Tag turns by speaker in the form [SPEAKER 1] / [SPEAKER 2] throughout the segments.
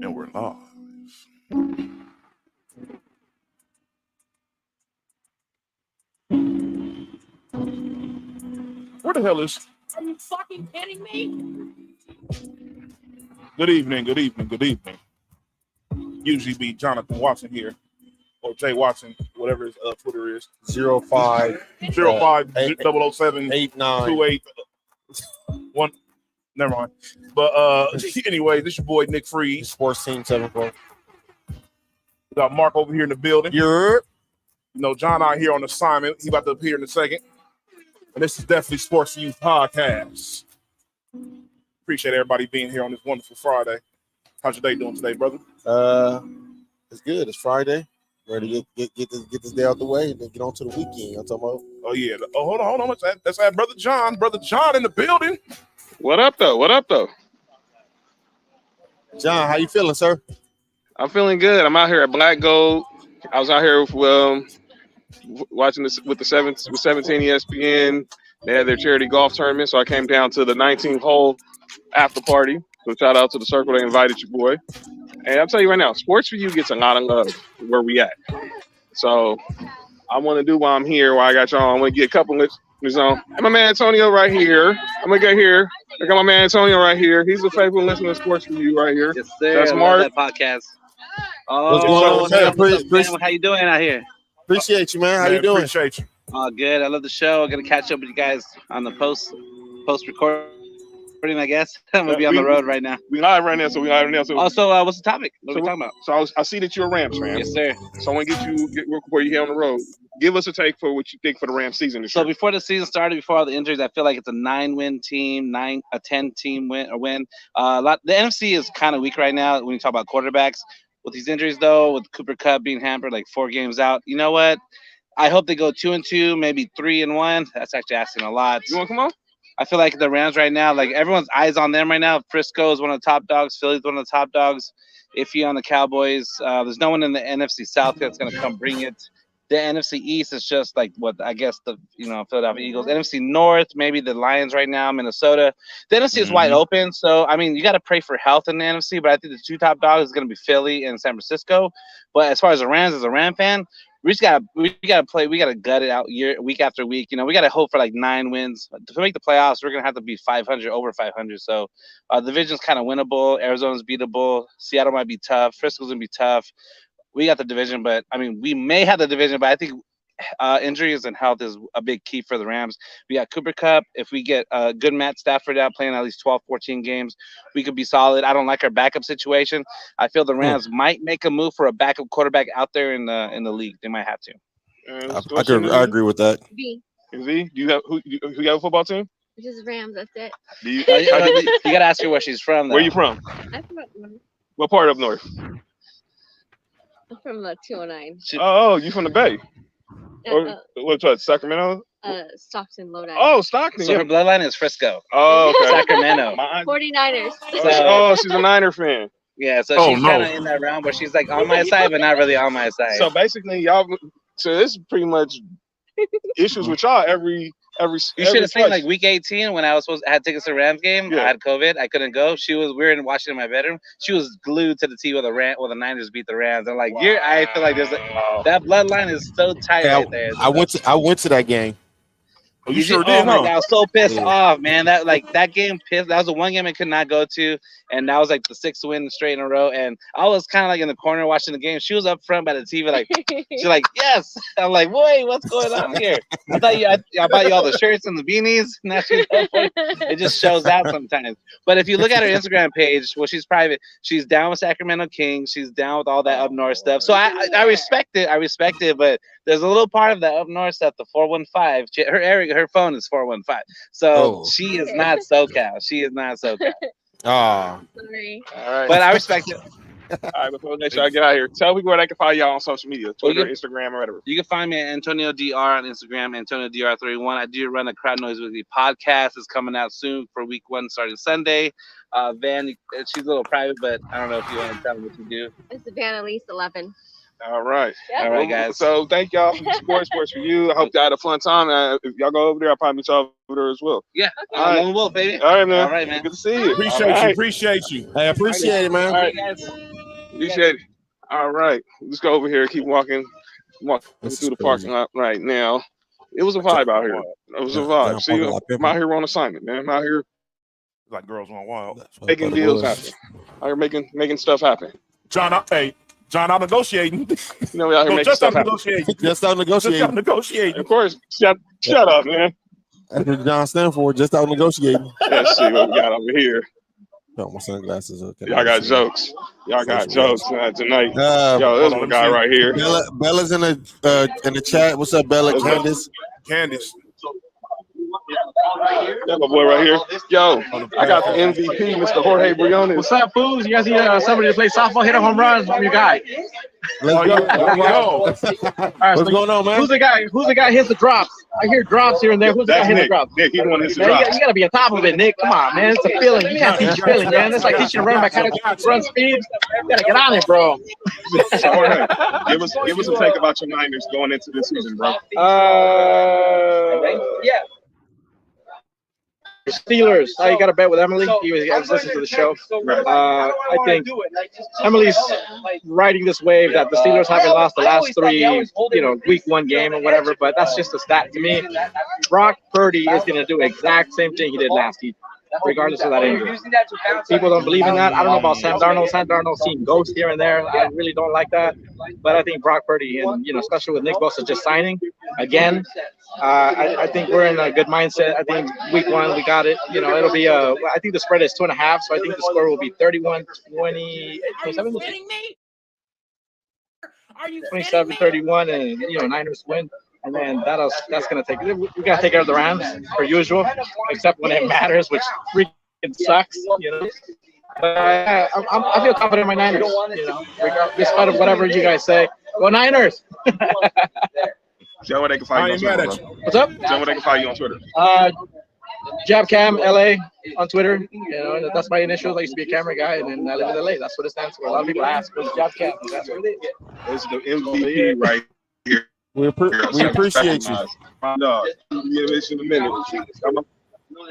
[SPEAKER 1] And we're live. Where the hell is?
[SPEAKER 2] Are you fucking kidding me?
[SPEAKER 1] Good evening, good evening, good evening. Usually be Jonathan Watson here, or Jay Watson, whatever his Twitter is.
[SPEAKER 3] 05
[SPEAKER 1] 05007
[SPEAKER 3] 89
[SPEAKER 1] 281. Never mind. But anyway, this your boy Nick Freeze.
[SPEAKER 3] Sports Team 74.
[SPEAKER 1] We got Mark over here in the building.
[SPEAKER 3] You're
[SPEAKER 1] You know, John out here on assignment. He about to appear in a second. And this is definitely Sports4U podcast. Appreciate everybody being here on this wonderful Friday. How's your day doing today, brother?
[SPEAKER 3] it's good. It's Friday. Ready to get this day out the way and then get on to the weekend. I'm talking about.
[SPEAKER 1] Oh yeah. Oh, hold on. That's our brother John. Brother John in the building.
[SPEAKER 4] What up, though?
[SPEAKER 3] John, how you feeling, sir?
[SPEAKER 4] I'm feeling good. I'm out here at Black Gold. I was out here watching this with 17 ESPN. They had their charity golf tournament, so I came down to the 19th hole after party. So shout out to the circle. They invited your boy. And I'll tell you right now, Sports4U gets a lot of love where we at. So I want to do while I'm here, while I got y'all, I want to get a couple of and my man Antonio right here. I'm going to get here. I got my man Antonio right here. He's a faithful listener to Sports4U right here.
[SPEAKER 2] Yes, sir.
[SPEAKER 4] That's Mark.
[SPEAKER 2] That podcast.
[SPEAKER 3] What's going on, man?
[SPEAKER 2] How you doing out here?
[SPEAKER 3] Appreciate you, man. How you doing?
[SPEAKER 1] Appreciate you.
[SPEAKER 2] Good. I love the show. I'm gonna catch up with you guys on the post recording. I guess I'm gonna be on the road right now.
[SPEAKER 4] We live right now, so
[SPEAKER 2] Also, what's the topic? What are we talking about?
[SPEAKER 4] So I see that you're a Rams fan.
[SPEAKER 2] Yes, sir.
[SPEAKER 4] So I want to get where you're here on the road. Give us a take for what you think for the Rams season this year.
[SPEAKER 2] So before the season started, before all the injuries, I feel like it's a 9-win team, a 10-team win. The NFC is kind of weak right now when you talk about quarterbacks. With these injuries, though, with Cooper Kupp being hampered like 4 games out, you know what? I hope they go 2-2, maybe 3-1. That's actually asking a lot.
[SPEAKER 4] You want to come on?
[SPEAKER 2] I feel like the Rams right now, like everyone's eyes on them right now. Frisco is one of the top dogs. Philly's one of the top dogs. Iffy on the Cowboys. There's no one in the NFC South that's going to come bring it. The NFC East is just like what I guess the Philadelphia Eagles. NFC North, maybe the Lions right now, Minnesota. The NFC is wide open. So I mean, you got to pray for health in the NFC. But I think the 2 top dogs is going to be Philly and San Francisco. But as far as the Rams, as a Ram fan, we gotta play. We gotta gut it out week after week. You know, we gotta hope for like 9 wins to make the playoffs. We're gonna have to be 500, over 500. So the division's kind of winnable. Arizona's beatable. Seattle might be tough. Frisco's gonna be tough. We got the division, but I mean, we may have the division, but I think injuries and health is a big key for the Rams. We got Cooper Kupp. If we get good Matt Stafford out playing at least 12, 14 games, we could be solid. I don't like our backup situation. I feel the Rams might make a move for a backup quarterback out there in the league. They might have to.
[SPEAKER 3] I agree with that.
[SPEAKER 5] V.
[SPEAKER 4] Do you have who you have a football team?
[SPEAKER 5] Just Rams. That's it.
[SPEAKER 2] You gotta ask her where she's from. Though.
[SPEAKER 4] Where you from?
[SPEAKER 5] I'm from up north.
[SPEAKER 4] What part up north?
[SPEAKER 5] I'm from 209.
[SPEAKER 4] Oh, you from the Bay? Or what? Sacramento?
[SPEAKER 5] Stockton, Lodi.
[SPEAKER 4] Oh, Stockton.
[SPEAKER 2] So her bloodline is Frisco.
[SPEAKER 4] Oh, okay.
[SPEAKER 2] Sacramento.
[SPEAKER 5] 49ers.
[SPEAKER 4] She's a Niner fan.
[SPEAKER 2] Yeah, so she's kind of in that realm where she's like on my side, but not really on my side.
[SPEAKER 4] So basically, y'all. So this is pretty much issues with y'all every.
[SPEAKER 2] You should have seen like week 18 when I had tickets to the Rams game.
[SPEAKER 4] Yeah.
[SPEAKER 2] I had COVID. I couldn't go. We were watching in my bedroom. She was glued to the TV while the Niners beat the Rams. I'm like, I feel like that bloodline is so tight right there.
[SPEAKER 3] I went to that game.
[SPEAKER 1] Oh, you sure
[SPEAKER 2] Oh
[SPEAKER 1] did,
[SPEAKER 2] my
[SPEAKER 1] huh?
[SPEAKER 2] God, I was so pissed off, man. That game pissed. That was the one game I could not go to, and that was like the 6th win straight in a row. And I was kind of like in the corner watching the game. She was up front by the TV, like she's like, yes. I'm like, wait, what's going on here? I bought you all the shirts and the beanies. Now it just shows out sometimes. But if you look at her Instagram page, well, she's private. She's down with Sacramento Kings. She's down with all that up north stuff. So I respect it. I respect it, but there's a little part of that up north stuff, the 415. Her phone is 415. So she is not SoCal. She is not SoCal.
[SPEAKER 3] Oh.
[SPEAKER 5] Sorry.
[SPEAKER 4] All right.
[SPEAKER 2] But I respect it.
[SPEAKER 4] All right, before next y'all get out of here, tell people where they can find y'all on social media, Twitter, Instagram, or whatever.
[SPEAKER 2] You can find me at Antonio DR on Instagram, Antonio DR31. I do run a Crowd Noise Weekly podcast. It's coming out soon for week 1 starting Sunday. Van, she's a little private, but I don't know if you want to tell me what you do.
[SPEAKER 5] It's Van at least 11.
[SPEAKER 4] All right.
[SPEAKER 5] Yep.
[SPEAKER 2] All right, guys.
[SPEAKER 4] So thank y'all for the Sports4U. I hope y'all had a fun time. If y'all go over there, I'll probably meet y'all over there as well.
[SPEAKER 2] Yeah.
[SPEAKER 4] All right.
[SPEAKER 2] Lone Wolf, baby.
[SPEAKER 4] All right, man.
[SPEAKER 2] All right, man.
[SPEAKER 4] Good to see you.
[SPEAKER 1] Appreciate you.
[SPEAKER 3] Hey, I appreciate it, man.
[SPEAKER 4] All right.
[SPEAKER 2] Hey, guys.
[SPEAKER 4] Appreciate it. All right. Let's go over here. Keep walking through the parking lot right now. It was a vibe out here. It was a vibe. See, I'm out here on assignment, man. I'm out here
[SPEAKER 1] like girls on wild.
[SPEAKER 4] Making deals happen. Out here making stuff happen.
[SPEAKER 1] John, I'm negotiating.
[SPEAKER 4] You know, we out here making stuff happen.
[SPEAKER 3] Just out negotiating.
[SPEAKER 4] Of course. Shut up, man.
[SPEAKER 3] That's what John stand for. Just out negotiating.
[SPEAKER 4] Let's see what we got over here.
[SPEAKER 3] Got my sunglasses. Okay.
[SPEAKER 4] Y'all got jokes. Y'all got jokes tonight. Yo, this one guy right here.
[SPEAKER 3] Bella's in the chat. What's up, Bella?
[SPEAKER 1] Candace.
[SPEAKER 4] That's my boy right here. Yo, I got the MVP, Mr. Jorge Briones.
[SPEAKER 6] What's up, fools? You guys need somebody to play softball, hit a home run? I'm your guy.
[SPEAKER 3] Let's go.
[SPEAKER 6] All right,
[SPEAKER 3] What's going on, man?
[SPEAKER 6] Who's the guy hits the drops? I hear drops here and there. Who's the guy hitting the drops?
[SPEAKER 4] Nick, he's the one that hits the
[SPEAKER 6] Man,
[SPEAKER 4] drops.
[SPEAKER 6] you gotta be on top of it, Nick. Come on, man. It's a feeling. You can't teach feeling, man. That's like teaching to run by kind of run speed. You gotta get on it, bro.
[SPEAKER 4] Jorge, give us a take about your Niners going into this season, bro.
[SPEAKER 6] Yeah. Steelers. You got to bet with Emily. He was listening to the show. I think Emily's riding this wave that the Steelers haven't lost the last 3, week 1 game or whatever. But that's just a stat to me. Brock Purdy is going to do exact same thing he did last season, regardless of that injury. People don't believe in that. I don't know about Sam Darnold. Sam Darnold's seen ghosts here and there. I really don't like that. But I think Brock Purdy, and especially with Nick Bosa just signing again, I think we're in a good mindset. I think week 1 we got it. It'll be I think the spread is 2.5, so I think the score will be 31-20, 27. 27-31, and Niners win. And then that's gonna take. We gotta take care of the Rams per usual, except when it matters, which freaking sucks. But I feel confident in my Niners. Despite of whatever you guys say, go Niners.
[SPEAKER 4] Joe, where they can find you on Twitter, bro.
[SPEAKER 6] What's up?
[SPEAKER 4] Joe, where they can find you on Twitter.
[SPEAKER 6] JabCamLA on Twitter. That's my initials. I used to be a camera guy, and then I live in LA. That's what it stands for. A lot of people ask, what's JabCam? That's what it is.
[SPEAKER 4] It's the MVP right here.
[SPEAKER 3] We appreciate you.
[SPEAKER 4] My dog. Give this in a minute.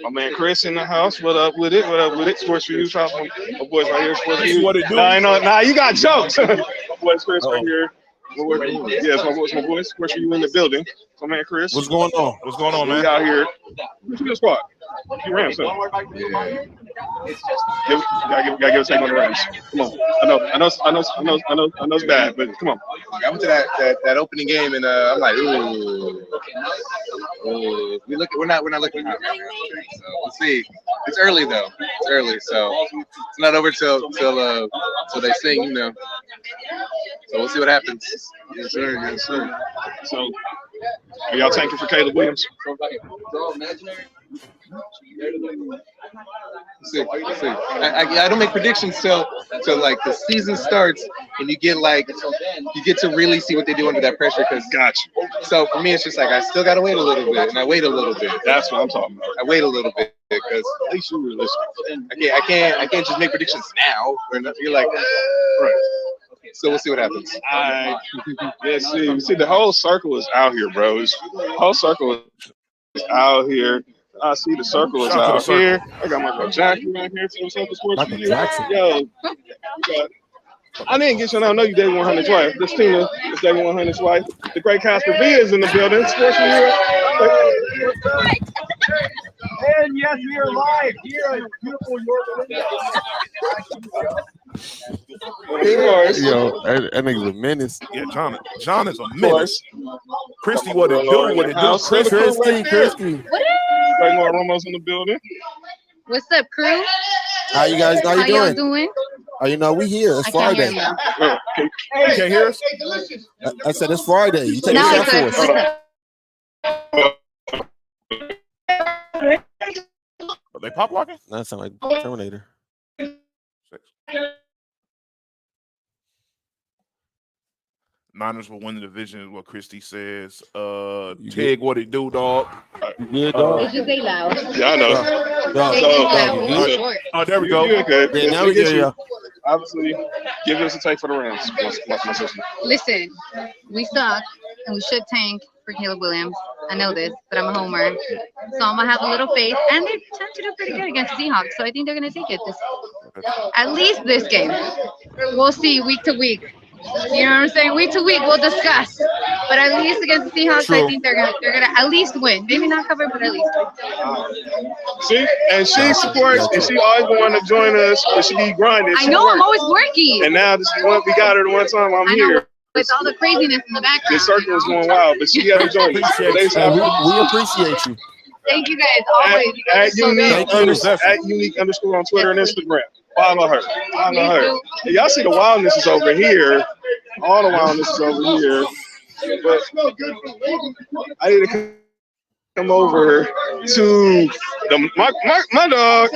[SPEAKER 4] My man Chris in the house. What up with it? Sports4U. My boys right here. Sports4U.
[SPEAKER 1] What it do?
[SPEAKER 4] Nah, you got jokes. My boys Chris right here. Yes, my boys. Sports4U in the building. My man Chris.
[SPEAKER 3] What's going on?
[SPEAKER 1] What's going on, man?
[SPEAKER 4] We out here. What's your squad? You Rams, son. Gotta give a take on the Rams. Come on. I know it's bad, but come on.
[SPEAKER 7] I went to that opening game and I'm like, ooh. We're not looking good right now. So we'll see. It's early though. It's early, so it's not over till they sing, So we'll see what happens.
[SPEAKER 4] Yes, sir. So are y'all tanking for Caleb Williams?
[SPEAKER 7] See. I don't make predictions till like the season starts and you get to really see what they do under that pressure.
[SPEAKER 4] Gotcha.
[SPEAKER 7] So for me, it's just like I still gotta wait a little bit, and I wait a little bit.
[SPEAKER 4] That's what I'm talking about.
[SPEAKER 7] I wait a little bit because
[SPEAKER 4] at least you're realistic.
[SPEAKER 7] I can't just make predictions now. You're like, right. So we'll see what happens.
[SPEAKER 4] See, the whole circle is out here, bro. The whole circle is out here. I see the circle is out here. I got Michael Jackson right here. So what's up with Sports4U? Yo, I didn't get you. I know you David 100's wife. This Tina is David 100's wife. The great Casper V is in the building. Sports4U.
[SPEAKER 6] And yes, we are live here in beautiful York.
[SPEAKER 3] Yo, that nigga's a menace.
[SPEAKER 1] Yeah, John is a menace. Christy, what it do? Christy.
[SPEAKER 4] Great Lord Romo's in the building.
[SPEAKER 5] What's up, crew?
[SPEAKER 3] How you guys? How
[SPEAKER 5] y'all
[SPEAKER 3] you
[SPEAKER 5] doing?
[SPEAKER 3] We here. It's Friday.
[SPEAKER 1] You can't hear us?
[SPEAKER 3] I said it's Friday. You take
[SPEAKER 5] No,
[SPEAKER 3] a shot for us.
[SPEAKER 1] Are they pop locking?
[SPEAKER 3] That sound like Terminator.
[SPEAKER 1] 6. Niners will win the division is what Christy says. Tig, what it do, dog?
[SPEAKER 3] Good, dog.
[SPEAKER 5] Did you say loud?
[SPEAKER 4] Yeah, I know.
[SPEAKER 1] There we go.
[SPEAKER 4] You're good.
[SPEAKER 3] Yeah, now we get you.
[SPEAKER 4] Obviously, give us a take for the Rams. Watch my sister.
[SPEAKER 8] Listen, we suck and we should tank for Caleb Williams. I know this, but I'm a homer. So I'm going to have a little faith. And they tend to do pretty good against the Seahawks. So I think they're going to take it at least this game. we'll see week to week. You know what I'm saying? Week to week, we'll discuss. But at least against the Seahawks,
[SPEAKER 1] True.
[SPEAKER 8] I think they're gonna at least win. Maybe not cover, but at least win.
[SPEAKER 4] See, and she supports, and she always wanted to join us, but she be grinding.
[SPEAKER 8] I know, I'm always working.
[SPEAKER 4] And now this is what we got her the one time I'm
[SPEAKER 8] I know,
[SPEAKER 4] here.
[SPEAKER 8] with all the craziness in the background.
[SPEAKER 4] The circle is going wild, but she hasn't joined us.
[SPEAKER 3] We appreciate you.
[SPEAKER 8] Thank you guys always. You guys are so good.
[SPEAKER 4] At unique underscore on Twitter and Instagram. Follow her. Follow her. And y'all see the wildness is over here. All the wildness is over here. But I need to come over to my dog,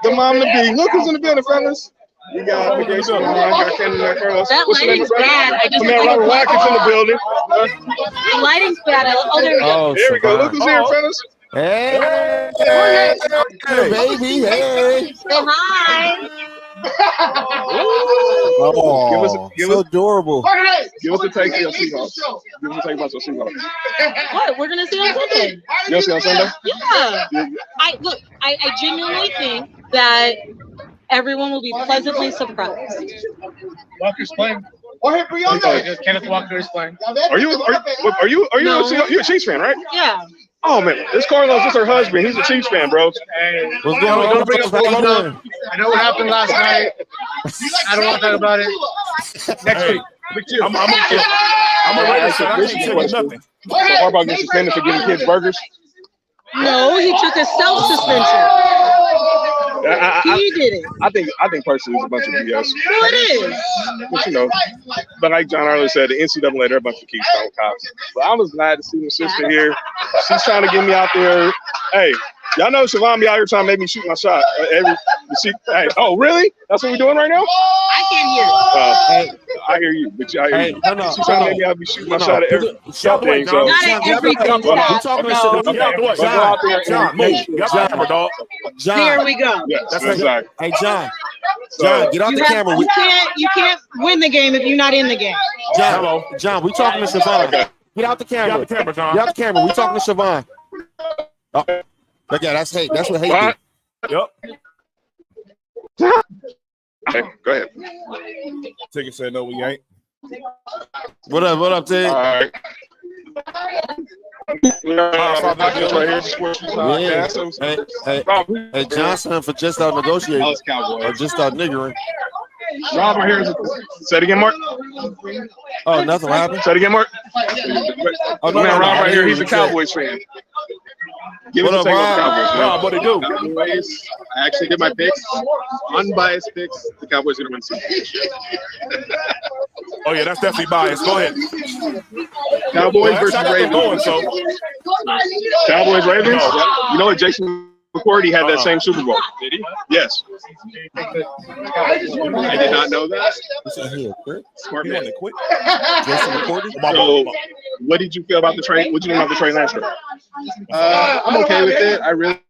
[SPEAKER 4] the mom to be. Look who's in the building, fellas. We got
[SPEAKER 9] That lighting's bad. I just
[SPEAKER 4] Robert Watkins in the building.
[SPEAKER 9] the lighting's bad. Oh, there we go.
[SPEAKER 4] There we go. Look who's here, fellas.
[SPEAKER 3] Hey, baby. Hey.
[SPEAKER 9] Say hi.
[SPEAKER 3] Oh, so adorable.
[SPEAKER 4] Give us a take of your Seahawks. Give us a take about your Seahawks.
[SPEAKER 9] What? We're gonna see on Sunday.
[SPEAKER 4] You'll see on Sunday?
[SPEAKER 9] Yeah. I genuinely think that everyone will be pleasantly surprised.
[SPEAKER 10] Walker's playing. Kenneth Walker is playing.
[SPEAKER 4] Are you a Chiefs fan, right?
[SPEAKER 9] Yeah.
[SPEAKER 4] Oh man, this Carlos is her husband. He's a Chiefs fan, bro.
[SPEAKER 10] Hey,
[SPEAKER 3] What's going on?
[SPEAKER 10] don't bring up what I know what happened last night. I don't want to talk about it. Next week.
[SPEAKER 1] I'm a Raiders fan. I can't tell you nothing.
[SPEAKER 4] So Harbaugh gets suspended for giving kids burgers.
[SPEAKER 9] No, he took a self-suspension. He did it.
[SPEAKER 4] I think personally it's a bunch of BS.
[SPEAKER 9] Well, it is.
[SPEAKER 4] But you know, but like John earlier said, the NCAA, they're a bunch of Keystone cops. But I was glad to see my sister here. She's trying to get me out there. Hey, y'all know Siobhan be out here trying to make me shoot my shot. Hey, oh really? That's what we're doing right now?
[SPEAKER 9] I can't hear.
[SPEAKER 4] I hear you, but I hear you.
[SPEAKER 3] No,
[SPEAKER 4] She's trying to make me out be shooting my shot at every shot thing. So
[SPEAKER 9] Not at every
[SPEAKER 3] John,
[SPEAKER 9] Here we go.
[SPEAKER 4] yeah, that's exactly.
[SPEAKER 3] Hey, John, get off the camera.
[SPEAKER 9] You can't win the game if you're not in the game.
[SPEAKER 3] John, we talking to Siobhan. Get out the camera.
[SPEAKER 1] Get out the camera, John.
[SPEAKER 3] Get out the camera. We talking to Siobhan. Oh, look, yeah, that's hate. That's what hate do.
[SPEAKER 1] Yep.
[SPEAKER 4] Okay, go ahead.
[SPEAKER 1] Ticket said no, we ain't.
[SPEAKER 3] What up, Tig?
[SPEAKER 4] All right. Right here, Sports
[SPEAKER 3] Hey, Johnson for just out negotiating.
[SPEAKER 7] Dallas Cowboys.
[SPEAKER 3] Or just out niggering.
[SPEAKER 4] Rob right here. Say it again, Mark.
[SPEAKER 3] Oh, nothing. What happened?
[SPEAKER 4] Say it again, Mark.
[SPEAKER 3] Oh,
[SPEAKER 4] Man, Rob right here. He's a Cowboys fan. Give us a take on Cowboys.
[SPEAKER 1] Rob, what they do?
[SPEAKER 7] Cowboys. I actually did my picks. Unbiased picks. The Cowboys are going to win Super
[SPEAKER 1] Oh yeah, that's definitely biased. Go ahead.
[SPEAKER 7] Cowboys
[SPEAKER 1] Well,
[SPEAKER 7] versus
[SPEAKER 1] that's how
[SPEAKER 7] Ravens.
[SPEAKER 1] going, so.
[SPEAKER 4] Cowboys, Ravens. You know what? Jason McCourty had that same Super Bowl.
[SPEAKER 7] Did he?
[SPEAKER 4] Yes.
[SPEAKER 7] I did not know that. Smart
[SPEAKER 1] You
[SPEAKER 7] man.
[SPEAKER 1] want to quit?
[SPEAKER 3] Jason McCourty?
[SPEAKER 4] So, what did you feel about the trade? What did you think about the trade last year?
[SPEAKER 7] I'm okay with it. I really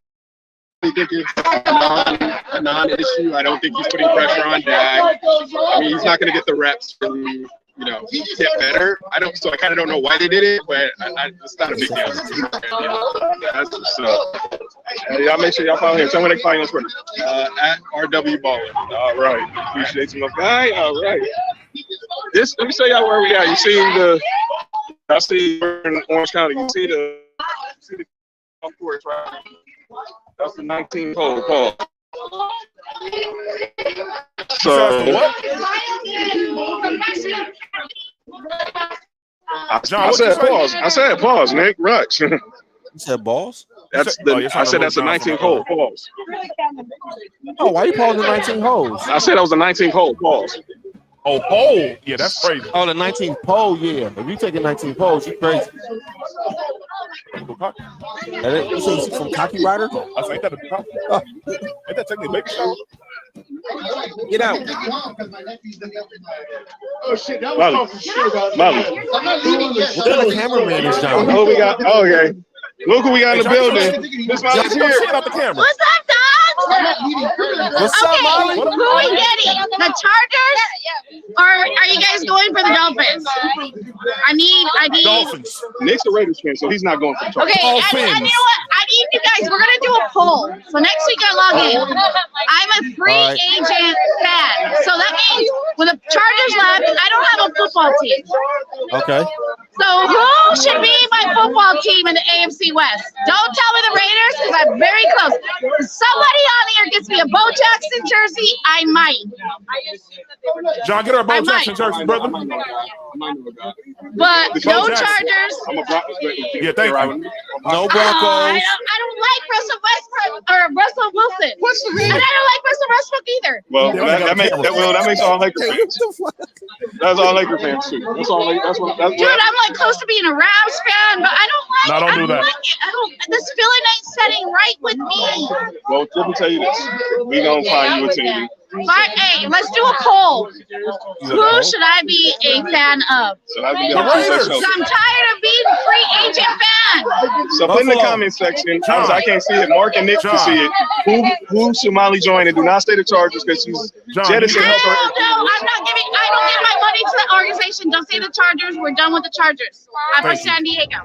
[SPEAKER 7] think it's a non-issue. I don't think he's putting pressure on Dak. I mean, he's not going to get the reps from, get better. So I kind of don't know why they did it, but it's not a big deal.
[SPEAKER 4] That's what's up. Y'all make sure y'all follow him. Tell me they follow you on Twitter.
[SPEAKER 7] At RW Baller.
[SPEAKER 4] All right. Appreciate you, my guy. All right. Let me show y'all where we at. I see we're in Orange County. You see the golf course, right? That's the 19th hole, Paul. So I said pause, Nick. Rux.
[SPEAKER 3] You said balls?
[SPEAKER 4] I said that's the 19th hole. Pause.
[SPEAKER 3] Oh, why you pausing 19 holes?
[SPEAKER 4] I said that was the 19th hole. Pause.
[SPEAKER 1] Oh, pole. Yeah, that's crazy.
[SPEAKER 3] Oh, the 19th pole, yeah. If you taking 19 poles, you crazy. You say he's from Cocky Rider?
[SPEAKER 1] I say, ain't that technically baby shower?
[SPEAKER 3] Get out.
[SPEAKER 7] Oh, shit. That
[SPEAKER 4] was Molly.
[SPEAKER 3] What kind of cameraman is John?
[SPEAKER 4] Oh, we got. Oh, okay. Look who we got in the building. Miss Molly's here.
[SPEAKER 1] Out the camera.
[SPEAKER 8] What's up, dog?
[SPEAKER 3] What's up, Molly?
[SPEAKER 8] Who are we getting? The Chargers? Or are you guys going for the Dolphins? I need.
[SPEAKER 1] Dolphins.
[SPEAKER 4] Nick's a Raiders fan, so he's not going for the Chargers.
[SPEAKER 8] Okay, and you know what? I need you guys. We're gonna do a poll. So next week I log in. I'm a free agent fan. So that means when the
[SPEAKER 11] Chargers left, I don't have a football team.
[SPEAKER 3] Okay.
[SPEAKER 11] So who should be my football team in the AFC West? Don't tell me the Raiders because I'm very close. If somebody on here gets me a Bo Jackson jersey, I might.
[SPEAKER 1] John, get her a Bo Jackson jersey, brother.
[SPEAKER 11] But no
[SPEAKER 1] Jackson.
[SPEAKER 11] Chargers.
[SPEAKER 7] I'm a Broncos fan.
[SPEAKER 1] Yeah, thank you.
[SPEAKER 3] No
[SPEAKER 11] I
[SPEAKER 3] Broncos.
[SPEAKER 11] don't like Russell Westbrook or Russell Wilson. And I don't like Russell Westbrook either.
[SPEAKER 4] Well, that makes all Laker fans. That's all Laker fans too. That's all.
[SPEAKER 11] Dude, I'm like close to being a Rams fan, but I don't like
[SPEAKER 1] No, don't do that.
[SPEAKER 11] like it. This feeling ain't setting right with me.
[SPEAKER 4] Well, let me tell you this: we gonna find you a team.
[SPEAKER 11] But hey, let's do a poll. Who should I be a fan of?
[SPEAKER 4] So that'd be
[SPEAKER 1] The Raiders.
[SPEAKER 11] I'm tired of being a free agent fan.
[SPEAKER 4] So put in the comment section, because I can't see it. Mark and Nick can see it. Who should Molly join? And do not stay the Chargers because she's jettisoning her.
[SPEAKER 11] No, I'm not giving. I don't give my money to the organization. Don't say the Chargers. We're done with the Chargers. I'm from San Diego.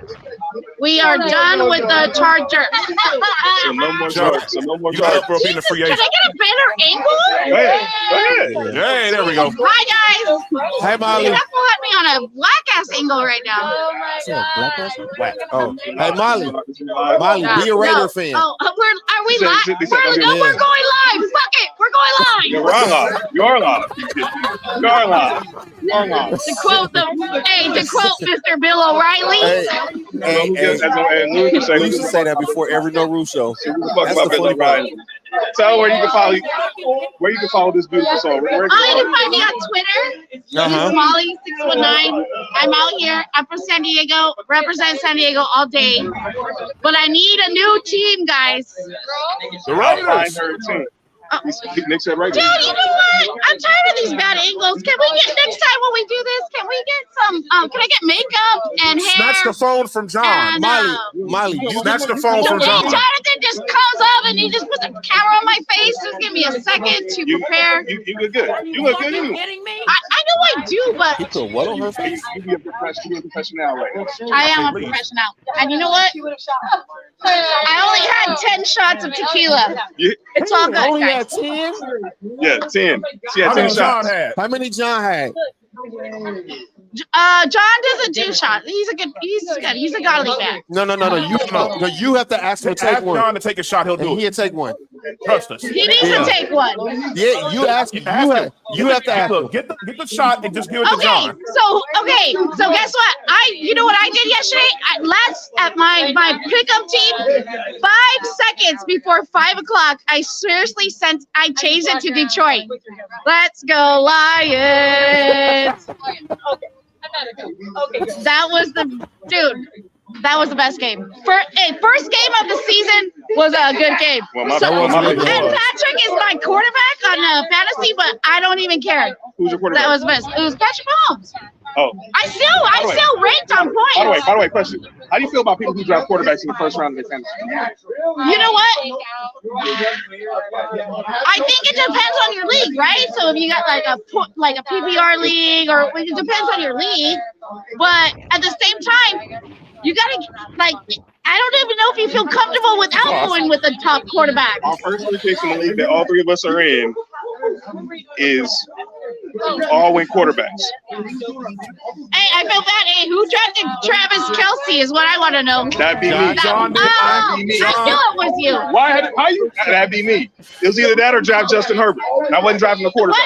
[SPEAKER 11] We are done with the Chargers.
[SPEAKER 4] So no more Chargers. So no more
[SPEAKER 1] You got
[SPEAKER 4] Chargers.
[SPEAKER 1] up for being a free
[SPEAKER 11] Can I
[SPEAKER 1] agent.
[SPEAKER 11] get a better angle?
[SPEAKER 4] Go ahead.
[SPEAKER 1] Hey, there we go.
[SPEAKER 11] Hi guys.
[SPEAKER 3] Hey, Molly.
[SPEAKER 11] You're not gonna let me on a black ass angle right now.
[SPEAKER 3] Oh, hey, Molly. Molly, be a Raider fan.
[SPEAKER 11] Oh, are we live?
[SPEAKER 4] They said,
[SPEAKER 11] No, we're going live. Fuck it, we're going live.
[SPEAKER 4] You are live. You are live. You are live. You are live.
[SPEAKER 11] To quote Mr. Bill O'Reilly.
[SPEAKER 3] We used to say that before every No Rule show. That's the funny part.
[SPEAKER 4] Tell where you can follow this beautiful song.
[SPEAKER 11] You can find me on Twitter. It's Molly619. I'm out here. I'm from San Diego. Represent San Diego all day. But I need a new team, guys.
[SPEAKER 1] The Raiders.
[SPEAKER 4] Nick said right.
[SPEAKER 11] Dude, you know what? I'm tired of these bad angles. Can we get next time when we do this? Can we get some? Can I get makeup and hair?
[SPEAKER 1] Snatch the phone from John.
[SPEAKER 11] And,
[SPEAKER 3] Molly, you
[SPEAKER 1] snatch the phone from John.
[SPEAKER 11] Jonathan just comes up and he just puts a camera on my face. Just give me a second to prepare.
[SPEAKER 4] You look good. You look good.
[SPEAKER 11] I know I do, but
[SPEAKER 3] He put what on her face?
[SPEAKER 4] You be a professional right now.
[SPEAKER 11] I am a professional. And you know what? I only had 10 shots of tequila. It's all good,
[SPEAKER 3] Only
[SPEAKER 11] guys.
[SPEAKER 3] had 10?
[SPEAKER 4] Yeah, 10. She had
[SPEAKER 1] How
[SPEAKER 4] 10
[SPEAKER 1] many
[SPEAKER 4] shots.
[SPEAKER 1] John had?
[SPEAKER 3] How many John had?
[SPEAKER 11] John doesn't do shots. He's a godly man.
[SPEAKER 3] No. You have to ask him to take
[SPEAKER 1] Ask
[SPEAKER 3] one.
[SPEAKER 1] John to take a shot. He'll do
[SPEAKER 3] And
[SPEAKER 1] it.
[SPEAKER 3] he'll take one.
[SPEAKER 1] Trust us.
[SPEAKER 11] He needs to take one.
[SPEAKER 3] Yeah, you ask. You have to ask him.
[SPEAKER 1] Look, get the shot and just give it to
[SPEAKER 11] Okay,
[SPEAKER 1] John.
[SPEAKER 11] so guess what? You know what I did yesterday? At my pickup team, 5 seconds before 5 o'clock, I changed it to Detroit. Let's go Lions! That was the best game. First game of the season was a good game.
[SPEAKER 4] Well,
[SPEAKER 11] And Patrick is my quarterback on fantasy, but I don't even care.
[SPEAKER 4] Who's your quarterback?
[SPEAKER 11] That was best. It was Patrick Mahomes.
[SPEAKER 4] Oh.
[SPEAKER 11] I still ranked on points.
[SPEAKER 4] By the way, question. How do you feel about people who draft quarterbacks in the first round of their fantasy?
[SPEAKER 11] You know what? I think it depends on your league, right? So if you got like a PPR league, or it depends on your league. But at the same time, you gotta I don't even know if you feel comfortable without going with a top quarterback.
[SPEAKER 4] Our first picks in the league that all three of us are in is all win quarterbacks.
[SPEAKER 11] Hey, I feel bad. Hey, who drafted Travis Kelce is what I want to know.
[SPEAKER 4] That'd be me.
[SPEAKER 1] John,
[SPEAKER 11] I knew it was you.
[SPEAKER 4] How you? That'd be me. It was either that or draft Justin Herbert. I wasn't drafting a quarterback.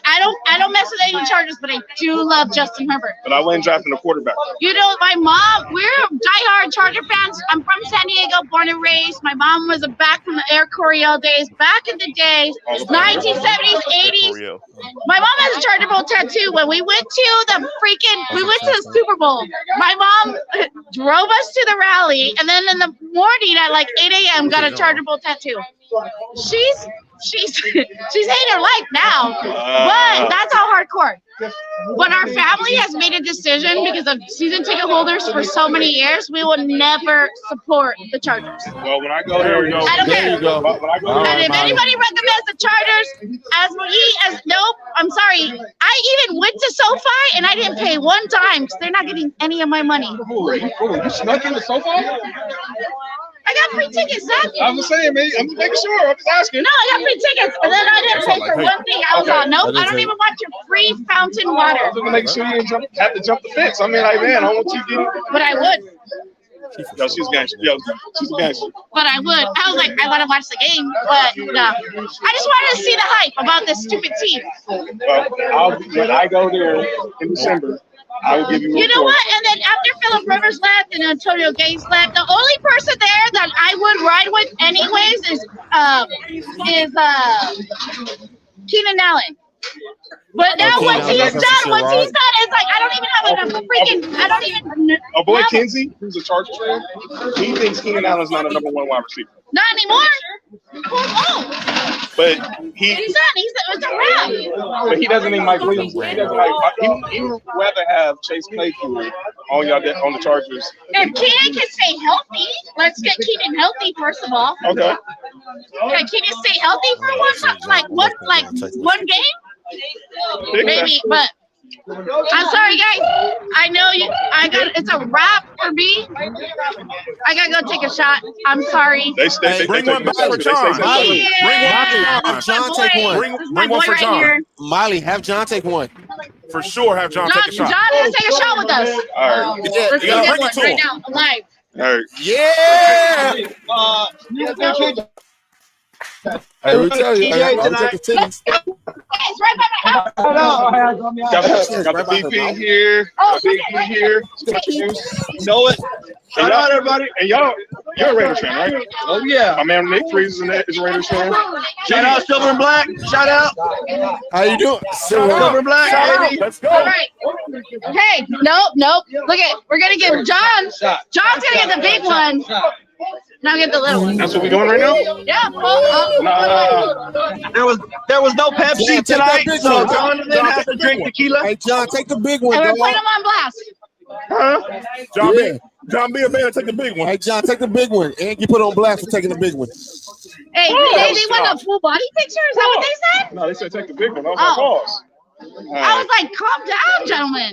[SPEAKER 11] I don't mess with any Chargers, but I do love Justin Herbert.
[SPEAKER 4] But I wasn't drafting a quarterback.
[SPEAKER 11] You know, my mom, we're diehard Charger fans. I'm from San Diego, born and raised. My mom was back from the Air Coryell days, back in the days, 1970s, 80s. My mom has a Charger Bowl tattoo. When we went to the Super Bowl, my mom drove us to the rally, and then in the morning at like 8 a.m. got a Charger Bowl tattoo. She's hating her life now, but that's how hardcore. But our family has made a decision because of season ticket holders for so many years. We will never support the Chargers.
[SPEAKER 4] Well, when I go there,
[SPEAKER 11] I don't care.
[SPEAKER 3] you go.
[SPEAKER 11] And if anybody recommends the Chargers, nope, I'm sorry. I even went to SoFi and I didn't pay one time because they're not getting any of my money.
[SPEAKER 4] You snuck into SoFi?
[SPEAKER 11] I got free tickets, Zach.
[SPEAKER 7] I'm just saying, man. I'm just making sure. I'm just asking.
[SPEAKER 11] No, I got free tickets, and then I didn't pay for one thing. I was all, nope, I don't even want your free fountain water.
[SPEAKER 7] I'm just making sure you didn't have to jump the fence. I mean, like, man, I don't want you to get.
[SPEAKER 11] But I would.
[SPEAKER 7] Yo, she's gangster. Yo, she's gangster.
[SPEAKER 11] But I would. I was like, I want to watch the game, but no. I just wanted to see the hype about this stupid team.
[SPEAKER 7] Well, when I go there in December, I will give you.
[SPEAKER 11] You know what? And then after Phillip Rivers left and Antonio Gates left, the only person there that I would ride with anyways is Keenan Allen. But now once he's done, it's like I don't even have enough freaking. I don't even.
[SPEAKER 7] Our boy Kinsey, who's a Chargers fan, he thinks Keenan Allen's not a number 1 wide receiver.
[SPEAKER 11] Not anymore. Oh.
[SPEAKER 7] But
[SPEAKER 11] he's done. It's a wrap.
[SPEAKER 7] But he doesn't think Mike Williams. He doesn't like. He would rather have Chase Claypool on the Chargers.
[SPEAKER 11] If Keenan can stay healthy, let's get Keenan healthy first of all.
[SPEAKER 7] Okay.
[SPEAKER 11] Can Keenan stay healthy for one game? Maybe, but I'm sorry, guys. I know you. It's a wrap for me. I gotta go take a shot. I'm sorry.
[SPEAKER 1] They bring one back for John.
[SPEAKER 3] Have John take one.
[SPEAKER 1] Bring one for John.
[SPEAKER 3] Molly, have John take one.
[SPEAKER 1] For sure, have John take a shot.
[SPEAKER 11] John has to take a shot with us.
[SPEAKER 7] All right.
[SPEAKER 11] Let's go get one right now, live.
[SPEAKER 7] All right.
[SPEAKER 3] Yeah. I will tell you. I'm taking tickets.
[SPEAKER 11] It's right by my house.
[SPEAKER 7] Got the BP here. Got the BP here. Know it. Shout out, everybody. And y'all, you're a Raiders fan, right?
[SPEAKER 10] Oh, yeah.
[SPEAKER 7] My man Nick Freeze is a Raiders fan.
[SPEAKER 10] Shout out Silver and Black. Shout out.
[SPEAKER 3] How you doing?
[SPEAKER 10] Silver and Black, baby.
[SPEAKER 1] Let's go.
[SPEAKER 11] All right. Okay. Nope. Look at. We're gonna get John. John's gonna get the big one. Now get the little one.
[SPEAKER 7] That's what we're doing right now?
[SPEAKER 11] Yeah.
[SPEAKER 10] There was no Pepsi tonight, so John didn't have to drink tequila.
[SPEAKER 3] Hey, John, take the big one.
[SPEAKER 11] And we're putting them on blast.
[SPEAKER 7] Huh?
[SPEAKER 1] John, be a man. Take the big one.
[SPEAKER 3] Hey, John, take the big one. And you put on blast for taking the big one.
[SPEAKER 11] Hey, they want a full body picture? Is that what they said?
[SPEAKER 7] No, they said take the big one. I was like, pause.
[SPEAKER 11] I was like, calm down, gentlemen.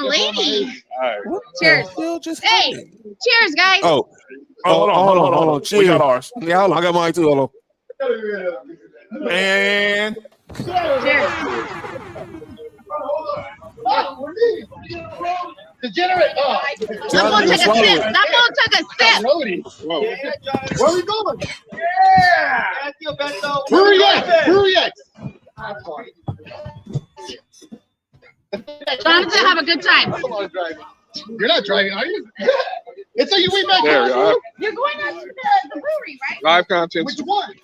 [SPEAKER 11] Lady.
[SPEAKER 7] All right.
[SPEAKER 11] Cheers. Hey, cheers, guys.
[SPEAKER 3] Oh, hold on. Cheers.
[SPEAKER 1] We got ours.
[SPEAKER 3] Yeah, hold on. I got mine too. Hold on.
[SPEAKER 1] And
[SPEAKER 11] cheers.
[SPEAKER 10] Degenerate.
[SPEAKER 11] That boy took a sip.
[SPEAKER 7] Whoa.
[SPEAKER 10] Where are we going? Yeah. Brewery.
[SPEAKER 11] Jonathan, have a good time.
[SPEAKER 10] You're not driving, are you? It's a way back.
[SPEAKER 7] There we are.
[SPEAKER 11] You're going out to the brewery, right?
[SPEAKER 7] Live content.
[SPEAKER 10] Which one?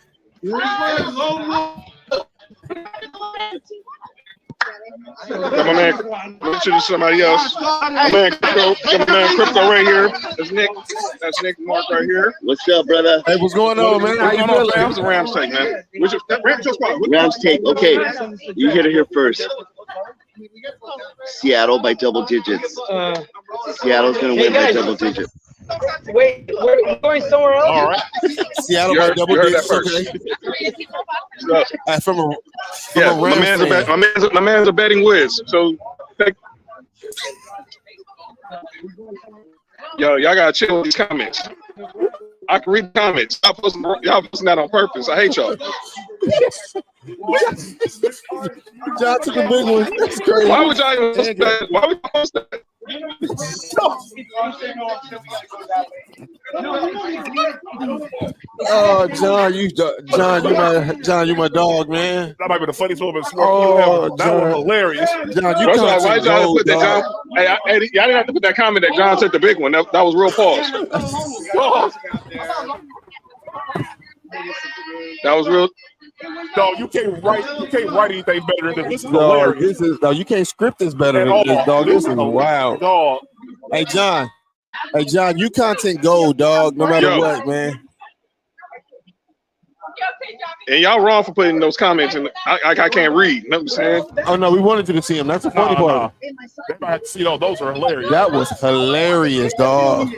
[SPEAKER 7] Got my man, introduce somebody else. My man Crypto right here. That's Nick. That's Nick Mark right here.
[SPEAKER 12] What's up, brother?
[SPEAKER 3] Hey, what's going on, man? How you doing?
[SPEAKER 7] That was a Rams take, man. Which Rams squad?
[SPEAKER 12] Rams take. Okay, you hit it here first. Seattle by double digits. Seattle's gonna win by double digits.
[SPEAKER 6] Wait, we're going somewhere else?
[SPEAKER 1] all right.
[SPEAKER 3] Seattle by double digits. Okay. From a Rams fan.
[SPEAKER 7] My man's a betting whiz. So, y'all gotta chill with these comments. I can read the comments. Y'all posting that on purpose. I hate y'all.
[SPEAKER 3] John took a big one. That's crazy.
[SPEAKER 7] Why would y'all even post that? Why would you post that?
[SPEAKER 3] Oh, John, you my dog, man.
[SPEAKER 1] That might be the funniest moment.
[SPEAKER 3] Oh,
[SPEAKER 1] that was hilarious.
[SPEAKER 3] John, you
[SPEAKER 7] Why
[SPEAKER 3] can't
[SPEAKER 7] y'all put that John? Hey, y'all didn't have to put that comment that John took the big one. That was real pause. That was real.
[SPEAKER 1] No, you can't write anything better than this. This is hilarious.
[SPEAKER 3] You can't script this better than this, dog. This is wild.
[SPEAKER 1] Dog.
[SPEAKER 3] Hey, John, you content gold, dog, no matter what, man.
[SPEAKER 7] And y'all wrong for putting those comments in. I can't read. You know what I'm saying?
[SPEAKER 3] Oh, no, we wanted you to see them. That's the funny part.
[SPEAKER 1] Everybody see those are hilarious.
[SPEAKER 3] That was hilarious, dog.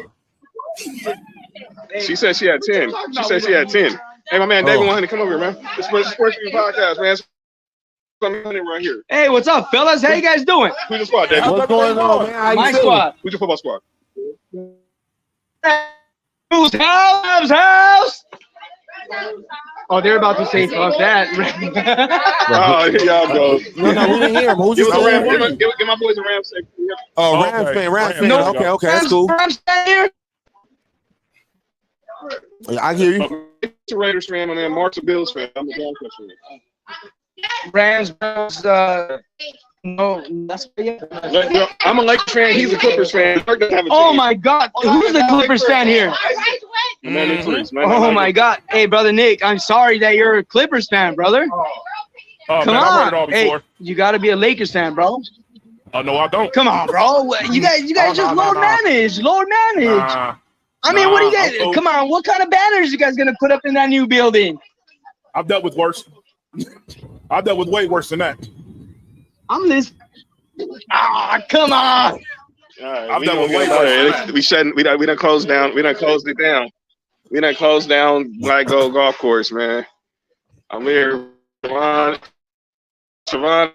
[SPEAKER 7] She said she had 10. She said she had 10. Hey, my man, David 100, come over here, man. It's Sports4U podcast, man. Something right here.
[SPEAKER 6] Hey, what's up, fellas? How you guys doing?
[SPEAKER 7] Who's your squad, David?
[SPEAKER 3] What's going on, man? How you
[SPEAKER 6] My
[SPEAKER 3] feeling?
[SPEAKER 6] squad.
[SPEAKER 7] Who's your football squad?
[SPEAKER 13] Whose house?
[SPEAKER 6] Oh, they're about to say fuck that.
[SPEAKER 4] Oh, here y'all go.
[SPEAKER 3] No, we didn't hear him. Who's
[SPEAKER 4] Give
[SPEAKER 3] just
[SPEAKER 4] us a Ram.
[SPEAKER 3] saying?
[SPEAKER 4] Give my boys a Ram second.
[SPEAKER 3] Oh, Rams fan.
[SPEAKER 13] No,
[SPEAKER 3] Okay, that's cool. I hear you.
[SPEAKER 4] It's a Raiders fan, and then Mark's a Bills fan. I'm a Broncos fan.
[SPEAKER 13] Rams. No, that's
[SPEAKER 4] I'm a Lakers fan. He's a Clippers fan.
[SPEAKER 13] Oh my God, who's the Clippers fan here? Oh my God, hey brother Nick, I'm sorry that you're a Clippers fan, brother. Come
[SPEAKER 1] man, I've heard it all
[SPEAKER 13] on, hey,
[SPEAKER 1] before.
[SPEAKER 13] you got to be a Lakers fan, bro.
[SPEAKER 1] Oh no, I don't.
[SPEAKER 13] Come on, bro. You guys just load manage. I mean, what do you guys? Come on, what kind of banners you guys gonna put up in that new building?
[SPEAKER 1] I've dealt with worse. I've dealt with way worse than that.
[SPEAKER 13] I'm listening. Come on.
[SPEAKER 1] I've dealt with way worse.
[SPEAKER 4] We done closed down. We done closed it down. We done closed down Black Gold Golf Course, man. I'm here, Siobhan.
[SPEAKER 1] I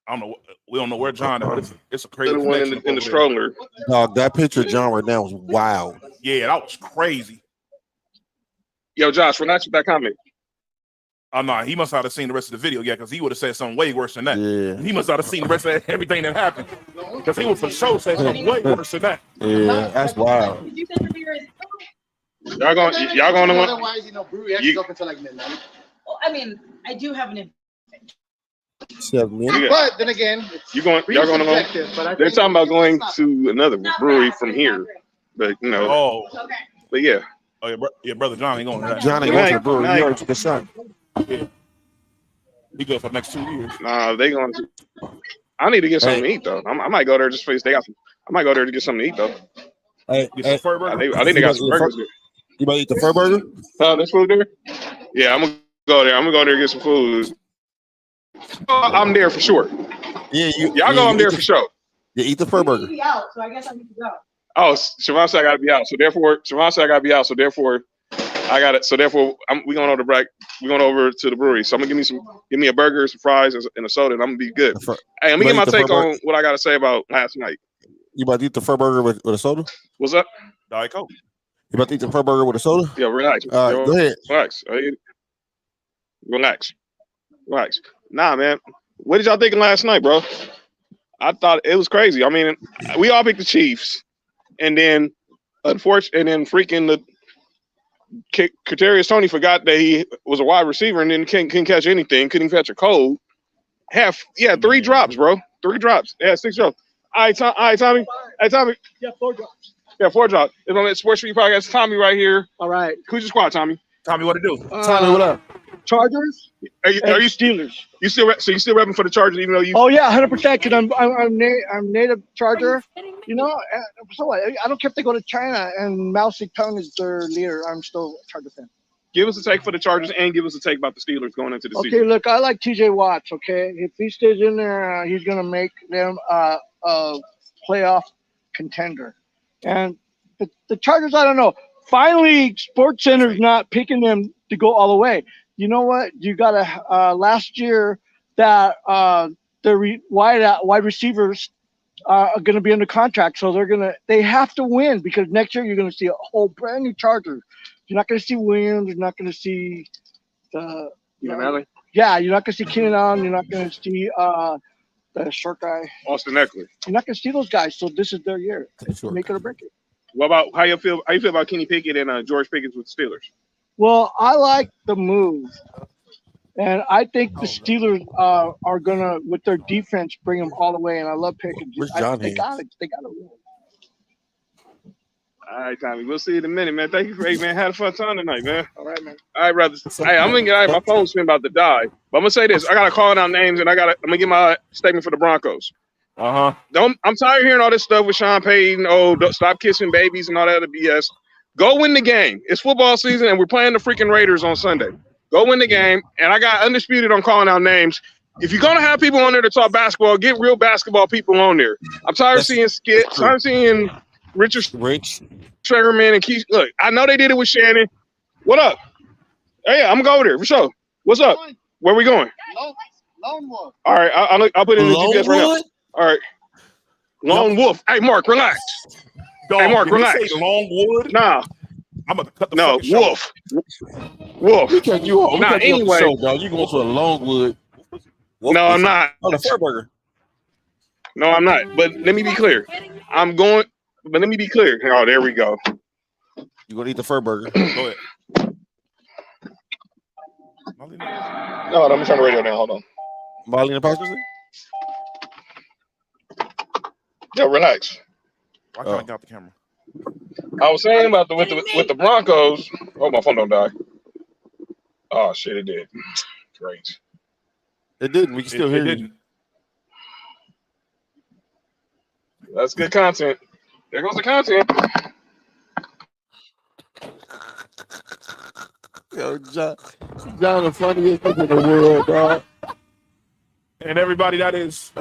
[SPEAKER 1] don't know. We don't know where John is, but it's a crazy
[SPEAKER 4] one in the stroller.
[SPEAKER 3] Dog, that picture of John right now was wild.
[SPEAKER 1] Yeah, that was crazy.
[SPEAKER 4] Yo, Josh, relax with that comment.
[SPEAKER 1] Oh no, he must not have seen the rest of the video yet, because he would have said something way worse than that.
[SPEAKER 3] Yeah.
[SPEAKER 1] He must not have seen the rest of everything that happened, because he would for sure say something way worse than that.
[SPEAKER 3] Yeah, that's wild.
[SPEAKER 4] Y'all going to one?
[SPEAKER 10] Otherwise, brewery actually open until like midnight.
[SPEAKER 9] Well, I mean, I do have an
[SPEAKER 3] 7 minutes.
[SPEAKER 10] But then again,
[SPEAKER 4] y'all going to one? They're talking about going to another brewery from here, but
[SPEAKER 1] Oh.
[SPEAKER 4] But yeah.
[SPEAKER 1] Oh, your brother John ain't going to that.
[SPEAKER 3] John ain't going to the brewery. He already took a shot.
[SPEAKER 1] Yeah. He good for the next 2 years.
[SPEAKER 4] Nah, they going to. I need to get something to eat though. I might go there just for they got. I might go there to get something to eat though.
[SPEAKER 3] Hey,
[SPEAKER 1] some fur burger?
[SPEAKER 4] I think they got some burgers there.
[SPEAKER 3] You about to eat the fur burger?
[SPEAKER 4] There's food there? Yeah, I'm gonna go there. I'm gonna go there and get some food. I'm there for sure.
[SPEAKER 3] Yeah,
[SPEAKER 4] y'all go. I'm there for sure.
[SPEAKER 3] You eat the fur burger.
[SPEAKER 9] out, so I guess I need to go.
[SPEAKER 4] Oh, Siobhan said I gotta be out. So therefore, Siobhan said I gotta be out. So therefore, I got it. So therefore, we going over to the brewery. So I'm gonna give me a burger, some fries, and a soda, and I'm gonna be good. Hey, let me get my take on what I gotta say about last night.
[SPEAKER 3] You about to eat the fur burger with a soda?
[SPEAKER 4] What's up?
[SPEAKER 1] Diet Coke.
[SPEAKER 3] You about to eat the fur burger with a soda?
[SPEAKER 4] Yeah, relax.
[SPEAKER 3] Go ahead.
[SPEAKER 4] Relax. Nah, man. What did y'all think last night, bro? I thought it was crazy. I mean, we all picked the Chiefs, and then freaking the Kadarius Toney forgot that he was a wide receiver, and then couldn't catch anything, couldn't catch a cold. Had 3 drops, bro. 3 drops. Yeah, 6 drops. All right, Tommy. Hey, Tommy.
[SPEAKER 6] Yeah, 4 drops.
[SPEAKER 4] Yeah, 4 drops. It's on that Sports4U podcast. Tommy right here.
[SPEAKER 6] All right.
[SPEAKER 4] Who's your squad, Tommy?
[SPEAKER 1] Tommy, what to do?
[SPEAKER 3] Tommy, what up?
[SPEAKER 6] Chargers.
[SPEAKER 4] Are you
[SPEAKER 6] Steelers?
[SPEAKER 4] You still repping for the Chargers, even though you?
[SPEAKER 6] Oh yeah, 100%. Because I'm native Charger. So what? I don't care if they go to China and Mao Zedong is their leader. I'm still a Charger fan.
[SPEAKER 4] Give us a take for the Chargers and give us a take about the Steelers going into the season.
[SPEAKER 6] Okay, look, I like TJ Watts. Okay, if he stays in there, he's gonna make them a playoff contender. And the Chargers, I don't know. Finally, SportsCenter's not picking them to go all the way. You know what? You got last year that the wide receivers are going to be under contract, so they have to win, because next year you're going to see a whole brand new Chargers. You're not going to see Williams. You're not going to see the. Yeah, you're not going to see Keenan Allen. You're not going to see the short guy,
[SPEAKER 4] Austin Eckler.
[SPEAKER 6] You're not going to see those guys. So this is their year. Make it or break it.
[SPEAKER 4] What about how you feel about Kenny Pickett and George Pickens with the Steelers?
[SPEAKER 6] Well, I like the move, and I think the Steelers are gonna, with their defense, bring them all the way. And I love Pickens. They got to win.
[SPEAKER 4] All right, Tommy. We'll see you in a minute, man. Thank you for man. Had a fun time tonight, man.
[SPEAKER 6] All right, man.
[SPEAKER 4] All right, brothers. Hey, I'm gonna get my phone's been about to die, but I'm gonna say this. I gotta call out names, and I'm gonna get my statement for the Broncos. I'm tired of hearing all this stuff with Sean Payton. Oh, stop kissing babies and all that other BS. Go win the game. It's football season, and we're playing the freaking Raiders on Sunday. Go win the game, and I got undisputed on calling out names. If you're gonna have people on there to talk basketball, get real basketball people on there. I'm tired of seeing skits. I'm seeing Richard Sherman and Keith. Look, I know they did it with Shannon. What up? Hey, I'm gonna go over there for sure. What's up? Where we going?
[SPEAKER 10] Lone Wolf.
[SPEAKER 4] All right, I'll put it in the GPS right now. All right. Lone Wolf. Hey, Mark, relax.
[SPEAKER 1] Dog,
[SPEAKER 4] hey, Mark,
[SPEAKER 1] did he
[SPEAKER 4] relax.
[SPEAKER 1] say Longwood?
[SPEAKER 4] Nah.
[SPEAKER 1] I'm about to cut the
[SPEAKER 4] No,
[SPEAKER 1] fucking show.
[SPEAKER 4] Wolf.
[SPEAKER 3] We cut you off. We cut you off
[SPEAKER 4] anyway.
[SPEAKER 3] the show, dog. You going to a Longwood.
[SPEAKER 4] No, I'm not.
[SPEAKER 3] Oh, the Fur Burger.
[SPEAKER 4] No, I'm not. But let me be clear. But let me be clear. Oh, there we go.
[SPEAKER 3] You gonna eat the Fur Burger?
[SPEAKER 1] Go ahead.
[SPEAKER 7] No, let me turn the radio down. Hold on.
[SPEAKER 3] Molly and Patterson?
[SPEAKER 7] Yeah, relax.
[SPEAKER 1] Why can't I get out the camera?
[SPEAKER 4] I was saying about with the Broncos. Oh, my phone don't die. Oh shit, it did. Great.
[SPEAKER 3] It didn't. We can still hear you.
[SPEAKER 4] That's good content. There goes the content.
[SPEAKER 3] Yo, John the funniest thing in the world, dog.
[SPEAKER 1] And everybody, that is.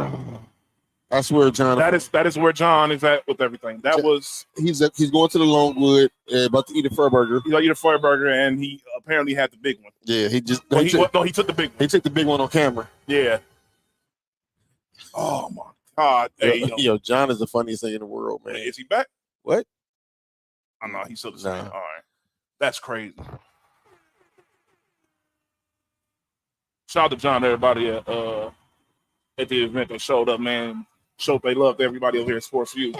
[SPEAKER 3] I swear, John.
[SPEAKER 1] That is where John is at with everything. That was.
[SPEAKER 3] He's going to the Longwood, about to eat a Fur Burger.
[SPEAKER 1] He's gonna eat a Fur Burger, and he apparently had the big one.
[SPEAKER 3] Yeah, he just.
[SPEAKER 1] Well, he took the big one.
[SPEAKER 3] He took the big one on camera.
[SPEAKER 1] Yeah. Oh my God! Hey,
[SPEAKER 3] yo, John is the funniest thing in the world, man.
[SPEAKER 1] Is he back?
[SPEAKER 3] What?
[SPEAKER 1] Oh no, he's still the same.
[SPEAKER 3] Nah.
[SPEAKER 1] All right, that's crazy. Shout out to John, everybody at the event that showed up, man. Showed they loved everybody over here at Sports4U.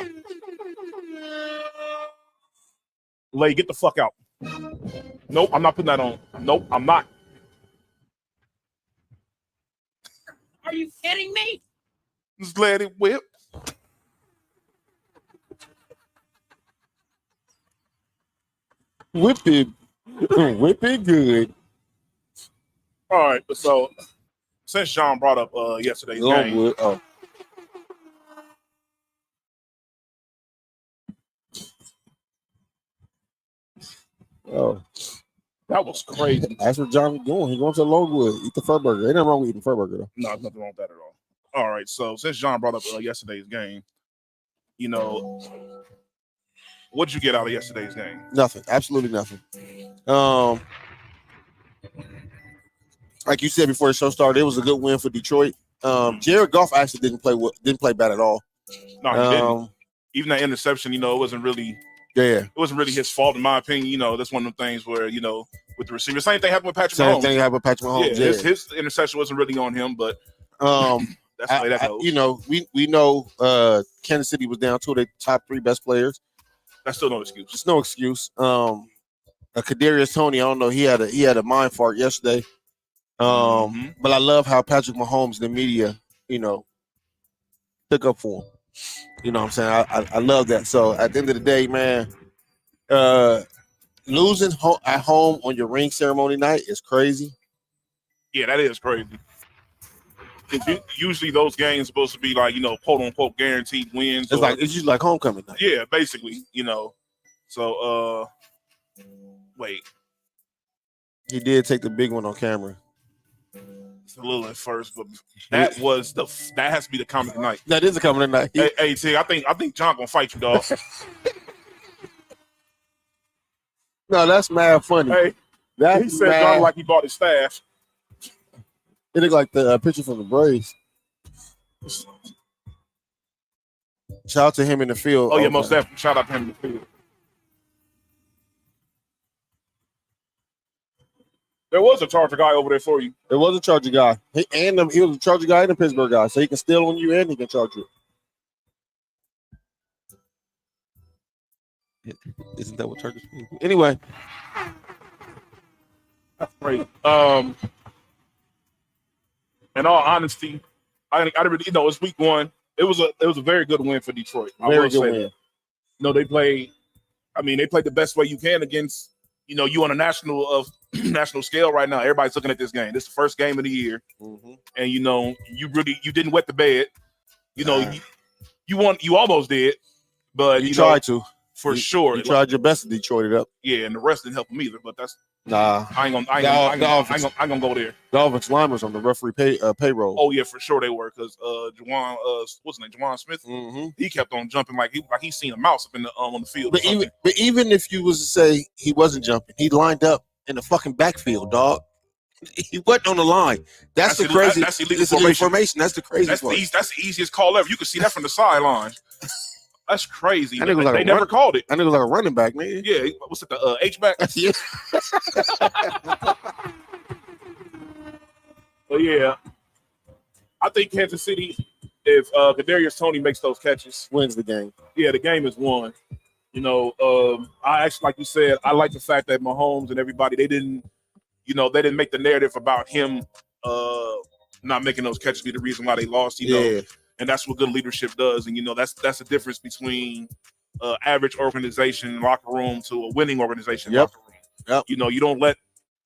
[SPEAKER 1] Lay, get the fuck out. Nope, I'm not putting that on. Nope, I'm not.
[SPEAKER 11] Are you kidding me?
[SPEAKER 1] Just let it whip.
[SPEAKER 3] Whip it. Whip it good.
[SPEAKER 1] All right, so since John brought up yesterday's game.
[SPEAKER 3] Oh,
[SPEAKER 1] that was crazy.
[SPEAKER 3] That's where John is going. He's going to Longwood. Eat the Fur Burger. Ain't nothing wrong with eating Fur Burger, though.
[SPEAKER 1] No, there's nothing wrong with that at all. All right, so since John brought up yesterday's game, what'd you get out of yesterday's game?
[SPEAKER 3] Nothing. Absolutely nothing. Like you said before the show started, it was a good win for Detroit. Jared Goff actually didn't play bad at all.
[SPEAKER 1] No, he didn't. Even that interception, it wasn't really.
[SPEAKER 3] Yeah,
[SPEAKER 1] it wasn't really his fault, in my opinion. That's one of the things where with the receiver, same thing happened with Patrick Mahomes.
[SPEAKER 3] Same thing happened with Patrick Mahomes.
[SPEAKER 1] Yeah, his interception wasn't really on him, but that's the way that goes.
[SPEAKER 3] We know Kansas City was down two of their top three best players.
[SPEAKER 1] That's still no excuse.
[SPEAKER 3] It's no excuse. Kadarius Toney, I don't know. He had a mind fart yesterday. But I love how Patrick Mahomes, the media, took up for him. You know what I'm saying? I love that. So at the end of the day, man, losing at home on your ring ceremony night is crazy.
[SPEAKER 1] Yeah, that is crazy. Usually those games supposed to be like, quote unquote guaranteed wins.
[SPEAKER 3] It's usually like homecoming night.
[SPEAKER 1] Yeah, basically, So wait.
[SPEAKER 3] He did take the big one on camera.
[SPEAKER 1] It's a little at first, but that has to be the comment tonight.
[SPEAKER 3] That is a comment tonight.
[SPEAKER 1] Hey, T, I think John gonna fight you, dog.
[SPEAKER 3] No, that's mad funny.
[SPEAKER 1] Hey, he said John like he bought his stash.
[SPEAKER 3] It looked like the picture from the Braves. Shout out to him in the field.
[SPEAKER 1] Oh yeah, most definitely. Shout out to him in the field. There was a Charger guy over there for you.
[SPEAKER 3] There was a Charger guy. He was a Charger guy and a Pittsburgh guy. So he can steal on you and he can charge you. Isn't that what Chargers mean? Anyway.
[SPEAKER 1] That's great. In all honesty, I really, it's week one. It was a very good win for Detroit.
[SPEAKER 3] Very good win.
[SPEAKER 1] They played the best way you can against, you on a national scale right now. Everybody's looking at this game. This is the first game of the year.
[SPEAKER 3] Mm-hmm.
[SPEAKER 1] And you didn't wet the bed. You almost did, but
[SPEAKER 3] you tried to.
[SPEAKER 1] For sure.
[SPEAKER 3] You tried your best to Detroit it up.
[SPEAKER 1] Yeah, and the rest didn't help them either, but that's
[SPEAKER 3] nah.
[SPEAKER 1] I ain't gonna go there.
[SPEAKER 3] The offensive line was on the referee payroll.
[SPEAKER 1] Oh yeah, for sure they were, because Juwan, what's his name, Juwan Smith.
[SPEAKER 3] Mm-hmm.
[SPEAKER 1] He kept on jumping like he seen a mouse up in the on the field.
[SPEAKER 3] But even if you was to say he wasn't jumping, he lined up in the fucking backfield, dog. He wasn't on the line. That's the crazy.
[SPEAKER 1] That's illegal formation.
[SPEAKER 3] That's the crazy part.
[SPEAKER 1] That's the easiest call ever. You can see that from the sidelines. That's crazy.
[SPEAKER 3] That nigga was like
[SPEAKER 1] They never called it.
[SPEAKER 3] That nigga was like a running back, man.
[SPEAKER 1] Yeah, what's it, the H-back?
[SPEAKER 3] Yeah.
[SPEAKER 1] But yeah, I think Kansas City, if Kadarius Toney makes those catches,
[SPEAKER 3] wins the game.
[SPEAKER 1] Yeah, the game is won. You know, I actually, like you said, I like the fact that Mahomes and everybody, they didn't make the narrative about him not making those catches be the reason why they lost. You know, and that's what good leadership does. And that's the difference between average organization locker room to a winning organization locker room.
[SPEAKER 3] Yep.
[SPEAKER 1] You know, you don't let,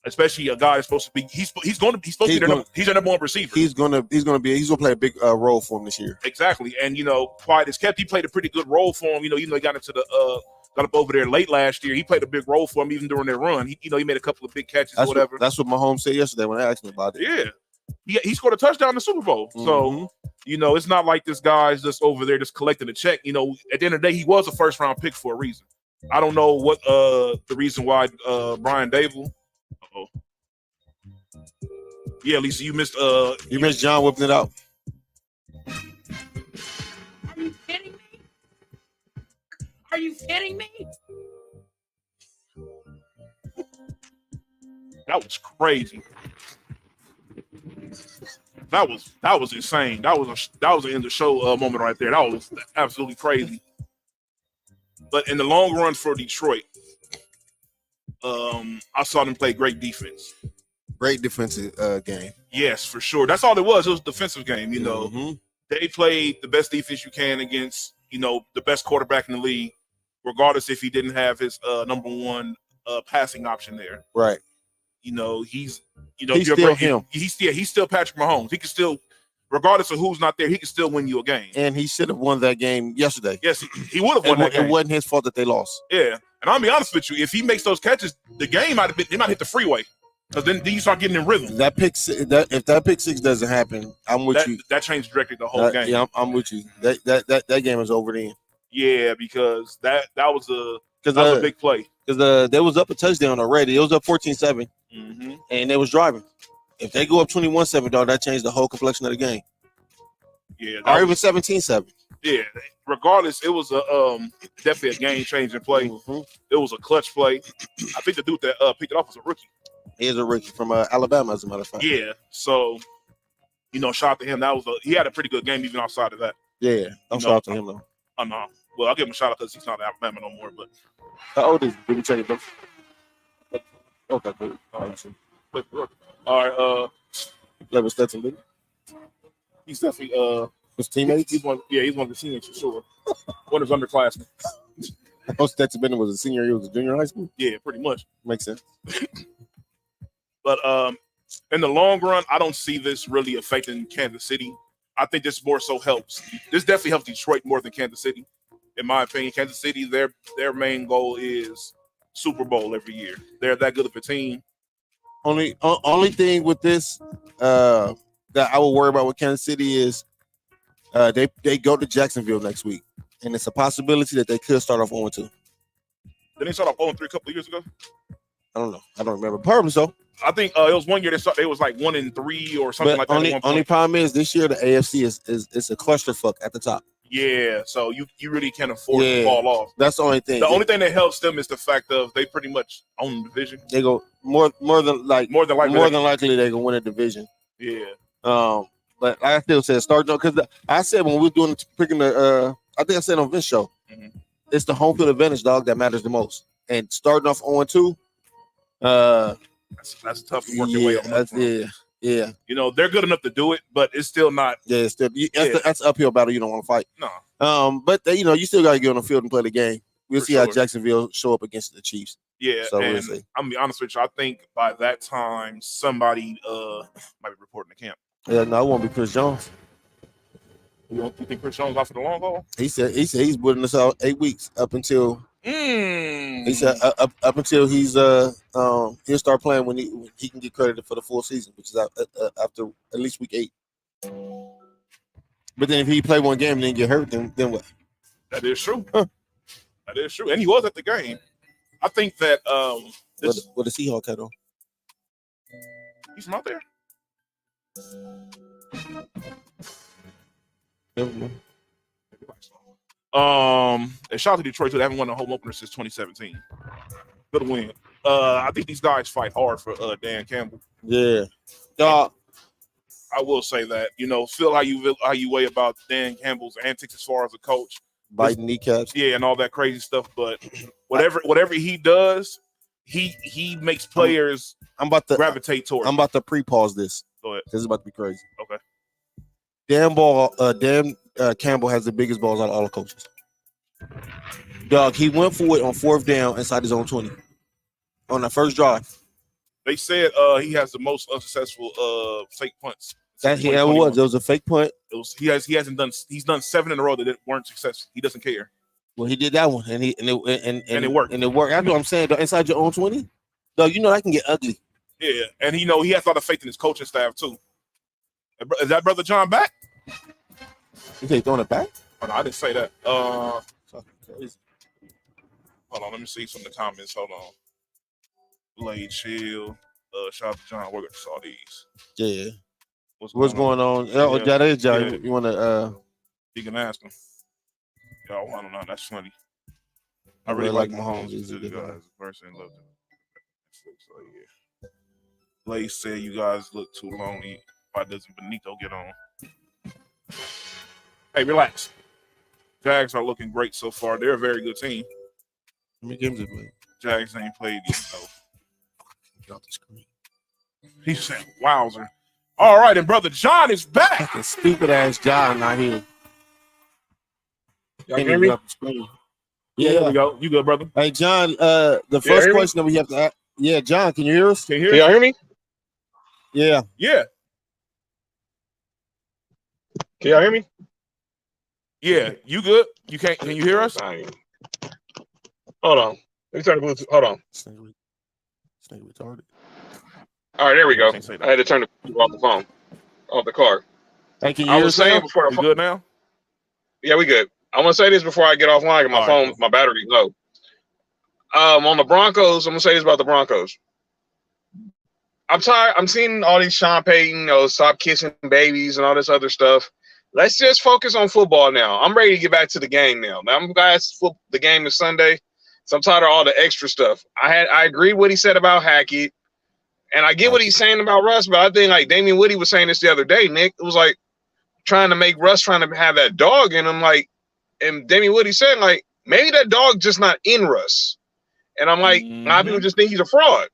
[SPEAKER 1] especially a guy that's supposed to be, he's supposed to be their number one receiver.
[SPEAKER 3] He's gonna play a big role for him this year.
[SPEAKER 1] Exactly, and quiet as kept, he played a pretty good role for him. He got into got up over there late last year. He played a big role for him even during their run. He made a couple of big catches or whatever.
[SPEAKER 3] That's what Mahomes said yesterday when they asked me about it.
[SPEAKER 1] Yeah, he scored a touchdown in the Super Bowl. So it's not like this guy's just over there just collecting a check. At the end of the day, he was a first round pick for a reason. I don't know what the reason why Brian Dable. Yeah, Lisa, you missed
[SPEAKER 3] John whipping it out.
[SPEAKER 11] Are you kidding me? Are you kidding me?
[SPEAKER 1] That was crazy. That was insane. That was an end of show moment right there. That was absolutely crazy. But in the long run for Detroit, I saw them play great defense.
[SPEAKER 3] Great defensive game.
[SPEAKER 1] Yes, for sure. That's all it was. It was a defensive game. They played the best defense you can against, the best quarterback in the league, regardless if he didn't have his number one passing option there.
[SPEAKER 3] Right.
[SPEAKER 1] He's
[SPEAKER 3] still him.
[SPEAKER 1] He's still Patrick Mahomes. He can still, regardless of who's not there, he can still win you a game.
[SPEAKER 3] And he should have won that game yesterday.
[SPEAKER 1] Yes, he would have won that game.
[SPEAKER 3] It wasn't his fault that they lost.
[SPEAKER 1] Yeah. And I'll be honest with you, if he makes those catches, the game might hit the freeway. Because then you start getting in rhythm.
[SPEAKER 3] If that pick six doesn't happen, I'm with you.
[SPEAKER 1] That changed directly the whole game.
[SPEAKER 3] Yeah, I'm with you. That game is over then.
[SPEAKER 1] Yeah, because that was a big play.
[SPEAKER 3] Because they was up a touchdown already. It was up 14-7, and they was driving. If they go up 21-7, dog, that changed the whole complexion of the game.
[SPEAKER 1] Yeah,
[SPEAKER 3] or even 17-7.
[SPEAKER 1] Yeah, regardless, it was definitely a game-changing play. It was a clutch play. I think the dude that picked it off was a rookie.
[SPEAKER 3] He is a rookie from Alabama, as a matter of fact.
[SPEAKER 1] Yeah, so shout out to him. He had a pretty good game even outside of that.
[SPEAKER 3] Yeah, I'm shout out to him though.
[SPEAKER 1] I know. Well, I'll give him a shout out because he's not Alabama no more. But
[SPEAKER 3] how old is he? Did he check it? Okay, good.
[SPEAKER 1] All right.
[SPEAKER 3] Level Stetson, did he?
[SPEAKER 1] He's definitely
[SPEAKER 3] his teammates.
[SPEAKER 1] He's one of the teammates for sure. One of his underclassmen.
[SPEAKER 3] Stetson Bennett was a senior. He was a junior in high school.
[SPEAKER 1] Yeah, pretty much.
[SPEAKER 3] Makes sense.
[SPEAKER 1] But in the long run, I don't see this really affecting Kansas City. I think this more so helps. This definitely helps Detroit more than Kansas City, in my opinion. Kansas City, their main goal is Super Bowl every year. They're that good of a team.
[SPEAKER 3] Only thing with this that I will worry about with Kansas City is they go to Jacksonville next week, and it's a possibility that they could start off 0-2.
[SPEAKER 1] Didn't they start off 0-3 a couple of years ago?
[SPEAKER 3] I don't know. I don't remember. Probably so.
[SPEAKER 1] I think it was one year they was like 1-3 or something like that.
[SPEAKER 3] Only problem is this year the AFC is a clusterfuck at the top.
[SPEAKER 1] Yeah, so you really can't afford to fall off.
[SPEAKER 3] That's the only thing.
[SPEAKER 1] The only thing that helps them is the fact of they pretty much own the division.
[SPEAKER 3] They go more than likely they can win a division.
[SPEAKER 1] Yeah.
[SPEAKER 3] But I still said start because I said when we were doing picking I think I said on Vince's show, it's the home field advantage, dog, that matters the most. And starting off 0-2,
[SPEAKER 1] that's tough to work your way on.
[SPEAKER 3] Yeah.
[SPEAKER 1] They're good enough to do it, but it's still not.
[SPEAKER 3] Yeah, that's an uphill battle you don't want to fight.
[SPEAKER 1] No.
[SPEAKER 3] But you still got to get on the field and play the game. We'll see how Jacksonville show up against the Chiefs.
[SPEAKER 1] Yeah,
[SPEAKER 3] so
[SPEAKER 1] and
[SPEAKER 3] we'll see.
[SPEAKER 1] I'm gonna be honest with you. I think by that time somebody might be reporting the camp.
[SPEAKER 3] Yeah, no, it won't be Chris Jones.
[SPEAKER 1] You think Chris Jones out for the long haul?
[SPEAKER 3] He said he's putting us out 8 weeks up until. He said up until he'll start playing when he can get credited for the full season, which is after at least week 8. But then if he play one game and then get hurt, then what?
[SPEAKER 1] That is true. That is true, and he was at the game. I think that
[SPEAKER 3] what the Seahawks had on.
[SPEAKER 1] He's from out there.
[SPEAKER 3] Never mind.
[SPEAKER 1] And shout out to Detroit too. They haven't won a home opener since 2017. Good win. I think these guys fight hard for Dan Campbell.
[SPEAKER 3] Yeah.
[SPEAKER 1] I will say that, feel how you weigh about Dan Campbell's antics as far as a coach.
[SPEAKER 3] Biting kneecaps.
[SPEAKER 1] Yeah, and all that crazy stuff. But whatever he does, he makes players gravitate towards.
[SPEAKER 3] I'm about to pre-pause this.
[SPEAKER 1] Go ahead.
[SPEAKER 3] This is about to be crazy.
[SPEAKER 1] Okay.
[SPEAKER 3] Dan Campbell has the biggest balls out of all the coaches. Dog, he went for it on 4th down inside his own 20 on the first drive.
[SPEAKER 1] They said he has the most unsuccessful fake punts.
[SPEAKER 3] It was a fake punt.
[SPEAKER 1] He's done 7 in a row that weren't successful. He doesn't care.
[SPEAKER 3] Well, he did that one, and
[SPEAKER 1] it worked.
[SPEAKER 3] And it worked. That's what I'm saying. Dog, inside your own 20, dog, that can get ugly.
[SPEAKER 1] Yeah, and he has a lot of faith in his coaching staff too. Is that brother John back?
[SPEAKER 3] Is he throwing it back?
[SPEAKER 1] Oh, no, I didn't say that. Hold on, let me see some of the comments. Hold on. Blade Chill. Shout out to John. We're gonna saw these.
[SPEAKER 3] Yeah. What's going on? Oh, yeah, that is John. Yeah. You wanna
[SPEAKER 1] you can ask him. Y'all, I don't know. That's funny.
[SPEAKER 3] I really like Mahomes.
[SPEAKER 1] He's a good guy. Person loved him. So yeah. Blade said you guys look too lonely. Why doesn't Benito get on? Hey, relax. Jags are looking great so far. They're a very good team.
[SPEAKER 3] How many games have they played?
[SPEAKER 1] Jags ain't played yet, though.
[SPEAKER 3] Get off the screen.
[SPEAKER 1] He said, wowzer. All right, and brother John is back.
[SPEAKER 3] Fucking stupid ass John not here.
[SPEAKER 1] Y'all hear me? Yeah, there we go. You good, brother?
[SPEAKER 3] Hey, John, the first question that we have to ask. Yeah, John, can you hear us?
[SPEAKER 4] Can y'all hear me?
[SPEAKER 3] Yeah.
[SPEAKER 1] Yeah.
[SPEAKER 4] Can y'all hear me?
[SPEAKER 1] Yeah, you good? Can you hear us?
[SPEAKER 4] Hold on. Let me turn the Bluetooth. Hold on.
[SPEAKER 3] Snake retarded.
[SPEAKER 4] All right, there we go. I had to turn the off the phone, off the car.
[SPEAKER 3] Hey, can you
[SPEAKER 4] I
[SPEAKER 3] hear
[SPEAKER 4] was
[SPEAKER 3] us
[SPEAKER 4] saying
[SPEAKER 3] now?
[SPEAKER 4] before.
[SPEAKER 1] You good now?
[SPEAKER 4] Yeah, we good. I want to say this before I get offline. Cause my phone, my battery's low. On the Broncos, I'm gonna say this about the Broncos. I'm tired. I'm seeing all these Sean Payton, stop kissing babies and all this other stuff. Let's just focus on football now. I'm ready to get back to the game now. The game is Sunday, so I'm tired of all the extra stuff. I agree what he said about Hackett, and I get what he's saying about Russ, but I think like Damian Woody was saying this the other day, Nick. It was like trying to make Russ trying to have that dog in him, like, and Damian Woody said like maybe that dog just not in Russ, and I'm like, a lot of people just think he's a fraud.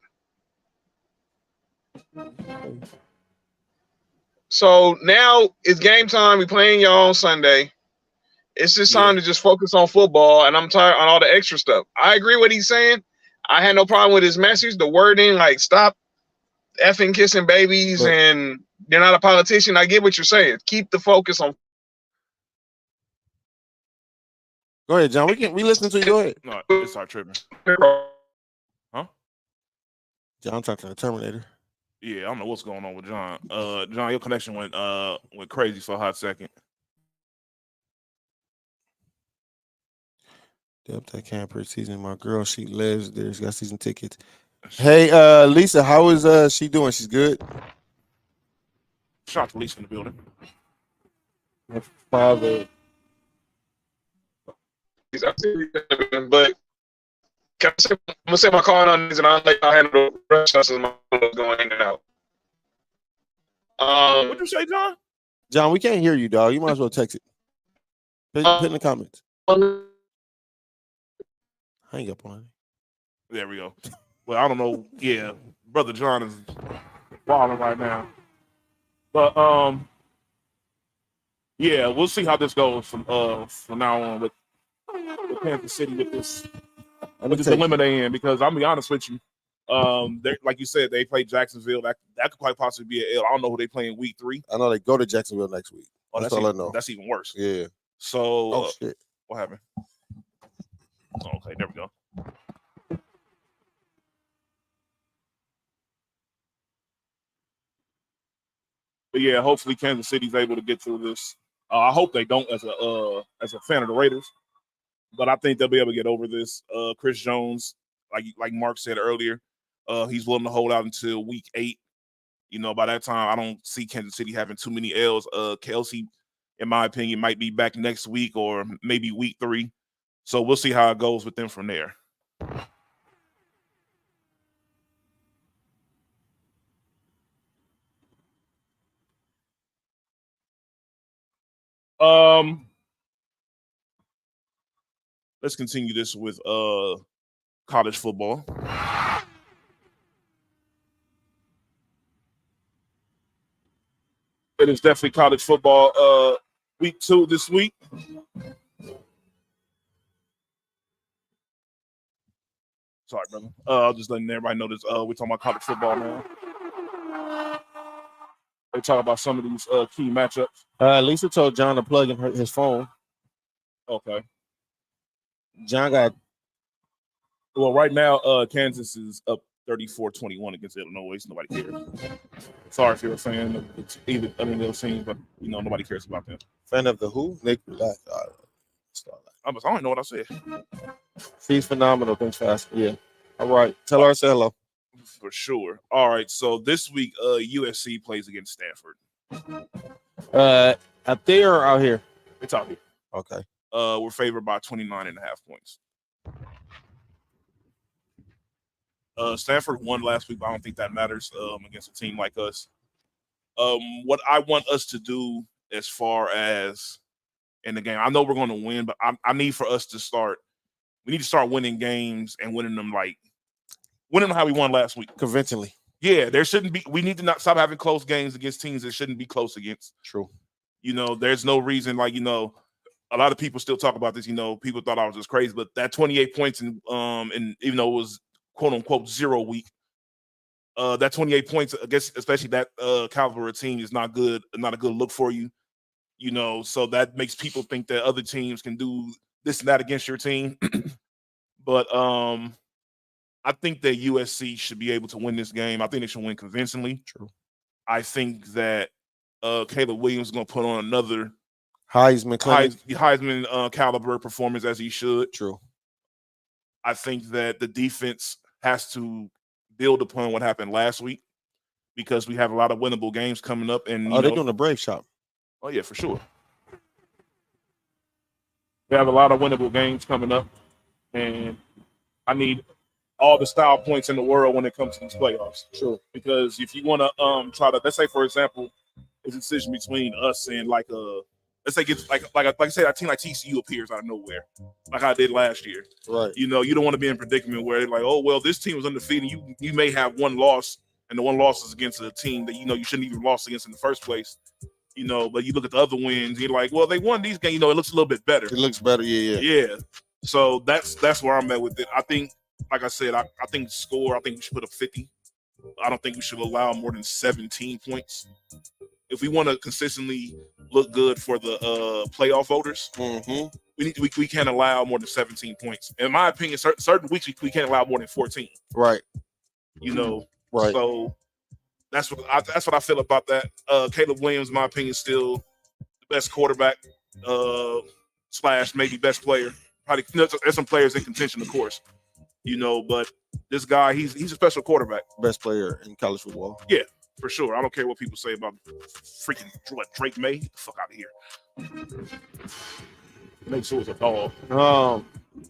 [SPEAKER 4] So now it's game time. We're playing y'all on Sunday. It's just time to just focus on football, and I'm tired on all the extra stuff. I agree what he's saying. I had no problem with his message. The wording, like, stop effing kissing babies, and you're not a politician. I get what you're saying. Keep the focus on.
[SPEAKER 3] Go ahead, John. We listen to you. Go ahead.
[SPEAKER 1] No, it's our tripping. Huh?
[SPEAKER 3] John talking to the Terminator.
[SPEAKER 1] Yeah, I don't know what's going on with John. John, your connection went crazy for a hot second.
[SPEAKER 3] Yep, that camp preseason. My girl, she lives there. She got season tickets. Hey, Lisa, how is she doing? She's good.
[SPEAKER 1] Shout out to Lisa in the building.
[SPEAKER 3] My father.
[SPEAKER 4] But can I say, I'm gonna say my card on these, and I'll let y'all handle the rest of my going in and out.
[SPEAKER 1] What'd you say, John?
[SPEAKER 3] John, we can't hear you, dog. You might as well text it. Put it in the comments. Hang up on it.
[SPEAKER 1] There we go. Well, I don't know. Yeah, brother John is balling right now. But yeah, we'll see how this goes from now on with Kansas City with this dilemma they in, because I'll be honest with you. Like you said, they play Jacksonville. That could quite possibly be an L. I don't know who they play in week 3.
[SPEAKER 3] I know they go to Jacksonville next week.
[SPEAKER 1] Oh,
[SPEAKER 3] that's all I know.
[SPEAKER 1] That's even worse.
[SPEAKER 3] Yeah.
[SPEAKER 1] So
[SPEAKER 3] shit.
[SPEAKER 1] What happened? Oh, okay, there we go. But yeah, hopefully Kansas City's able to get through this. I hope they don't as a fan of the Raiders, but I think they'll be able to get over this. Chris Jones, like Mark said earlier, he's willing to hold out until week 8. By that time, I don't see Kansas City having too many L's. Kelsey in my opinion, might be back next week or maybe week 3. So we'll see how it goes with them from there. Let's continue this with college football. It is definitely college football week 2 this week. Sorry, brother. I'll just letting everybody know this. We're talking about college football now. They talk about some of these key matchups.
[SPEAKER 3] Lisa told John to plug in his phone.
[SPEAKER 1] Okay.
[SPEAKER 3] John got.
[SPEAKER 1] Well, right now, Kansas is up 34-21 against Illinois. So nobody cares. Sorry if you're a fan of either of those teams, but nobody cares about them.
[SPEAKER 3] Fan of the who? Nick.
[SPEAKER 1] I don't know what I said.
[SPEAKER 3] She's phenomenal. Thanks for asking. Yeah. All right. Tell her I said hello.
[SPEAKER 1] For sure. All right. So this week, USC plays against Stanford.
[SPEAKER 3] Up there or out here?
[SPEAKER 1] It's out here.
[SPEAKER 3] Okay.
[SPEAKER 1] We're favored by 29.5 points. Stanford won last week, but I don't think that matters against a team like us. What I want us to do as far as in the game, I know we're going to win, but I need for us to start. We need to start winning games and winning them how we won last week.
[SPEAKER 3] Convincingly.
[SPEAKER 1] Yeah, there shouldn't be. We need to not stop having close games against teams that shouldn't be close against.
[SPEAKER 3] True.
[SPEAKER 1] There's no reason. A lot of people still talk about this. People thought I was just crazy, but that 28 points and even though it was quote unquote 0 week, that 28 points, I guess, especially that caliber of team is not good. Not a good look for you. So that makes people think that other teams can do this and that against your team. But I think that USC should be able to win this game. I think they should win convincingly.
[SPEAKER 3] True.
[SPEAKER 1] I think that Caleb Williams is going to put on another
[SPEAKER 3] Heisman
[SPEAKER 1] caliber performance as he should.
[SPEAKER 3] True.
[SPEAKER 1] I think that the defense has to build upon what happened last week because we have a lot of winnable games coming up. And
[SPEAKER 3] they're doing a Brave shop.
[SPEAKER 1] Oh, yeah, for sure. We have a lot of winnable games coming up, and I need all the style points in the world when it comes to these playoffs.
[SPEAKER 3] Sure.
[SPEAKER 1] Because if you want to try to, let's say, for example, it's a decision between us and let's say I said, a team like TCU appears out of nowhere, like I did last year.
[SPEAKER 3] Right.
[SPEAKER 1] You don't want to be in a predicament where they're like, oh, well, this team was undefeated. You may have one loss, and the one loss is against a team that you shouldn't even lost against in the first place. But you look at the other wins, you're like, well, they won these games. It looks a little bit better.
[SPEAKER 3] It looks better, yeah.
[SPEAKER 1] Yeah. So that's where I'm at with it. I think, like I said, I think score. I think we should put up 50. I don't think we should allow more than 17 points. If we want to consistently look good for the playoff voters, we can't allow more than 17 points. In my opinion, certain weeks we can't allow more than 14.
[SPEAKER 3] Right.
[SPEAKER 1] Right. So that's what I feel about that. Caleb Williams, in my opinion, is still the best quarterback / maybe best player. Probably there's some players in contention, of course. But this guy, he's a special quarterback.
[SPEAKER 3] Best player in college football.
[SPEAKER 1] Yeah, for sure. I don't care what people say about freaking Drake May. Get the fuck out of here. Make sure it's a dog.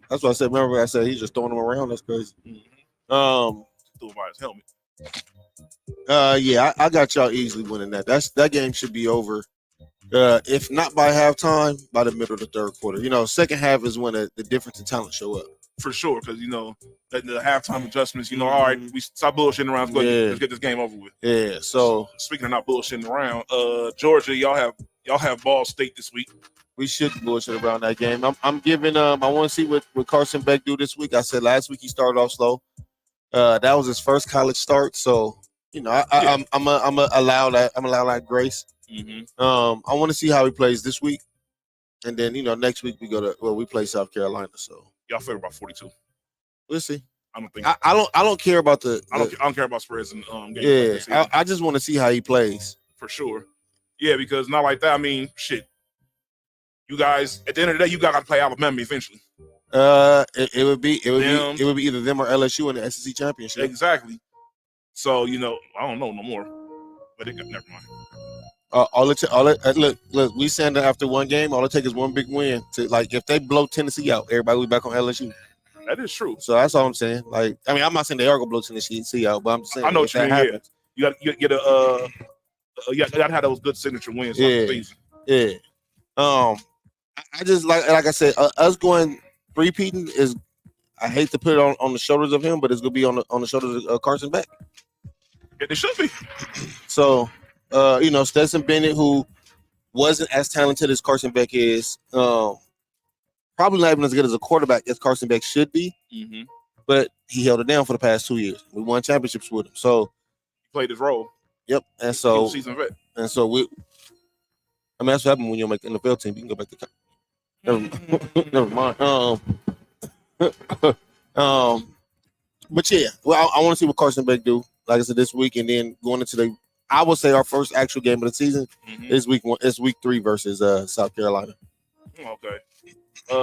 [SPEAKER 3] That's what I said. Remember, I said he's just throwing them around. That's crazy.
[SPEAKER 1] Threw him by his helmet.
[SPEAKER 3] Yeah, I got y'all easily winning that. That game should be over. If not by halftime, by the middle of the third quarter. Second half is when the difference in talent show up.
[SPEAKER 1] For sure, because the halftime adjustments. All right, we stop bullshitting around. Let's get this game over with.
[SPEAKER 3] Yeah. So
[SPEAKER 1] speaking of not bullshitting around, Georgia, y'all have Ball State this week.
[SPEAKER 3] We should bullshit around that game. I'm giving. I want to see what Carson Beck do this week. I said last week he started off slow. That was his first college start, so I'm allow that grace. I want to see how he plays this week, and then next week we play South Carolina. So
[SPEAKER 1] y'all favor about 42.
[SPEAKER 3] We'll see.
[SPEAKER 1] I don't think.
[SPEAKER 3] I don't care about
[SPEAKER 1] I don't care about spreads and
[SPEAKER 3] games. Yeah, I just want to see how he plays
[SPEAKER 1] for sure. Yeah, because not like that. I mean, shit. You guys, at the end of the day, you got to play Alabama eventually.
[SPEAKER 3] It would be either them or LSU in the SEC championship.
[SPEAKER 1] Exactly. So I don't know no more, but never mind.
[SPEAKER 3] Look. We saying that after one game, all it takes is one big win to like if they blow Tennessee out, everybody will be back on LSU.
[SPEAKER 1] That is true.
[SPEAKER 3] So that's all I'm saying. Like, I mean, I'm not saying they are gonna blow Tennessee out, but I'm just saying
[SPEAKER 1] I know what you mean.
[SPEAKER 3] happens,
[SPEAKER 1] Yeah, you gotta have those good signature wins.
[SPEAKER 3] Yeah. I just like I said, us going three-peating is. I hate to put it on the shoulders of him, but it's gonna be on the shoulders of Carson Beck.
[SPEAKER 1] Yeah, it should be.
[SPEAKER 3] So, Stetson Bennett, who wasn't as talented as Carson Beck is, probably not even as good as a quarterback as Carson Beck should be.
[SPEAKER 1] Mm-hmm.
[SPEAKER 3] But he held it down for the past 2 years. We won championships with him. So
[SPEAKER 1] he played his role.
[SPEAKER 3] Yep. And so
[SPEAKER 1] season vet.
[SPEAKER 3] And so that's what happened when you make the NFL team. You can go back to never mind. But yeah, well, I want to see what Carson Beck do. Like I said, this week, and then going into I would say our first actual game of the season is week 1. It's week 3 versus South Carolina.
[SPEAKER 1] Okay.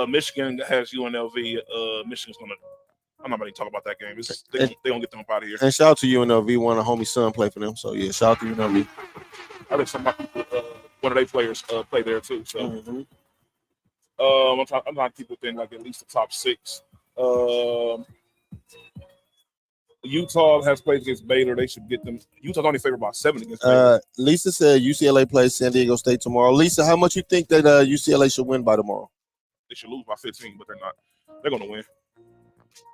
[SPEAKER 1] Michigan has UNLV. Michigan's gonna. I'm not going to talk about that game. They gonna get them up out of here.
[SPEAKER 3] And shout out to UNLV. One of the homie's son play for them. So yeah, shout out to UNLV.
[SPEAKER 1] I think one of their players play there too. So I'm trying to keep within like at least the top 6. Utah has played against Baylor. They should get them. Utah's only favored by 7 against Baylor.
[SPEAKER 3] Lisa said UCLA plays San Diego State tomorrow. Lisa, how much you think that UCLA should win by tomorrow?
[SPEAKER 1] They should lose by 15, but they're not. They're going to win.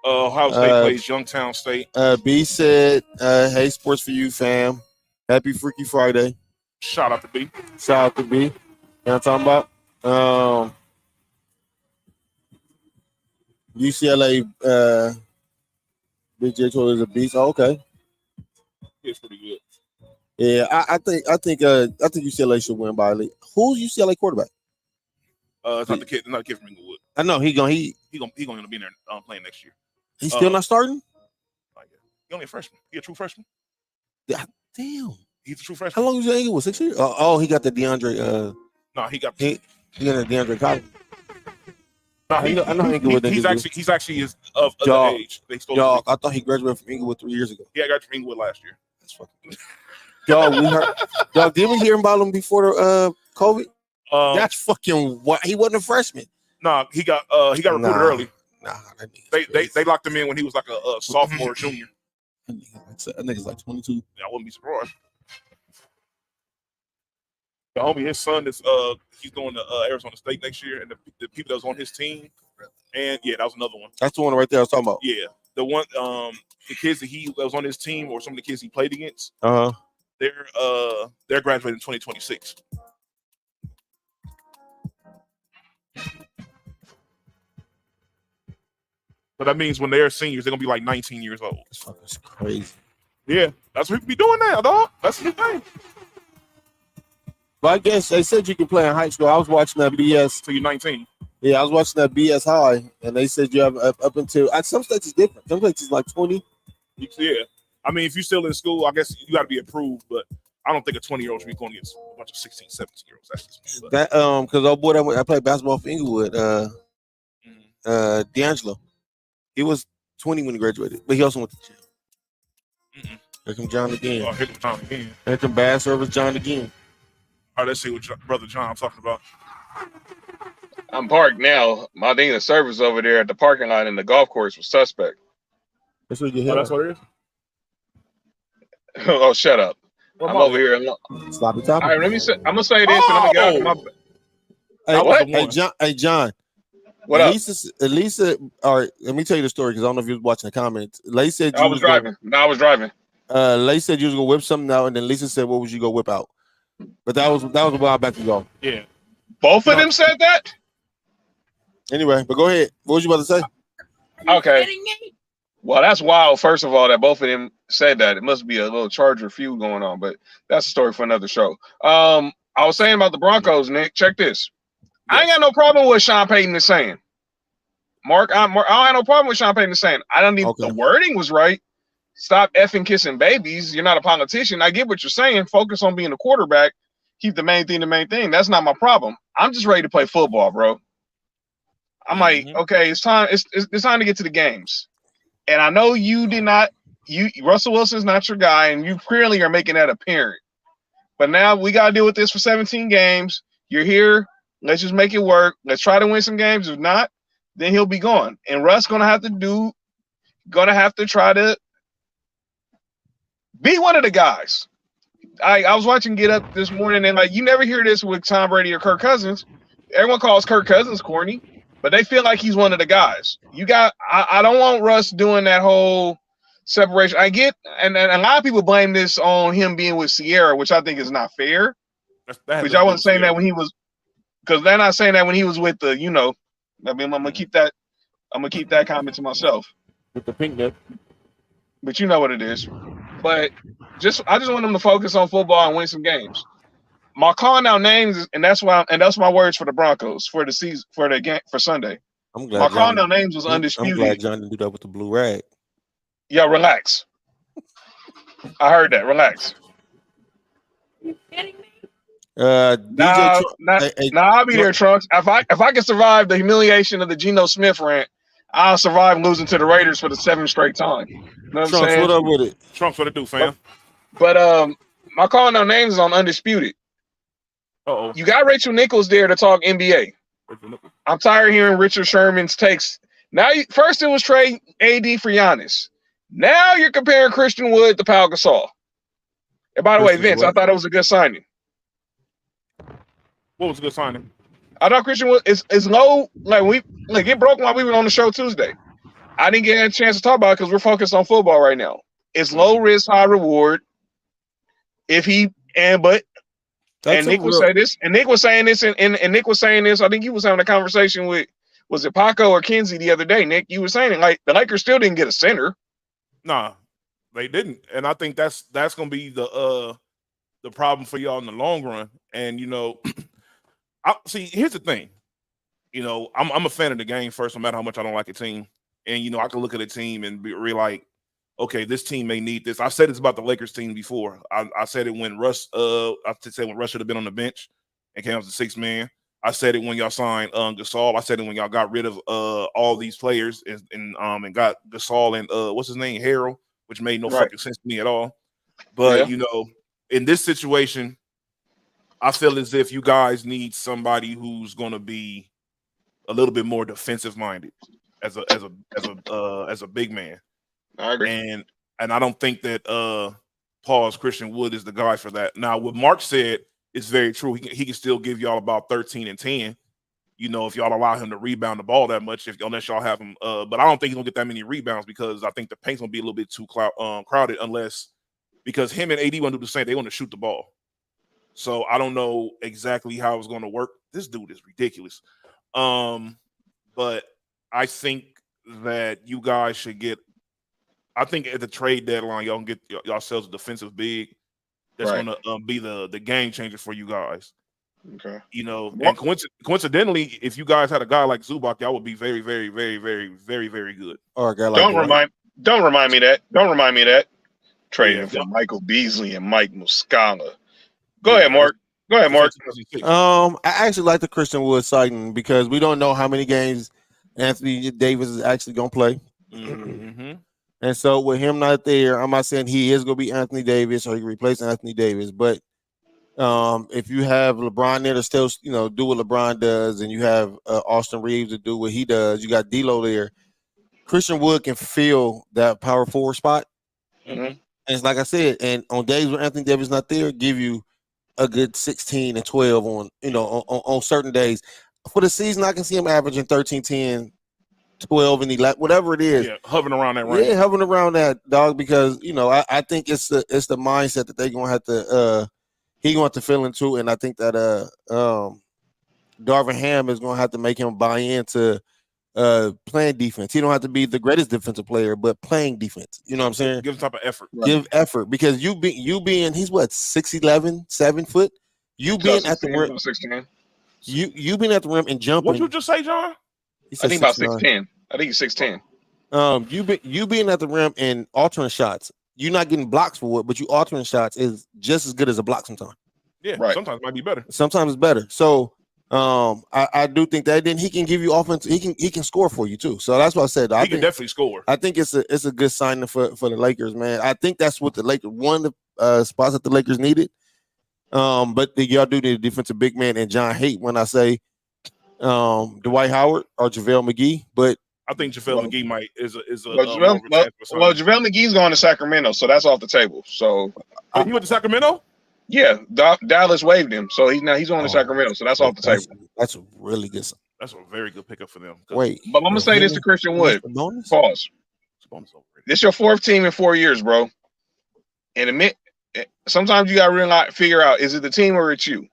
[SPEAKER 1] Ohio State plays Youngstown State.
[SPEAKER 3] B said, hey, Sports4U fam. Happy Freaky Friday.
[SPEAKER 1] Shout out to B.
[SPEAKER 3] Shout out to B. You know what I'm talking about? UCLA Big J told is a beast. Oh, okay.
[SPEAKER 1] It's pretty good.
[SPEAKER 3] Yeah, I think UCLA should win by a league. Who's UCLA quarterback?
[SPEAKER 1] It's not the kid. Not the kid from Inglewood.
[SPEAKER 3] I know he gonna
[SPEAKER 1] be in there playing next year.
[SPEAKER 3] He's still not starting.
[SPEAKER 1] He only a freshman. He a true freshman.
[SPEAKER 3] Yeah, damn.
[SPEAKER 1] He's a true freshman.
[SPEAKER 3] How long was he in Inglewood? 6 years. He got the DeAndre.
[SPEAKER 1] No, he got
[SPEAKER 3] the DeAndre Collins.
[SPEAKER 1] No,
[SPEAKER 3] I know Inglewood.
[SPEAKER 1] He's actually of the age.
[SPEAKER 3] Y'all, I thought he graduated from Inglewood 3 years ago.
[SPEAKER 1] Yeah, I graduated from Inglewood last year.
[SPEAKER 3] That's fucking. Y'all, did we hear about him before the COVID? That's fucking what. He wasn't a freshman.
[SPEAKER 1] Nah, he got recruited early.
[SPEAKER 3] Nah,
[SPEAKER 1] they locked him in when he was like a sophomore or junior.
[SPEAKER 3] That nigga's like 22.
[SPEAKER 1] Yeah, I wouldn't be surprised. The homie, his son is he's going to Arizona State next year, and the people that was on his team, and yeah, that was another one.
[SPEAKER 3] That's the one right there I was talking about.
[SPEAKER 1] Yeah, the one the kids that was on his team, or some of the kids he played against. They're graduating in 2026. So that means when they're seniors, they're gonna be like 19 years old.
[SPEAKER 3] That's fucking crazy.
[SPEAKER 1] Yeah, that's what we be doing now, dog. That's the thing.
[SPEAKER 3] But I guess they said you can play in high school. I was watching that BS.
[SPEAKER 1] So you're 19.
[SPEAKER 3] Yeah, I was watching that BS high, and they said you have up until some states is different. Some states is like 20.
[SPEAKER 1] Yeah, I mean, if you're still in school, I guess you got to be approved. But I don't think a 20-year-old should be going against a bunch of 16, 17-year-olds. That's just me.
[SPEAKER 3] That because old boy I played basketball for Inglewood, D'Angelo. He was 20 when he graduated, but he also went to jail. Here come John again.
[SPEAKER 1] Oh, here come John again.
[SPEAKER 3] Here come bad service John again.
[SPEAKER 1] All right, let's see what Brother John I'm talking about.
[SPEAKER 4] I'm parked now. My thing, the service over there at the parking lot in the golf course was suspect.
[SPEAKER 3] That's what you hear.
[SPEAKER 1] Oh, that's what it is?
[SPEAKER 4] Oh, shut up. I'm over here.
[SPEAKER 3] Sloppy topic.
[SPEAKER 4] All right, let me say. I'm gonna say this, and I'm gonna get out of my.
[SPEAKER 3] Hey, John.
[SPEAKER 4] What up?
[SPEAKER 3] Lisa, all right, let me tell you the story because I don't know if you was watching the comments. Lay said
[SPEAKER 4] I was driving. I was driving.
[SPEAKER 3] Lay said you was gonna whip something out, and then Lisa said, "What would you go whip out?" But that was a while back ago.
[SPEAKER 1] Yeah.
[SPEAKER 4] Both of them said that?
[SPEAKER 3] Anyway, but go ahead. What was you about to say?
[SPEAKER 4] Okay. Well, that's wild, first of all, that both of them said that. It must be a little Charger feud going on, but that's a story for another show. I was saying about the Broncos, Nick. Check this. I ain't got no problem with what Sean Payton is saying. Mark, I don't have no problem with Sean Payton is saying. I don't need the wording was right. Stop effing kissing babies. You're not a politician. I get what you're saying. Focus on being a quarterback. Keep the main thing. That's not my problem. I'm just ready to play football, bro. I'm like, okay, it's time. It's time to get to the games. And I know you did not. Russell Wilson's not your guy, and you clearly are making that apparent. But now we got to deal with this for 17 games. You're here. Let's just make it work. Let's try to win some games. If not, then he'll be gone. And Russ gonna have to try to be one of the guys. I was watching Get Up this morning, and like you never hear this with Tom Brady or Kirk Cousins. Everyone calls Kirk Cousins corny, but they feel like he's one of the guys. I don't want Russ doing that whole separation. I get, and a lot of people blame this on him being with Sierra, which I think is not fair. Because y'all wasn't saying that when he was, because they're not saying that when he was with the, I mean, I'm gonna keep that comment to myself.
[SPEAKER 3] With the pink nip.
[SPEAKER 4] But you know what it is. But I just want them to focus on football and win some games. My calling out names, and that's my words for the Broncos for the season for the game for Sunday.
[SPEAKER 3] I'm glad.
[SPEAKER 4] My calling out names was undisputed.
[SPEAKER 3] I'm glad John didn't do that with the blue rag.
[SPEAKER 4] Yeah, relax. I heard that. Relax. I'll be there, Trunks. If I can survive the humiliation of the Geno Smith rant, I'll survive losing to the Raiders for the 7th straight time. You know what I'm saying?
[SPEAKER 3] What up with it?
[SPEAKER 1] Trunks, what it do, fam?
[SPEAKER 4] But my calling out names is on undisputed.
[SPEAKER 1] Uh-oh.
[SPEAKER 4] You got Rachel Nichols there to talk NBA. I'm tired of hearing Richard Sherman's takes. Now, first it was trade AD for Giannis. Now you're comparing Christian Wood to Pau Gasol. And by the way, Vince, I thought it was a good signing.
[SPEAKER 1] What was a good signing?
[SPEAKER 4] I thought Christian Wood is low. It broke while we were on the show Tuesday. I didn't get a chance to talk about it because we're focused on football right now. It's low risk, high reward. Nick was saying this, and Nick was saying this, and Nick was saying this. I think he was having a conversation with, was it Paco or Kinsey the other day? Nick, you were saying it, like the Lakers still didn't get a center.
[SPEAKER 1] Nah, they didn't, and I think that's gonna be the problem for y'all in the long run. And see, here's the thing. I'm a fan of the game first, no matter how much I don't like a team. And I can look at a team and be really like, okay, this team may need this. I said this about the Lakers team before. I said it when Russ should have been on the bench and came out as the 6th man. I said it when y'all signed Gasol. I said it when y'all got rid of all these players and got Gasol and what's his name, Harrell, which made no fucking sense to me at all. But in this situation, I feel as if you guys need somebody who's going to be a little bit more defensive minded as a big man.
[SPEAKER 4] I agree.
[SPEAKER 1] And I don't think that Christian Wood is the guy for that. Now, what Mark said is very true. He can still give y'all about 13 and 10. If y'all allow him to rebound the ball that much, unless y'all have him. But I don't think he's gonna get that many rebounds because I think the paint's gonna be a little bit too crowded. Because him and AD want to do the same. They want to shoot the ball. So I don't know exactly how it's going to work. This dude is ridiculous. But I think that you guys should get. I think at the trade deadline, y'all can get yourselves a defensive big that's going to be the game changer for you guys.
[SPEAKER 4] Okay.
[SPEAKER 1] And coincidentally, if you guys had a guy like Zubac, y'all would be very, very, very, very, very, very good.
[SPEAKER 3] Or a guy like
[SPEAKER 4] Don't remind me that. Trading for Michael Beasley and Mike Muscala. Go ahead, Mark.
[SPEAKER 3] I actually like the Christian Wood signing because we don't know how many games Anthony Davis is actually going to play.
[SPEAKER 1] Mm-hmm.
[SPEAKER 3] And so with him not there, I'm not saying he is going to be Anthony Davis or he can replace Anthony Davis. But if you have LeBron there to still, do what LeBron does, and you have Austin Reeves to do what he does, you got D'Lo there. Christian Wood can fill that power forward spot.
[SPEAKER 4] Mm-hmm.
[SPEAKER 3] And it's like I said, and on days when Anthony Davis not there, give you a good 16 and 12 on certain days. For the season, I can see him averaging 13, 10, 12, and 11, whatever it is.
[SPEAKER 1] Yeah, hovering around that range.
[SPEAKER 3] Yeah, hovering around that, dog, because, I think it's the mindset that they're going to have to he going to have to fill into, and I think that Darvin Ham is going to have to make him buy into playing defense. He don't have to be the greatest defensive player, but playing defense. You know what I'm saying?
[SPEAKER 1] Give type of effort.
[SPEAKER 3] Give effort because you being he's what 6'11", 7 foot. You being at the rim,
[SPEAKER 4] 6'10".
[SPEAKER 3] You being at the rim and jumping.
[SPEAKER 1] What you just say, John?
[SPEAKER 4] I think about 6'10". I think he's 6'10".
[SPEAKER 3] You being at the rim and altering shots. You're not getting blocks for it, but you altering shots is just as good as a block sometimes.
[SPEAKER 1] Yeah, sometimes it might be better.
[SPEAKER 3] Sometimes it's better. So. I do think that then he can give you offense. He can score for you too. So that's what I said.
[SPEAKER 1] He can definitely score.
[SPEAKER 3] I think it's a good signing for the Lakers, man. I think that's what the Lakers one of the spots that the Lakers needed. But y'all do need a defensive big man, and John hate when I say Dwight Howard or JaVale McGee, but
[SPEAKER 1] I think JaVale McGee is a
[SPEAKER 4] Well, JaVale McGee's going to Sacramento, so that's off the table. So
[SPEAKER 1] he went to Sacramento.
[SPEAKER 4] Yeah, Dallas waived him, so he's going to Sacramento, so that's off the table.
[SPEAKER 3] That's a really good.
[SPEAKER 1] That's a very good pickup for them.
[SPEAKER 3] Wait,
[SPEAKER 4] but I'm gonna say this to Christian Wood. Pause. This your fourth team in 4 years, bro. And sometimes you gotta figure out, is it the team or it's you?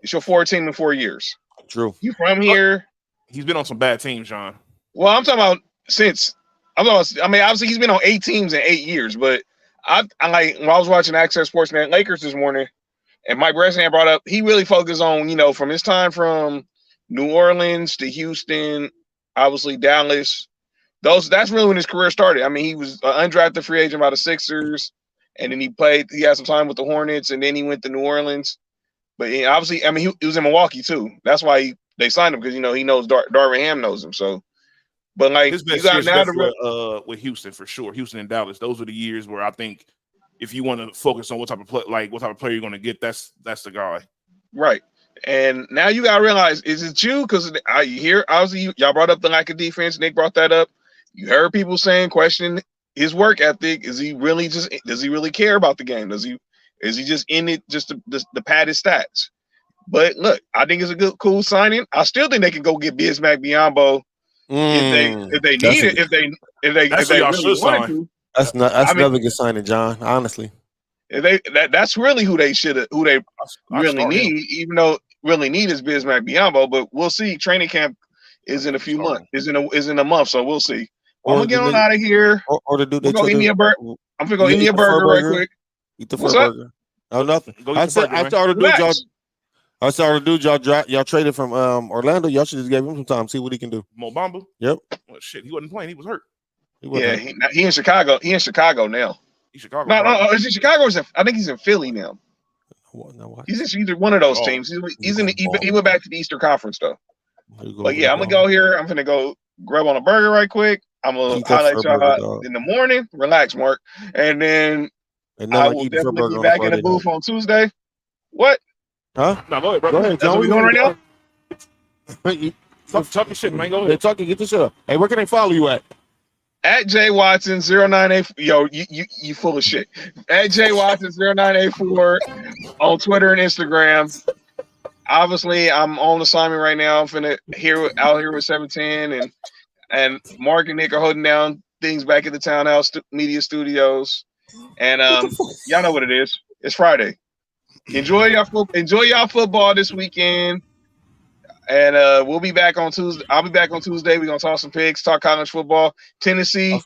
[SPEAKER 4] It's your fourth team in 4 years.
[SPEAKER 3] True.
[SPEAKER 4] You from here?
[SPEAKER 1] He's been on some bad teams, John.
[SPEAKER 4] Well, I'm talking about obviously he's been on 8 teams in 8 years, but I like when I was watching Access Sports Man Lakers this morning, and Mike Bresnan brought up he really focused on, from his time from New Orleans to Houston, obviously Dallas. That's really when his career started. I mean, he was an undrafted free agent by the Sixers, and then he had some time with the Hornets, and then he went to New Orleans. But obviously, he was in Milwaukee too. That's why they signed him, because he knows Darvin Ham knows him. So, but like
[SPEAKER 1] his best years with Houston for sure. Houston and Dallas, those were the years where I think if you want to focus on what type of player you're going to get, that's the guy.
[SPEAKER 4] Right. And now you gotta realize, is it you? Because I hear obviously y'all brought up the lack of defense. Nick brought that up. You heard people questioning his work ethic. Does he really care about the game? Is he just in it just to pad his stats? But look, I think it's a cool signing. I still think they can go get Bismack Biyombo if they need it. If they really want to.
[SPEAKER 3] That's another good signing, John. Honestly,
[SPEAKER 4] that's really who they really need. Even though really need is Bismack Biyombo, but we'll see. Training camp is in a few months. Is in a month, so we'll see. I'm gonna get on out of here.
[SPEAKER 3] Or to do
[SPEAKER 4] I'm gonna go eat me a burger. I'm gonna go eat me a burger right quick.
[SPEAKER 3] Eat the burger. Oh, nothing. I started to do y'all traded from Orlando. Y'all should just give him some time, see what he can do.
[SPEAKER 1] Mo Bamba?
[SPEAKER 3] Yep.
[SPEAKER 1] Well, shit, he wasn't playing. He was hurt.
[SPEAKER 4] He in Chicago. He in Chicago now.
[SPEAKER 1] He's Chicago.
[SPEAKER 4] No, is it Chicago? I think he's in Philly now. He's either one of those teams. He went back to the Eastern Conference though. But yeah, I'm gonna go here. I'm gonna go grab on a burger right quick. I'm gonna highlight y'all in the morning. Relax, Mark, and then I will definitely be back in the booth on Tuesday. What?
[SPEAKER 3] Huh?
[SPEAKER 1] No, go ahead, bro.
[SPEAKER 3] Go ahead,
[SPEAKER 4] That's what we doing right
[SPEAKER 1] now. Talk your shit, man. Go ahead.
[SPEAKER 3] Talking. Get the shit up. Hey, where can they follow you at?
[SPEAKER 4] At J Watson 098. Yo, you full of shit. At J Watson 0984 on Twitter and Instagram. Obviously, I'm on assignment right now. I'm finna out here with 710, and Mark and Nick are holding down things back at the Townhouse Media Studios. And y'all know what it is. It's Friday. Enjoy y'all football this weekend. And we'll be back on Tuesday. I'll be back on Tuesday. We're gonna talk some picks, talk college football. Tennessee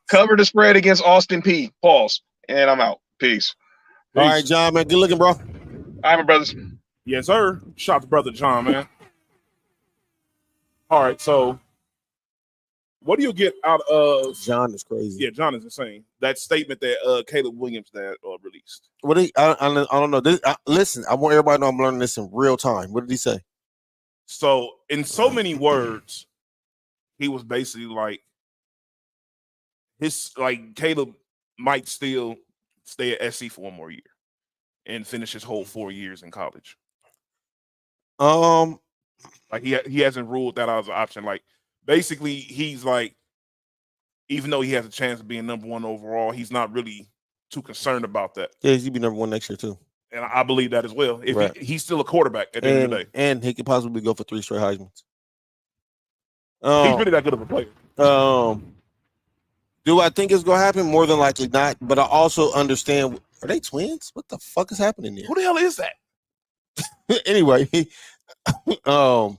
[SPEAKER 4] cover the spread against Austin P. Pause. And I'm out. Peace.
[SPEAKER 3] All right, John, man. Good looking, bro.
[SPEAKER 4] All right, my brothers.
[SPEAKER 1] Yes, sir. Shout out to brother John, man. All right, so what do you get out of
[SPEAKER 3] John is crazy?
[SPEAKER 1] Yeah, John is insane. That statement that Caleb Williams released.
[SPEAKER 3] What I don't know. Listen, I want everybody to know I'm learning this in real time. What did he say?
[SPEAKER 1] So, in so many words, he was basically like Caleb might still stay at SC for one more year and finish his whole 4 years in college. Like he hasn't ruled that out as an option. Like basically, he's like, even though he has a chance of being number one overall, he's not really too concerned about that.
[SPEAKER 3] Yeah, he'll be number one next year too.
[SPEAKER 1] And I believe that as well. If he's still a quarterback at the end of the day.
[SPEAKER 3] And he could possibly go for 3 straight Heismans.
[SPEAKER 1] He's really that good of a player.
[SPEAKER 3] Do I think it's going to happen? More than likely not. But I also understand, are they twins? What the fuck is happening there?
[SPEAKER 1] Who the hell is that?
[SPEAKER 3] Anyway, I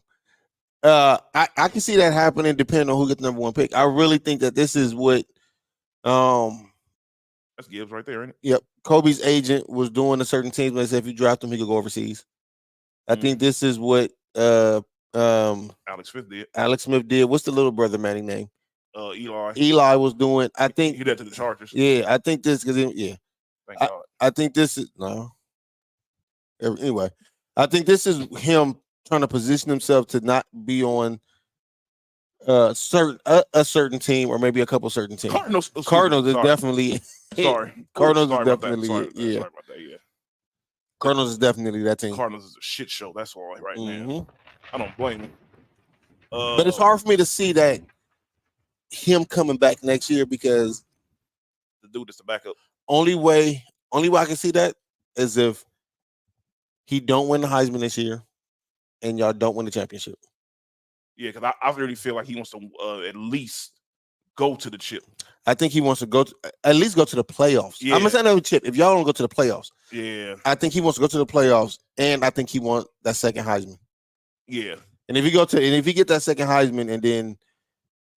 [SPEAKER 3] can see that happening depending on who gets the number one pick. I really think that this is what
[SPEAKER 1] that's Gibbs right there, isn't it?
[SPEAKER 3] Yep. Kobe's agent was doing a certain teams, but they said if you draft him, he could go overseas. I think this is what
[SPEAKER 1] Alex Smith did.
[SPEAKER 3] Alex Smith did. What's the little brother Manning name?
[SPEAKER 1] Eli.
[SPEAKER 3] Eli was doing. I think
[SPEAKER 1] he did to the Chargers.
[SPEAKER 3] Yeah, I think this because I think this is no. Anyway, I think this is him trying to position himself to not be on a certain team or maybe a couple certain teams. Cardinals is definitely
[SPEAKER 1] sorry.
[SPEAKER 3] Cardinals
[SPEAKER 1] sorry
[SPEAKER 3] is definitely
[SPEAKER 1] sorry about that, yeah.
[SPEAKER 3] Cardinals is definitely that team.
[SPEAKER 1] Cardinals is a shit show. That's all right now. I don't blame him.
[SPEAKER 3] But it's hard for me to see that him coming back next year because
[SPEAKER 1] the dude is the backup.
[SPEAKER 3] Only way I can see that is if he don't win the Heisman this year and y'all don't win the championship.
[SPEAKER 1] Yeah, because I really feel like he wants to at least go to the chip.
[SPEAKER 3] I think he wants to at least go to the playoffs.
[SPEAKER 1] Yeah.
[SPEAKER 3] I'm gonna say that with chip. If y'all don't go to the playoffs, I think he wants to go to the playoffs, and I think he wants that second Heisman.
[SPEAKER 1] Yeah,
[SPEAKER 3] and if he get that second Heisman, and then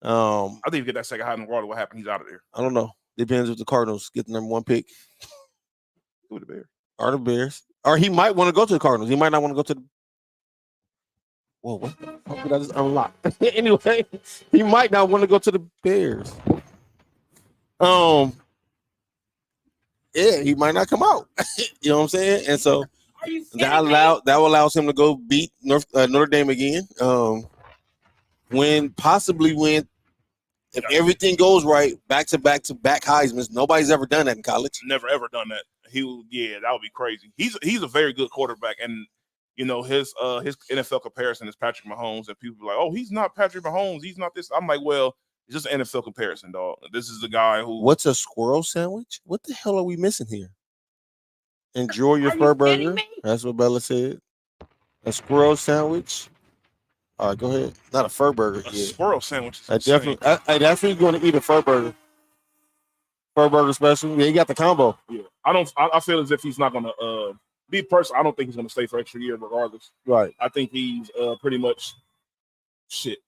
[SPEAKER 1] I think if he get that second Heisman, regardless of what happened, he's out of there.
[SPEAKER 3] I don't know. Depends if the Cardinals get the number 1 pick.
[SPEAKER 1] Who the Bears?
[SPEAKER 3] Or the Bears, or he might want to go to the Cardinals. He might not want to go to the. Whoa, what the fuck did I just unlock? Anyway, he might not want to go to the Bears. Yeah, he might not come out. You know what I'm saying? And so that allows him to go beat Notre Dame again. When if everything goes right, back to back Heismans. Nobody's ever done that in college.
[SPEAKER 1] Never ever done that. That would be crazy. He's a very good quarterback, and you know his NFL comparison is Patrick Mahomes, and people are like, oh, he's not Patrick Mahomes. He's not this. I'm like, well, it's just an NFL comparison, dog. This is the guy who.
[SPEAKER 3] What's a squirrel sandwich? What the hell are we missing here? Enjoy your fur burger. That's what Bella said. A squirrel sandwich. All right, go ahead. Not a fur burger.
[SPEAKER 1] Squirrel sandwich.
[SPEAKER 3] I definitely going to eat a fur burger. Fur burger special. Yeah, he got the combo.
[SPEAKER 1] Yeah, I feel as if he's not going to be person. I don't think he's going to stay for extra year regardless.
[SPEAKER 3] Right.
[SPEAKER 1] I think he's pretty much shit.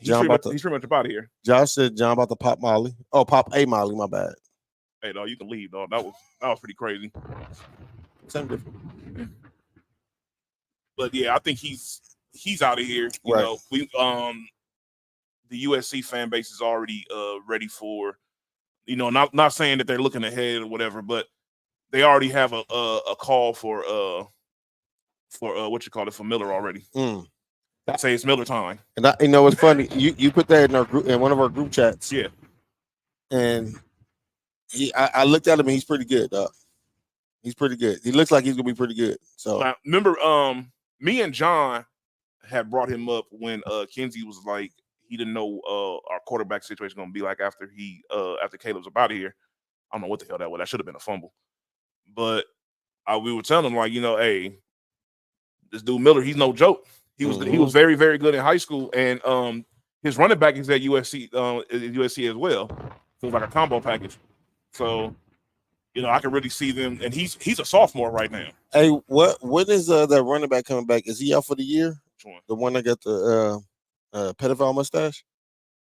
[SPEAKER 1] He's
[SPEAKER 3] pretty
[SPEAKER 1] much up out of here.
[SPEAKER 3] Josh said John about to pop Molly. Oh, pop a Molly. My bad.
[SPEAKER 1] Hey, dog, you can leave, dog. That was pretty crazy.
[SPEAKER 3] Same difference.
[SPEAKER 1] But yeah, I think he's out of here. You know, the USC fan base is already ready for, you know, not saying that they're looking ahead or whatever, but they already have a call for what you call it, for Miller already. I say it's Miller time.
[SPEAKER 3] And you know what's funny? You put that in our group, in one of our group chats.
[SPEAKER 1] Yeah.
[SPEAKER 3] And I looked at him and he's pretty good, dog. He's pretty good. He looks like he's gonna be pretty good. So
[SPEAKER 1] now, remember, me and John had brought him up when Kenzie was like, he didn't know our quarterback situation gonna be like after Caleb was about here. I don't know what the hell that was. That should have been a fumble. But we were telling him, like, you know, hey, this dude Miller, he's no joke. He was very, very good in high school, and his running back is at USC as well. So it's like a combo package. So, you know, I can really see them, and he's a sophomore right now.
[SPEAKER 3] Hey, when is that running back coming back? Is he out for the year?
[SPEAKER 1] Which one?
[SPEAKER 3] The one that got the pedophile mustache?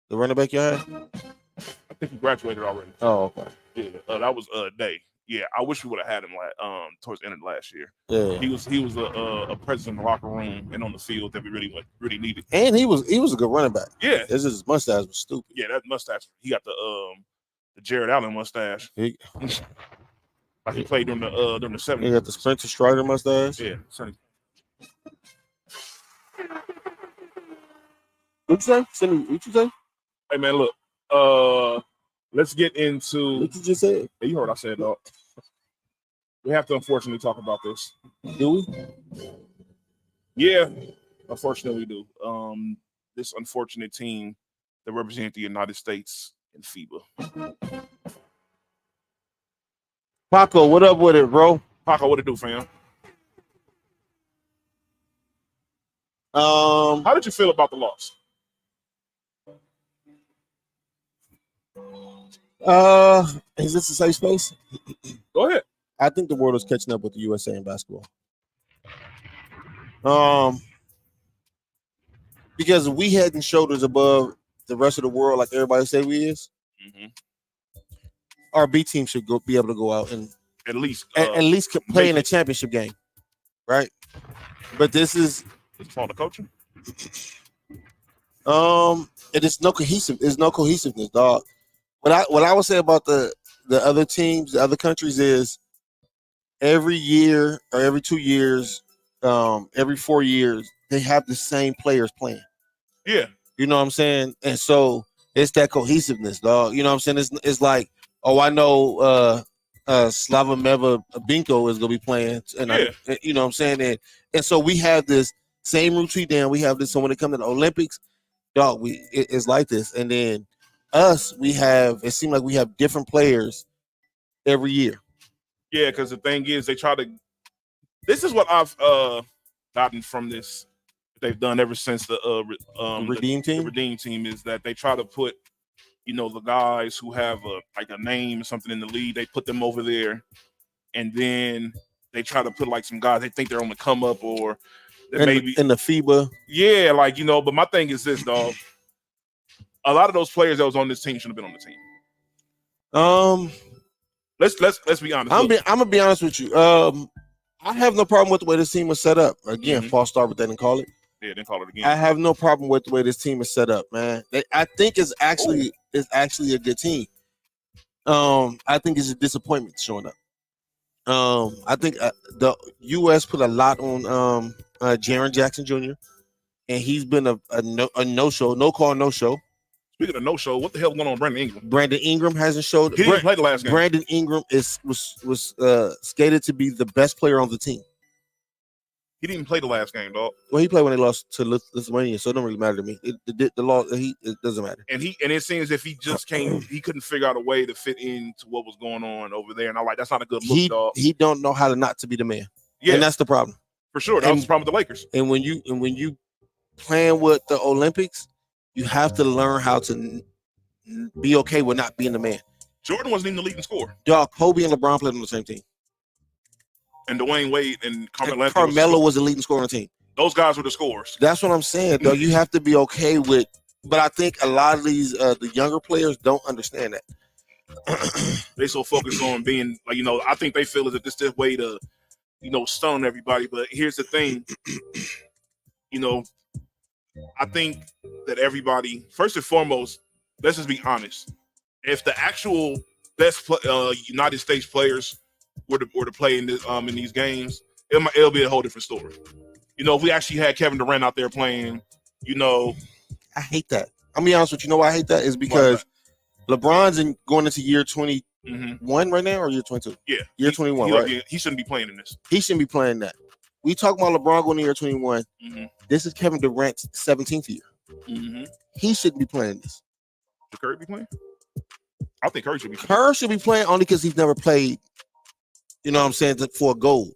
[SPEAKER 3] The running back you had?
[SPEAKER 1] I think he graduated already.
[SPEAKER 3] Oh, okay.
[SPEAKER 1] Yeah, that was Day. Yeah, I wish we would have had him towards the end of last year.
[SPEAKER 3] Yeah,
[SPEAKER 1] he was a presence in the locker room and on the field that we really needed.
[SPEAKER 3] And he was a good running back.
[SPEAKER 1] Yeah,
[SPEAKER 3] it's just his mustache was stupid.
[SPEAKER 1] Yeah, that mustache. He got the Jared Allen mustache. Like he played during the 70s.
[SPEAKER 3] He got the Spencer Strider mustache.
[SPEAKER 1] Yeah.
[SPEAKER 3] What you say?
[SPEAKER 1] Hey man, look. Let's get into
[SPEAKER 3] what you just said.
[SPEAKER 1] You heard what I said, dog. We have to unfortunately talk about this.
[SPEAKER 3] Do we?
[SPEAKER 1] Yeah, unfortunately we do. This unfortunate team that represents the United States in FIBA.
[SPEAKER 3] Paco, what up with it, bro?
[SPEAKER 1] Paco, what it do, fam?
[SPEAKER 3] How
[SPEAKER 1] did you feel about the loss?
[SPEAKER 3] Is this a safe space?
[SPEAKER 1] Go ahead.
[SPEAKER 3] I think the world is catching up with the USA in basketball. Because we head and shoulders above the rest of the world, like everybody say we is. Our B team should be able to go out and
[SPEAKER 1] at least
[SPEAKER 3] play in a championship game, right? But this is
[SPEAKER 1] it's called the coaching.
[SPEAKER 3] It is no cohesive. There's no cohesiveness, dog. What I would say about the other teams, the other countries is every year or every 2 years, every 4 years, they have the same players playing.
[SPEAKER 1] Yeah.
[SPEAKER 3] You know what I'm saying? And so it's that cohesiveness, dog. You know what I'm saying? It's like, oh, I know Slavomeva Binko is gonna be playing, and you know what I'm saying, and so we have this same routine down. We have this. So when it comes to the Olympics, dog, it's like this, and then us, it seems like we have different players every year.
[SPEAKER 1] Yeah, because the thing is, they try to. This is what I've gotten from this. They've done ever since the
[SPEAKER 3] Redeem team.
[SPEAKER 1] The Redeem team is that they try to put, the guys who have a name or something in the league. They put them over there, and then they try to put like some guys they think they're on the come up or maybe
[SPEAKER 3] in the FIBA.
[SPEAKER 1] Yeah, But my thing is this, dog. A lot of those players that was on this team should have been on the team. Let's be honest.
[SPEAKER 3] I'm gonna be honest with you. I have no problem with the way this team was set up. Again, false start, but they didn't call it.
[SPEAKER 1] Yeah, didn't call it again.
[SPEAKER 3] I have no problem with the way this team is set up, man. I think it's actually a good team. I think it's a disappointment showing up. I think the U.S. put a lot on Jaren Jackson Jr. and he's been a no-show, no-call, no-show.
[SPEAKER 1] Speaking of no-show, what the hell going on with Brandon Ingram?
[SPEAKER 3] Brandon Ingram hasn't showed.
[SPEAKER 1] He didn't play the last game.
[SPEAKER 3] Brandon Ingram was skated to be the best player on the team.
[SPEAKER 1] He didn't even play the last game, dog.
[SPEAKER 3] Well, he played when they lost to Lithuania, so it don't really matter to me. The loss, it doesn't matter.
[SPEAKER 1] And it seems as if he just he couldn't figure out a way to fit into what was going on over there. And I'm like, that's not a good look, dog.
[SPEAKER 3] He don't know how to not to be the man.
[SPEAKER 1] Yeah,
[SPEAKER 3] and that's the problem.
[SPEAKER 1] For sure. That was the problem with the Lakers.
[SPEAKER 3] And when you playing with the Olympics, you have to learn how to be okay with not being the man.
[SPEAKER 1] Jordan wasn't even the leading scorer.
[SPEAKER 3] Dog, Kobe and LeBron played on the same team.
[SPEAKER 1] And Dwayne Wade and
[SPEAKER 3] Carmelo was the leading scorer on the team.
[SPEAKER 1] Those guys were the scorers.
[SPEAKER 3] That's what I'm saying, though. You have to be okay with. But I think a lot of these the younger players don't understand that.
[SPEAKER 1] They so focused on being I think they feel as if this is their way to, stun everybody. But here's the thing, I think that everybody, first and foremost, let's just be honest. If the actual best United States players were to play in these games, it'll be a whole different story. If we actually had Kevin Durant out there playing,
[SPEAKER 3] I hate that. I'm gonna be honest with you. Why I hate that is because LeBron's going into year 21 right now, or year 22.
[SPEAKER 1] Yeah,
[SPEAKER 3] year 21. Right?
[SPEAKER 1] He shouldn't be playing in this.
[SPEAKER 3] He shouldn't be playing that. We talk about LeBron going to year 21. This is Kevin Durant's 17th year. He shouldn't be playing this.
[SPEAKER 1] Should Curry be playing? I think Curry should be playing.
[SPEAKER 3] Curry should be playing only because he's never played. You know what I'm saying? For a gold.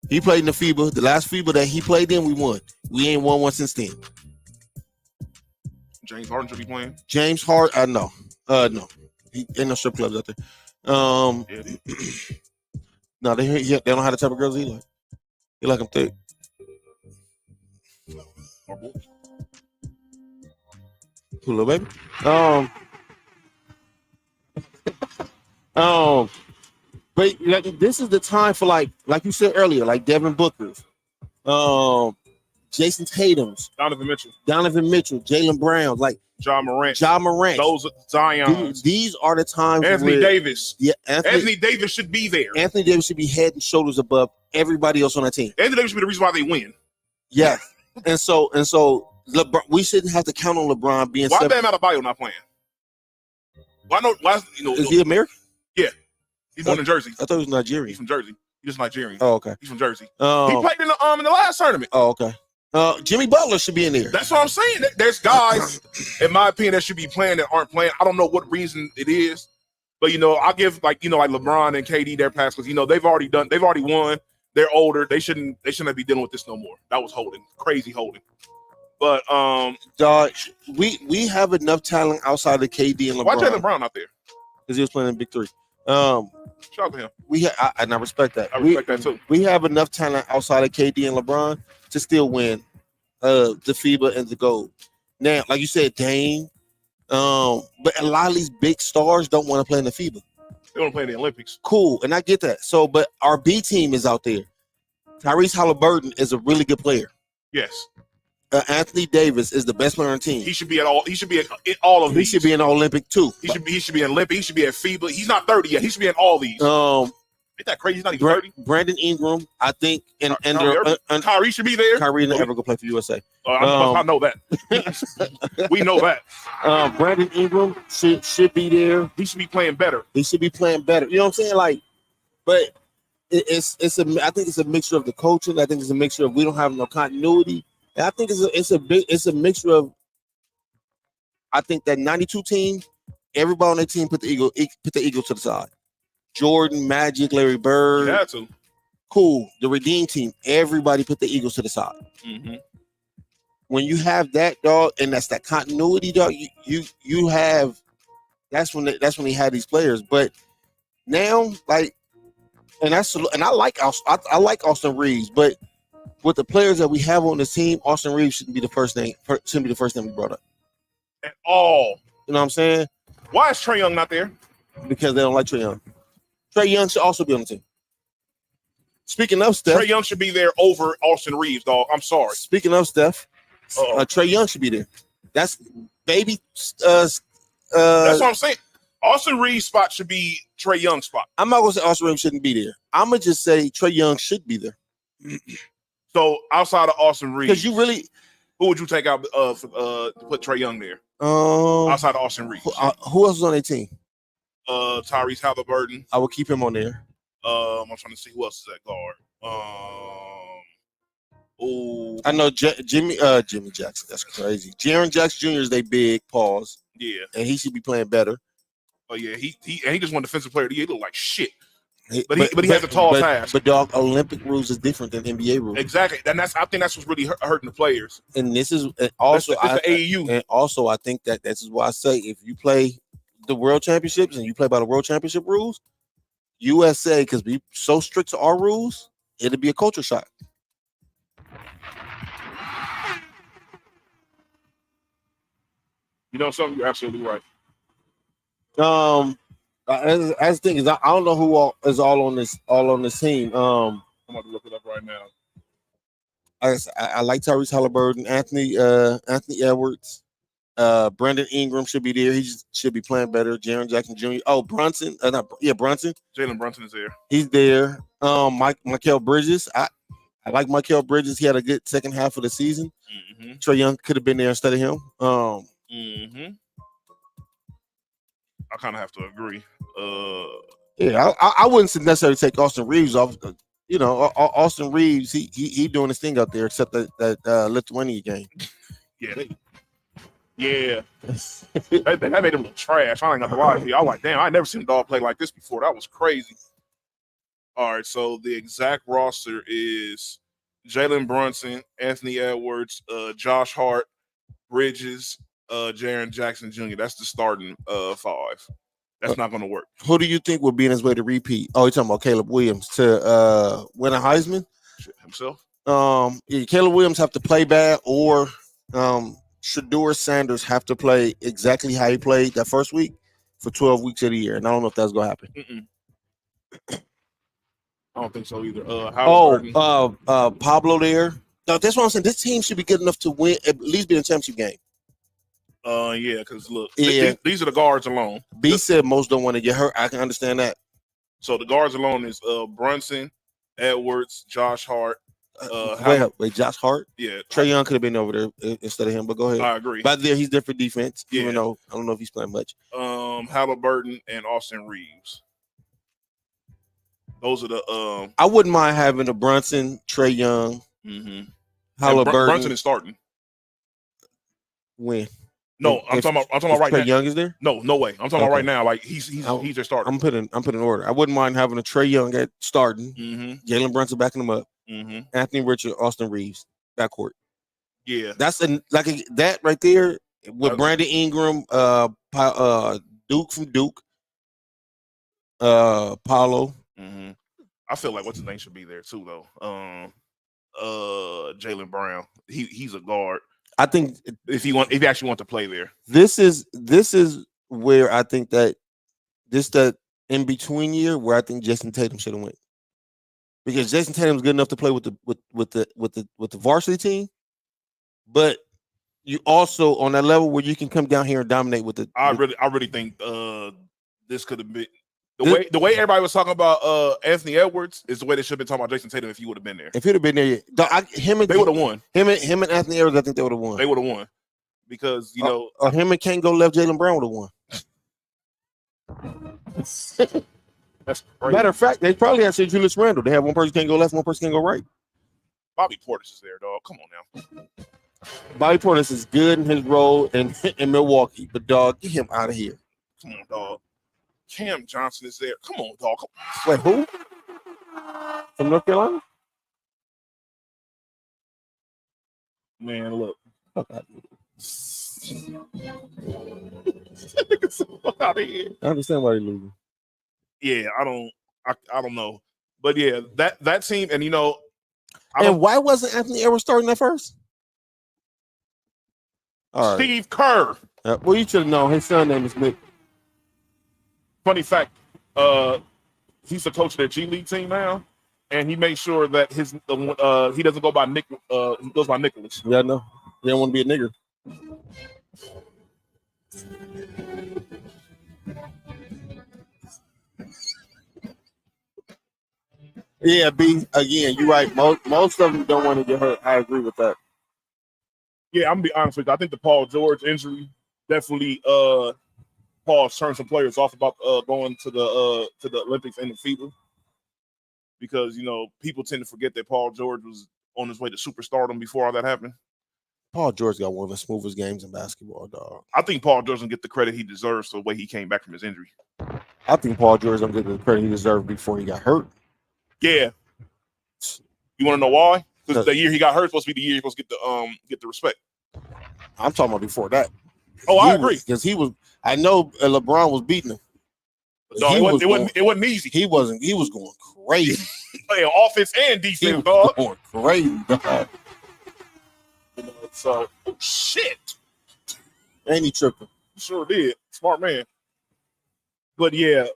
[SPEAKER 3] He played in the FIBA. The last FIBA that he played in, we won. We ain't won one since then.
[SPEAKER 1] James Harden should be playing.
[SPEAKER 3] James Harden, no. No. He ain't no strip clubs out there. No, they don't know how the type of girls he like. He like them thick. Cool little baby. But this is the time for like you said earlier, like Devin Booker's, Jason Tatum's,
[SPEAKER 1] Donovan Mitchell,
[SPEAKER 3] Jaylen Brown's, like
[SPEAKER 1] John Morant.
[SPEAKER 3] Those
[SPEAKER 1] Zion.
[SPEAKER 3] These are the times.
[SPEAKER 1] Anthony Davis.
[SPEAKER 3] Yeah,
[SPEAKER 1] Anthony Davis should be there.
[SPEAKER 3] Anthony Davis should be head and shoulders above everybody else on that team.
[SPEAKER 1] Anthony Davis should be the reason why they win.
[SPEAKER 3] Yeah, and so LeBron, we shouldn't have to count on LeBron being.
[SPEAKER 1] Why Bam Adebayo not playing?
[SPEAKER 3] Is he American?
[SPEAKER 1] Yeah, he's born in Jersey.
[SPEAKER 3] I thought he was Nigerian.
[SPEAKER 1] He's from Jersey. He's just Nigerian.
[SPEAKER 3] Oh, okay.
[SPEAKER 1] He's from Jersey. He played in the last tournament.
[SPEAKER 3] Oh, okay. Jimmy Butler should be in there.
[SPEAKER 1] That's what I'm saying. There's guys, in my opinion, that should be playing that aren't playing. I don't know what reason it is, but I give like LeBron and KD their pass because they've already won. They're older. They shouldn't be dealing with this no more. That was crazy holding. But
[SPEAKER 3] dog, we have enough talent outside of KD and LeBron.
[SPEAKER 1] Why Jaylen Brown out there?
[SPEAKER 3] Because he was playing in Big Three.
[SPEAKER 1] Shout out to him.
[SPEAKER 3] And I respect that.
[SPEAKER 1] I respect that too.
[SPEAKER 3] We have enough talent outside of KD and LeBron to still win the FIBA and the gold. Now, like you said, Dame, but a lot of these big stars don't want to play in the FIBA.
[SPEAKER 1] They want to play in the Olympics.
[SPEAKER 3] Cool, and I get that. So, but our B team is out there. Tyrese Halliburton is a really good player.
[SPEAKER 1] Yes.
[SPEAKER 3] Anthony Davis is the best player on the team.
[SPEAKER 1] He should be at all. He should be at all of these.
[SPEAKER 3] He should be in the Olympic too.
[SPEAKER 1] He should be in Olympic. He should be at FIBA. He's not 30 yet. He should be in all these. Ain't that crazy? He's not even 30.
[SPEAKER 3] Brandon Ingram, I think, and
[SPEAKER 1] Kyrie should be there.
[SPEAKER 3] Kyrie never go play for USA.
[SPEAKER 1] I know that. We know that.
[SPEAKER 3] Brandon Ingram should be there.
[SPEAKER 1] He should be playing better.
[SPEAKER 3] You know what I'm saying? Like, but I think it's a mixture of the coaching. I think it's a mixture of we don't have no continuity. And I think it's a mixture of. I think that 92 team, everybody on that team put the ego to the side. Jordan, Magic, Larry Bird.
[SPEAKER 1] You had to.
[SPEAKER 3] Cool. The Redeem team, everybody put the egos to the side.
[SPEAKER 1] Mm-hmm.
[SPEAKER 3] When you have that, dog, and that's that continuity, dog, you have. That's when he had these players. But now, like, and I like Austin Reeves, but with the players that we have on the team, Austin Reeves shouldn't be the first name we brought up.
[SPEAKER 1] At all.
[SPEAKER 3] You know what I'm saying?
[SPEAKER 1] Why is Trae Young not there?
[SPEAKER 3] Because they don't like Trae Young. Trae Young should also be on the team. Speaking of Steph,
[SPEAKER 1] Trae Young should be there over Austin Reeves, dog. I'm sorry.
[SPEAKER 3] Speaking of Steph, Trae Young should be there. That's baby.
[SPEAKER 1] That's what I'm saying. Austin Reeves' spot should be Trae Young's spot.
[SPEAKER 3] I'm not gonna say Austin Reeves shouldn't be there. I'm gonna just say Trae Young should be there.
[SPEAKER 1] So outside of Austin Reeves,
[SPEAKER 3] because you really,
[SPEAKER 1] who would you take out to put Trae Young there? Outside of Austin Reeves,
[SPEAKER 3] who else is on their team?
[SPEAKER 1] Tyrese Halliburton.
[SPEAKER 3] I would keep him on there.
[SPEAKER 1] I'm trying to see who else is at guard.
[SPEAKER 3] I know Jimmy Jackson. That's crazy. Jaren Jackson Jr. is they big pause.
[SPEAKER 1] Yeah,
[SPEAKER 3] and he should be playing better.
[SPEAKER 1] Oh yeah, he just won defensive player. He looked like shit. But he has a tall pass.
[SPEAKER 3] But dog, Olympic rules is different than NBA rules.
[SPEAKER 1] Exactly, and I think that's what's really hurting the players.
[SPEAKER 3] And this is also
[SPEAKER 1] the AAU.
[SPEAKER 3] And also, I think that this is why I say if you play the World Championships and you play by the World Championship rules, USA, because we so strict to our rules, it'll be a culture shock.
[SPEAKER 1] You know something? You're absolutely right.
[SPEAKER 3] As the thing is, I don't know who all is all on this team.
[SPEAKER 1] I'm about to look it up right now.
[SPEAKER 3] I like Tyrese Halliburton, Anthony Edwards, Brandon Ingram should be there. He should be playing better. Jaren Jackson Jr. Oh, Brunson, Brunson.
[SPEAKER 1] Jalen Brunson is there.
[SPEAKER 3] He's there. Mikal Bridges. I like Mikal Bridges. He had a good second half of the season.
[SPEAKER 1] Mm-hmm.
[SPEAKER 3] Trae Young could have been there instead of him.
[SPEAKER 1] Mm-hmm. I kind of have to agree.
[SPEAKER 3] Yeah, I wouldn't necessarily take Austin Reeves off. You know, Austin Reeves, he doing his thing out there, except that Lithuania game.
[SPEAKER 1] Yeah. That made him look trash. I ain't got to lie to you. I was like, damn, I never seen a dog play like this before. That was crazy. All right, so the exact roster is Jalen Brunson, Anthony Edwards, Josh Hart, Bridges, Jaren Jackson Jr. That's the starting five. That's not going to work.
[SPEAKER 3] Who do you think would be in his way to repeat? Oh, you're talking about Caleb Williams to win a Heisman?
[SPEAKER 1] Himself?
[SPEAKER 3] Caleb Williams have to play bad, or Shedeur Sanders have to play exactly how he played that first week for 12 weeks of the year. And I don't know if that's going to happen.
[SPEAKER 1] I don't think so either.
[SPEAKER 3] Pablo there. No, that's what I'm saying. This team should be good enough to win, at least be in the championship game.
[SPEAKER 1] Yeah, because look, these are the guards alone.
[SPEAKER 3] B said most don't want to get hurt. I can understand that.
[SPEAKER 1] So the guards alone is Brunson, Edwards, Josh Hart.
[SPEAKER 3] Wait, Josh Hart?
[SPEAKER 1] Yeah.
[SPEAKER 3] Trae Young could have been over there instead of him, but go ahead.
[SPEAKER 1] I agree.
[SPEAKER 3] But there, he's different defense,
[SPEAKER 1] Yeah.
[SPEAKER 3] even though I don't know if he's playing much.
[SPEAKER 1] Halliburton and Austin Reeves. Those are the
[SPEAKER 3] I wouldn't mind having a Brunson, Trae Young, Halliburton.
[SPEAKER 1] Brunson is starting.
[SPEAKER 3] When?
[SPEAKER 1] No, I'm talking about right now.
[SPEAKER 3] Trae Young is there?
[SPEAKER 1] No way. I'm talking about right now. Like he's their starter.
[SPEAKER 3] I'm putting order. I wouldn't mind having a Trae Young at starting. Jalen Brunson backing him up. Anthony Richard, Austin Reeves, backcourt.
[SPEAKER 1] Yeah,
[SPEAKER 3] that's that right there with Brandon Ingram, Duke from Duke, Paulo.
[SPEAKER 1] I feel like what's his name should be there too, though. Jaylen Brown. He's a guard.
[SPEAKER 3] I think
[SPEAKER 1] if he actually want to play there,
[SPEAKER 3] this is where I think that that in between year where I think Jason Tatum should have went, because Jason Tatum's good enough to play with the varsity team, but you also on that level where you can come down here and dominate with the.
[SPEAKER 1] I really think this could have been The way everybody was talking about Anthony Edwards is the way they should have been talking about Jason Tatum if he would have been there.
[SPEAKER 3] If he'd have been there, they would have
[SPEAKER 1] won.
[SPEAKER 3] Him and Anthony Edwards, I think they would have won.
[SPEAKER 1] They would have won because
[SPEAKER 3] or him and Kango left. Jaylen Brown would have won.
[SPEAKER 1] That's crazy.
[SPEAKER 3] Matter of fact, they probably had said Julius Randle. They have one person can go left, one person can go right.
[SPEAKER 1] Bobby Portis is there, dog. Come on now.
[SPEAKER 3] Bobby Portis is good in his role in Milwaukee, but dog, get him out of here.
[SPEAKER 1] Come on, dog. Cam Johnson is there. Come on, dog.
[SPEAKER 3] Wait, who? From North Carolina?
[SPEAKER 1] Man, look.
[SPEAKER 3] Fuck out
[SPEAKER 1] of here.
[SPEAKER 3] I understand why they're losing.
[SPEAKER 1] Yeah, I don't know. But yeah, that team, and
[SPEAKER 3] why wasn't Anthony Edwards starting at first? All right.
[SPEAKER 1] Steve Kerr.
[SPEAKER 3] Well, you should have known his son name is Nick.
[SPEAKER 1] Funny fact, he's the coach of their G League team now, and he makes sure that he doesn't go by Nick. He goes by Nicholas.
[SPEAKER 3] Yeah, I know. He don't want to be a nigger. Yeah, B. Again, you're right. Most of them don't want to get hurt. I agree with that.
[SPEAKER 1] Yeah, I'm gonna be honest with you. I think the Paul George injury definitely Paul turned some players off about going to the Olympics and the FIBA because people tend to forget that Paul George was on his way to superstardom before all that happened.
[SPEAKER 3] Paul George got one of the smoothest games in basketball, dog.
[SPEAKER 1] I think Paul George doesn't get the credit he deserves for the way he came back from his injury.
[SPEAKER 3] I think Paul George don't get the credit he deserved before he got hurt.
[SPEAKER 1] Yeah. You want to know why? Because the year he got hurt was supposed to be the year he was supposed to get the respect.
[SPEAKER 3] I'm talking about before that.
[SPEAKER 1] Oh, I agree.
[SPEAKER 3] Because he was. I know LeBron was beating him.
[SPEAKER 1] No, it wasn't easy.
[SPEAKER 3] He wasn't. He was going crazy.
[SPEAKER 1] Playing offense and defense, dog.
[SPEAKER 3] Going crazy, dog.
[SPEAKER 1] So shit.
[SPEAKER 3] And he tripped him.
[SPEAKER 1] Sure did. Smart man. But yeah,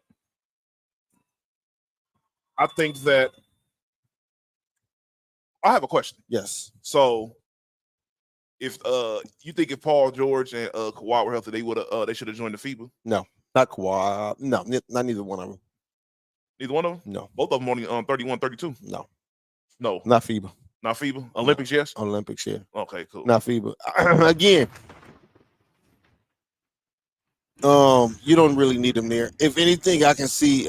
[SPEAKER 1] I think that I have a question.
[SPEAKER 3] Yes.
[SPEAKER 1] So if you think if Paul George and Kawhi were healthy, they should have joined the FIBA?
[SPEAKER 3] No, not Kawhi. No, not neither one of them.
[SPEAKER 1] Neither one of them?
[SPEAKER 3] No.
[SPEAKER 1] Both of them only 31, 32?
[SPEAKER 3] No.
[SPEAKER 1] Not
[SPEAKER 3] FIBA.
[SPEAKER 1] Not FIBA? Olympics, yes?
[SPEAKER 3] Olympics, yeah.
[SPEAKER 1] Okay, cool.
[SPEAKER 3] Not FIBA. Again, you don't really need him there. If anything, I can see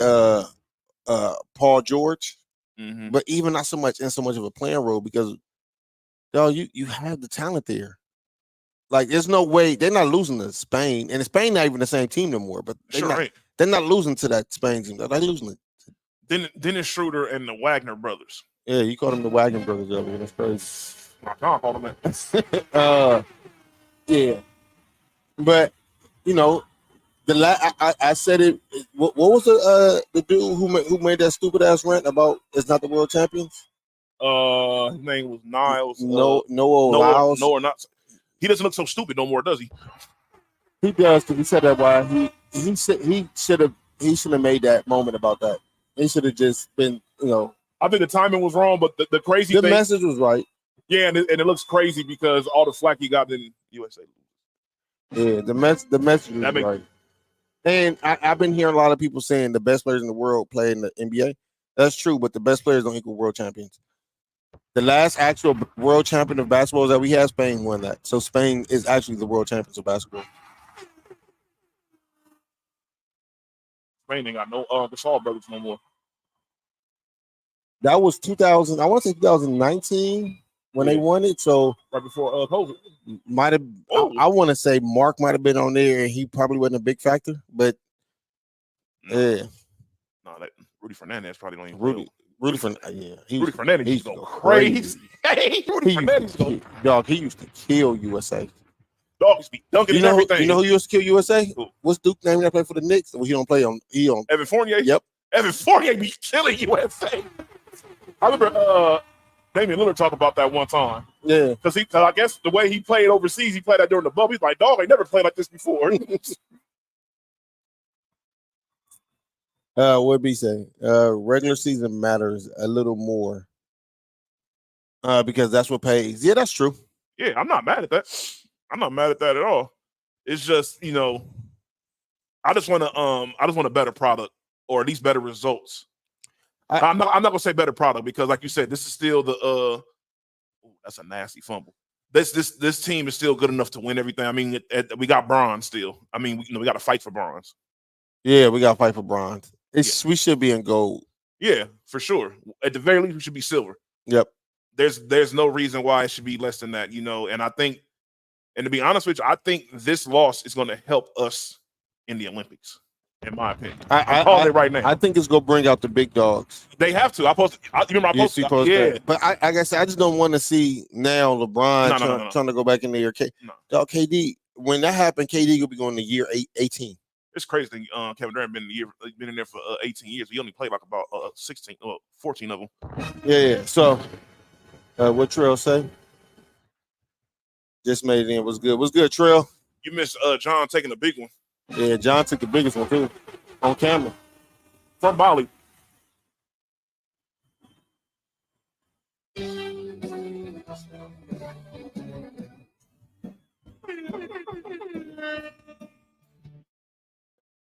[SPEAKER 3] Paul George, but even not so much of a playing role because you have the talent there. Like, there's no way they're not losing to Spain, and Spain not even the same team no more. But they're not losing to that Spain team. They're losing it.
[SPEAKER 1] Dennis Schroeder and the Wagner brothers.
[SPEAKER 3] Yeah, you called them the Wagner brothers earlier. That's crazy.
[SPEAKER 1] My God called them that.
[SPEAKER 3] Yeah, but I said it. What was the dude who made that stupid ass rant about it's not the world champions?
[SPEAKER 1] His name was Niles.
[SPEAKER 3] Lyles.
[SPEAKER 1] No, or not. He doesn't look so stupid no more, does he?
[SPEAKER 3] He does, because he said that why he should have made that moment about that. He should have just been,
[SPEAKER 1] I think the timing was wrong, but the crazy thing,
[SPEAKER 3] the message was right.
[SPEAKER 1] Yeah, and it looks crazy because all the flack he got in USA.
[SPEAKER 3] Yeah, the message was right. And I've been hearing a lot of people saying the best players in the world play in the NBA. That's true, but the best players don't equal world champions. The last actual world champion of basketball that we had, Spain won that. So Spain is actually the world champions of basketball.
[SPEAKER 1] Spain ain't got no Gasol brothers no more.
[SPEAKER 3] That was 2000. I want to say 2019 when they won it. So
[SPEAKER 1] right before COVID,
[SPEAKER 3] might have. I want to say Mark might have been on there, and he probably wasn't a big factor. But yeah,
[SPEAKER 1] no, that Rudy Fernandez probably don't even.
[SPEAKER 3] Rudy Fernandez, yeah,
[SPEAKER 1] Rudy Fernandez used to go crazy. Hey, Rudy Fernandez
[SPEAKER 3] dog. He used to kill USA.
[SPEAKER 1] Dog used to be dunking everything.
[SPEAKER 3] You know who used to kill USA? Who? What's Duke's name that played for the Knicks? Well, he don't play on. He on
[SPEAKER 1] Evan Fournier.
[SPEAKER 3] Yep,
[SPEAKER 1] Evan Fournier be killing USA. I remember Damian Lillard talked about that one time.
[SPEAKER 3] Yeah,
[SPEAKER 1] because I guess the way he played overseas, he played that during the bubble. He's like, dog, I never played like this before.
[SPEAKER 3] What'd he say? Regular season matters a little more because that's what pays. Yeah, that's true.
[SPEAKER 1] Yeah, I'm not mad at that. I'm not mad at that at all. It's just I just want a better product or at least better results. I'm not gonna say better product because, like you said, this is still the that's a nasty fumble. This team is still good enough to win everything. I mean, we got bronze still. I mean, we got to fight for bronze.
[SPEAKER 3] Yeah, we got to fight for bronze. We should be in gold.
[SPEAKER 1] Yeah, for sure. At the very least, we should be silver.
[SPEAKER 3] Yep.
[SPEAKER 1] There's no reason why it should be less than that, And I think, and to be honest with you, I think this loss is going to help us in the Olympics. In my opinion, I'm calling it right now.
[SPEAKER 3] I think it's gonna bring out the big dogs.
[SPEAKER 1] They have to. I posted. Yeah.
[SPEAKER 3] But I guess I just don't want to see now LeBron trying to go back in there. Dog, KD. When that happened, KD will be going to year 18.
[SPEAKER 1] It's crazy. Kevin Durant been in there for 18 years. He only played like about 14 of them.
[SPEAKER 3] Yeah. So, what Trail say? Just made it in. Was good. Was good, Trail.
[SPEAKER 1] You missed John taking a big one.
[SPEAKER 3] Yeah, John took the biggest one too, on camera.
[SPEAKER 1] From Bali.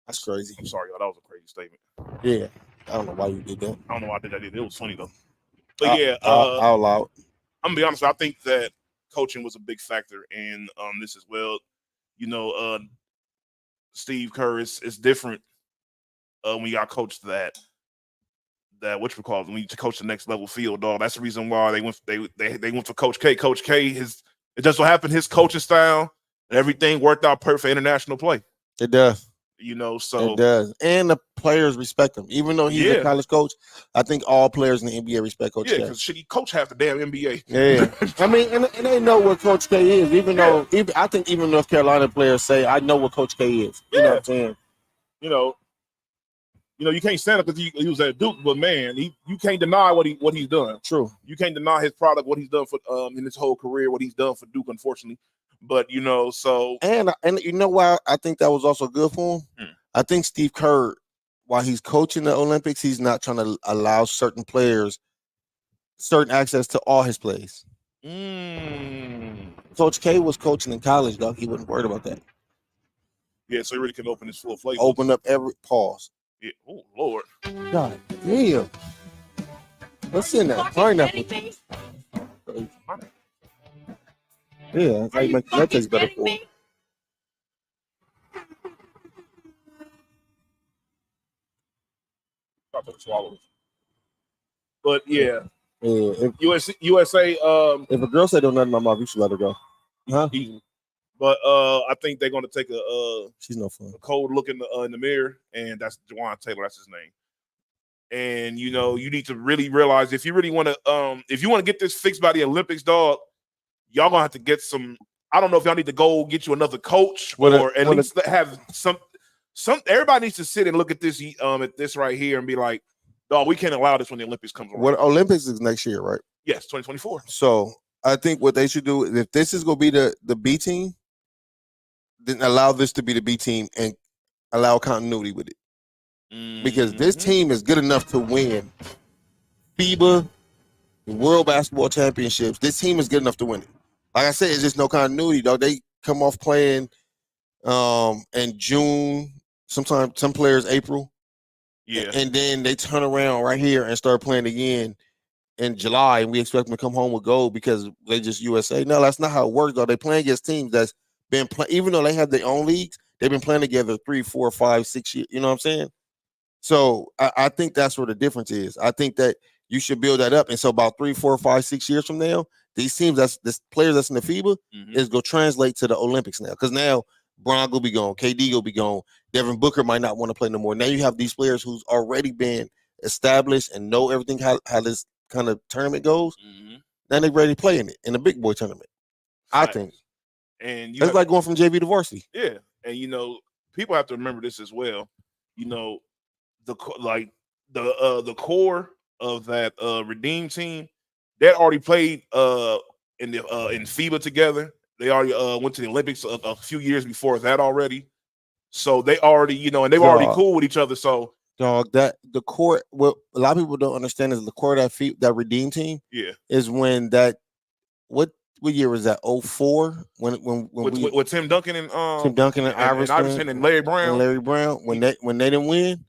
[SPEAKER 3] That's crazy.
[SPEAKER 1] I'm sorry, y'all. That was a crazy statement.
[SPEAKER 3] Yeah. I don't know why you did that.
[SPEAKER 1] I don't know why I did that. It was funny though. But
[SPEAKER 3] I'll allow it.
[SPEAKER 1] I'm gonna be honest. I think that coaching was a big factor in this as well. Steve Kerr is different when you got coached that what you call when you coach the next level field, dog. That's the reason why they went for Coach K. Coach K it just so happened his coaching style and everything worked out perfect for international play.
[SPEAKER 3] It does.
[SPEAKER 1] So
[SPEAKER 3] it does. And the players respect him. Even though he's a college coach, I think all players in the NBA respect Coach K.
[SPEAKER 1] Yeah, because he coach half the damn NBA.
[SPEAKER 3] Yeah. I mean, and they know what Coach K is, I think even North Carolina players say, I know what Coach K is. You know what I'm saying?
[SPEAKER 1] You can't stand up because he was at Duke, but man, you can't deny what he's done.
[SPEAKER 3] True.
[SPEAKER 1] You can't deny his product, what he's done for in his whole career, what he's done for Duke, unfortunately. But so
[SPEAKER 3] and you know why I think that was also good for him? I think Steve Kerr, while he's coaching the Olympics, he's not trying to allow certain players certain access to all his plays. Coach K was coaching in college, dog. He wasn't worried about that.
[SPEAKER 1] Yeah, so he really can open his full flavor.
[SPEAKER 3] Open up every pause.
[SPEAKER 1] Yeah. Oh Lord.
[SPEAKER 3] God damn. What's in that pineapple? Yeah, that tastes better for him.
[SPEAKER 1] But yeah.
[SPEAKER 3] If
[SPEAKER 1] USA.
[SPEAKER 3] If a girl say don't nothing in my mouth, you should let her go. Huh?
[SPEAKER 1] Easy. But I think they're going to take
[SPEAKER 3] she's no fun.
[SPEAKER 1] A cold look in the mirror, and that's Juwan Taylor. That's his name. And you need to really realize if you really want to get this fixed by the Olympics, dog, y'all gonna have to get some. I don't know if y'all need to go get you another coach or at least have some. Everybody needs to sit and look at this right here and be like, dog, we can't allow this when the Olympics comes around.
[SPEAKER 3] What Olympics is next year, right?
[SPEAKER 1] Yes, 2024.
[SPEAKER 3] So I think what they should do, if this is going to be the B team, then allow this to be the B team and allow continuity with it. Because this team is good enough to win FIBA, World Basketball Championships. This team is good enough to win it. Like I said, it's just no continuity, dog. They come off playing in June, sometimes some players April.
[SPEAKER 1] Yeah.
[SPEAKER 3] And then they turn around right here and start playing again in July, and we expect them to come home with gold because they just USA. No, that's not how it works, though. They playing against teams that's been playing, even though they have their own leagues, they've been playing together 3, 4, 5, 6 years. You know what I'm saying? So I think that's where the difference is. I think that you should build that up. And so about 3, 4, 5, 6 years from now, these teams this players that's in the FIBA is going to translate to the Olympics now. Because now Bron will be gone, KD will be gone, Devin Booker might not want to play no more. Now you have these players who's already been established and know everything how this kind of tournament goes. Then they're ready to play in it in a big boy tournament. I think.
[SPEAKER 1] And
[SPEAKER 3] it's like going from JV to varsity.
[SPEAKER 1] Yeah. And people have to remember this as well. The core of that Redeem team, they already played in FIBA together. They already went to the Olympics a few years before that already. So they already, and they were already cool with each other. So
[SPEAKER 3] dog, that the core, what a lot of people don't understand is the core of that Redeem team.
[SPEAKER 1] Yeah,
[SPEAKER 3] is when that what year was that? 04
[SPEAKER 1] with Tim Duncan and
[SPEAKER 3] Iverson
[SPEAKER 1] and Larry Brown.
[SPEAKER 3] When they didn't win.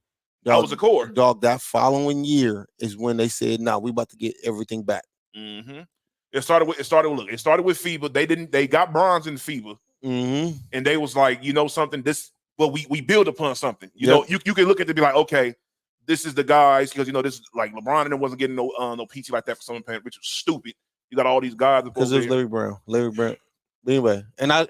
[SPEAKER 1] That was the core.
[SPEAKER 3] Dog, that following year is when they said, "Nah, we about to get everything back."
[SPEAKER 1] Mm-hmm. It started with FIBA. They got bronze in FIBA, and they was like, you know something, we build upon something. You know, you can look at it and be like, okay, this is the guys, because this is like LeBron and them wasn't getting no PT like that for some parent, which was stupid. You got all these guys
[SPEAKER 3] because it was Larry Brown. Anyway, and I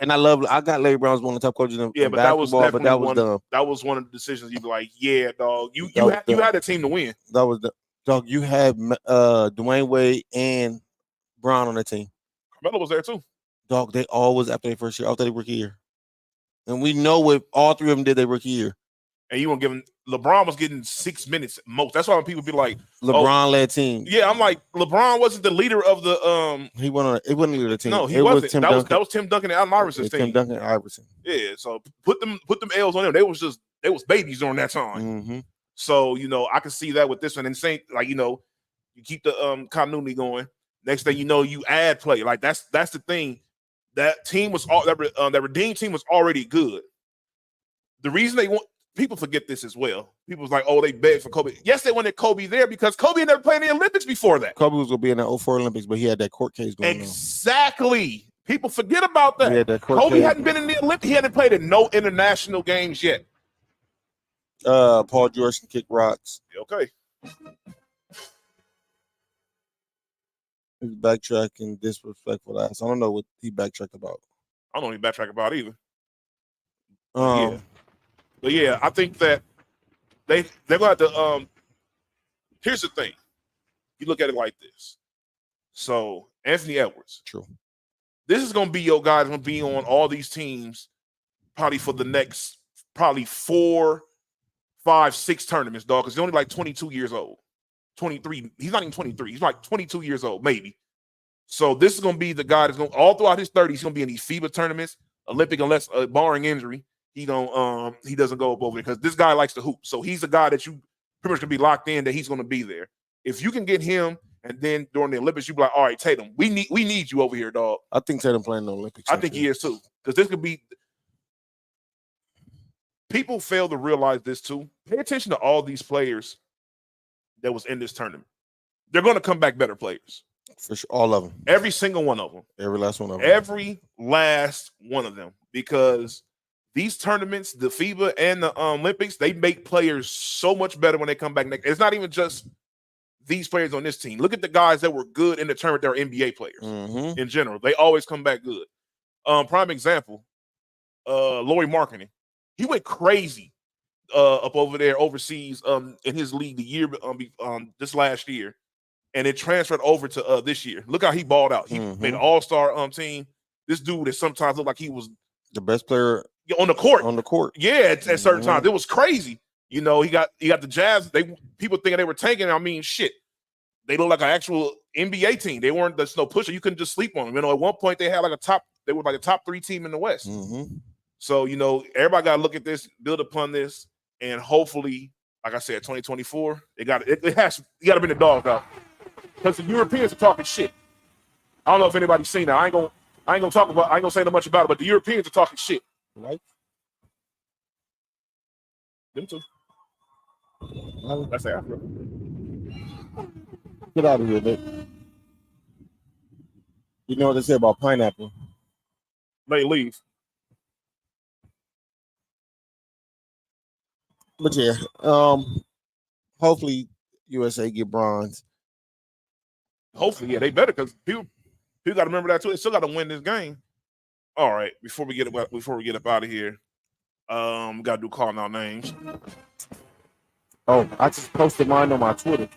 [SPEAKER 3] got Larry Brown as one of the top coaches in
[SPEAKER 1] but that was
[SPEAKER 3] basketball, but that was dumb.
[SPEAKER 1] That was one of the decisions you'd be like, yeah, dog, you had a team to win.
[SPEAKER 3] That was the dog. You had Dwayne Wade and Brown on that team.
[SPEAKER 1] Carmelo was there too.
[SPEAKER 3] Dog, they always after their first year, after their rookie year, and we know what all three of them did their rookie year.
[SPEAKER 1] And you won't give him. LeBron was getting 6 minutes most. That's why when people be like,
[SPEAKER 3] LeBron led team.
[SPEAKER 1] Yeah, I'm like, LeBron wasn't the leader of the
[SPEAKER 3] He wasn't the leader of the team.
[SPEAKER 1] No, he wasn't. That was Tim Duncan and Allen Iverson's team.
[SPEAKER 3] Tim Duncan and Iverson.
[SPEAKER 1] Yeah, so put them L's on them. They was babies during that time. So I can see that with this one. And same, like you keep the continuity going. Next thing you know, you add play. Like that's the thing. That team was that Redeem team was already good. The reason people forget this as well. People was like, oh, they begged for Kobe. Yes, they wanted Kobe there because Kobe had never played in the Olympics before that.
[SPEAKER 3] Kobe was going to be in the 04 Olympics, but he had that court case going on.
[SPEAKER 1] Exactly. People forget about that.
[SPEAKER 3] He had that court
[SPEAKER 1] Kobe
[SPEAKER 3] case.
[SPEAKER 1] hadn't been in the Olympics. He hadn't played in no international games yet.
[SPEAKER 3] Paul George can kick rocks.
[SPEAKER 1] Okay.
[SPEAKER 3] He's backtracking, disrespectful ass. I don't know what he backtracked about.
[SPEAKER 1] I don't know what he backtracked about either.
[SPEAKER 3] Yeah.
[SPEAKER 1] But yeah, I think that they're going to have to. Here's the thing. You look at it like this. So Anthony Edwards.
[SPEAKER 3] True.
[SPEAKER 1] This is going to be your guy that's going to be on all these teams probably for the next 4, 5, 6 tournaments, dog, because he's only like 22 years old. 23. He's not even 23. He's like 22 years old, maybe. So this is going to be the guy that's going to, all throughout his 30s, he's going to be in these FIBA tournaments, Olympic, unless barring injury, he doesn't go up over there because this guy likes to hoop. So he's a guy that you pretty much can be locked in that he's going to be there. If you can get him, and then during the Olympics, you be like, all right, Tatum, we need you over here, dog.
[SPEAKER 3] I think Tatum playing the Olympics.
[SPEAKER 1] I think he is too, because this could be. People fail to realize this too. Pay attention to all these players that was in this tournament. They're going to come back better players.
[SPEAKER 3] For sure, all of them.
[SPEAKER 1] Every single one of them.
[SPEAKER 3] Every last one of them.
[SPEAKER 1] Every last one of them. Because these tournaments, the FIBA and the Olympics, they make players so much better when they come back next. It's not even just these players on this team. Look at the guys that were good in the tournament that are NBA players in general. They always come back good. Prime example, Lauri Markkanen. He went crazy up over there overseas in his league the year this last year, and it transferred over to this year. Look how he balled out. He made an all-star team. This dude that sometimes looked like he was
[SPEAKER 3] the best player
[SPEAKER 1] on the court.
[SPEAKER 3] On the court,
[SPEAKER 1] yeah, at certain times it was crazy. He got the Jazz. People thinking they were tanking. I mean, shit, they look like an actual NBA team. They weren't the snow pusher. You couldn't just sleep on them. At one point they had they were like a top 3 team in the West. So everybody got to look at this, build upon this, and hopefully, like I said, 2024, you got to bring the dogs out because the Europeans are talking shit. I don't know if anybody's seen that. I ain't gonna say much about it, but the Europeans are talking shit.
[SPEAKER 3] Right?
[SPEAKER 1] Them too. That's Africa.
[SPEAKER 3] Get out of here, Nick. You know what they say about pineapple?
[SPEAKER 1] They leave.
[SPEAKER 3] But yeah, hopefully USA get bronze.
[SPEAKER 1] Hopefully, yeah, they better because people got to remember that too. They still got to win this game. All right, before we get up out of here, we got to do calling out names.
[SPEAKER 3] Oh, I just posted mine on my Twitter.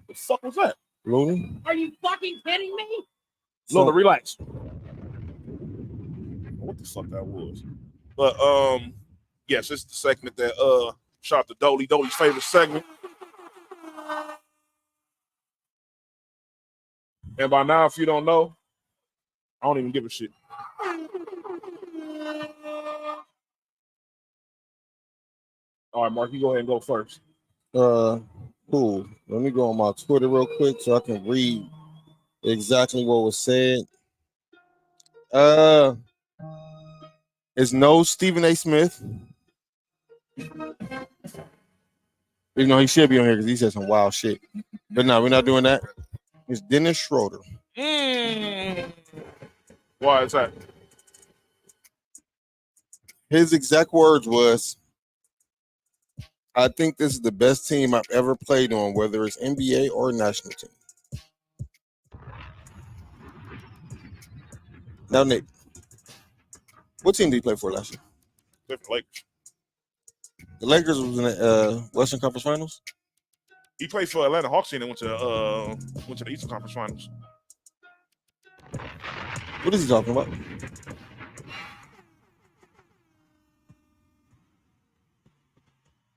[SPEAKER 1] The fuck was that?
[SPEAKER 3] Looney?
[SPEAKER 11] Are you fucking kidding me?
[SPEAKER 1] Lola, relax. What the fuck that was? But yes, it's the segment that shout out to Dolly. Dolly's favorite segment. And by now, if you don't know, I don't even give a shit. All right, Mark, you go ahead and go first.
[SPEAKER 3] Cool. Let me go on my Twitter real quick so I can read exactly what was said. It's no Stephen A. Smith. You know, he should be on here because he said some wild shit. But no, we're not doing that. It's Dennis Schroeder.
[SPEAKER 1] Why is that?
[SPEAKER 3] His exact words was, I think this is the best team I've ever played on, whether it's NBA or national team. Now, Nick, what team did he play for last year?
[SPEAKER 1] Different Lakers.
[SPEAKER 3] The Lakers was in the Western Conference Finals.
[SPEAKER 1] He played for Atlanta Hawks and went to the Eastern Conference Finals.
[SPEAKER 3] What is he talking about?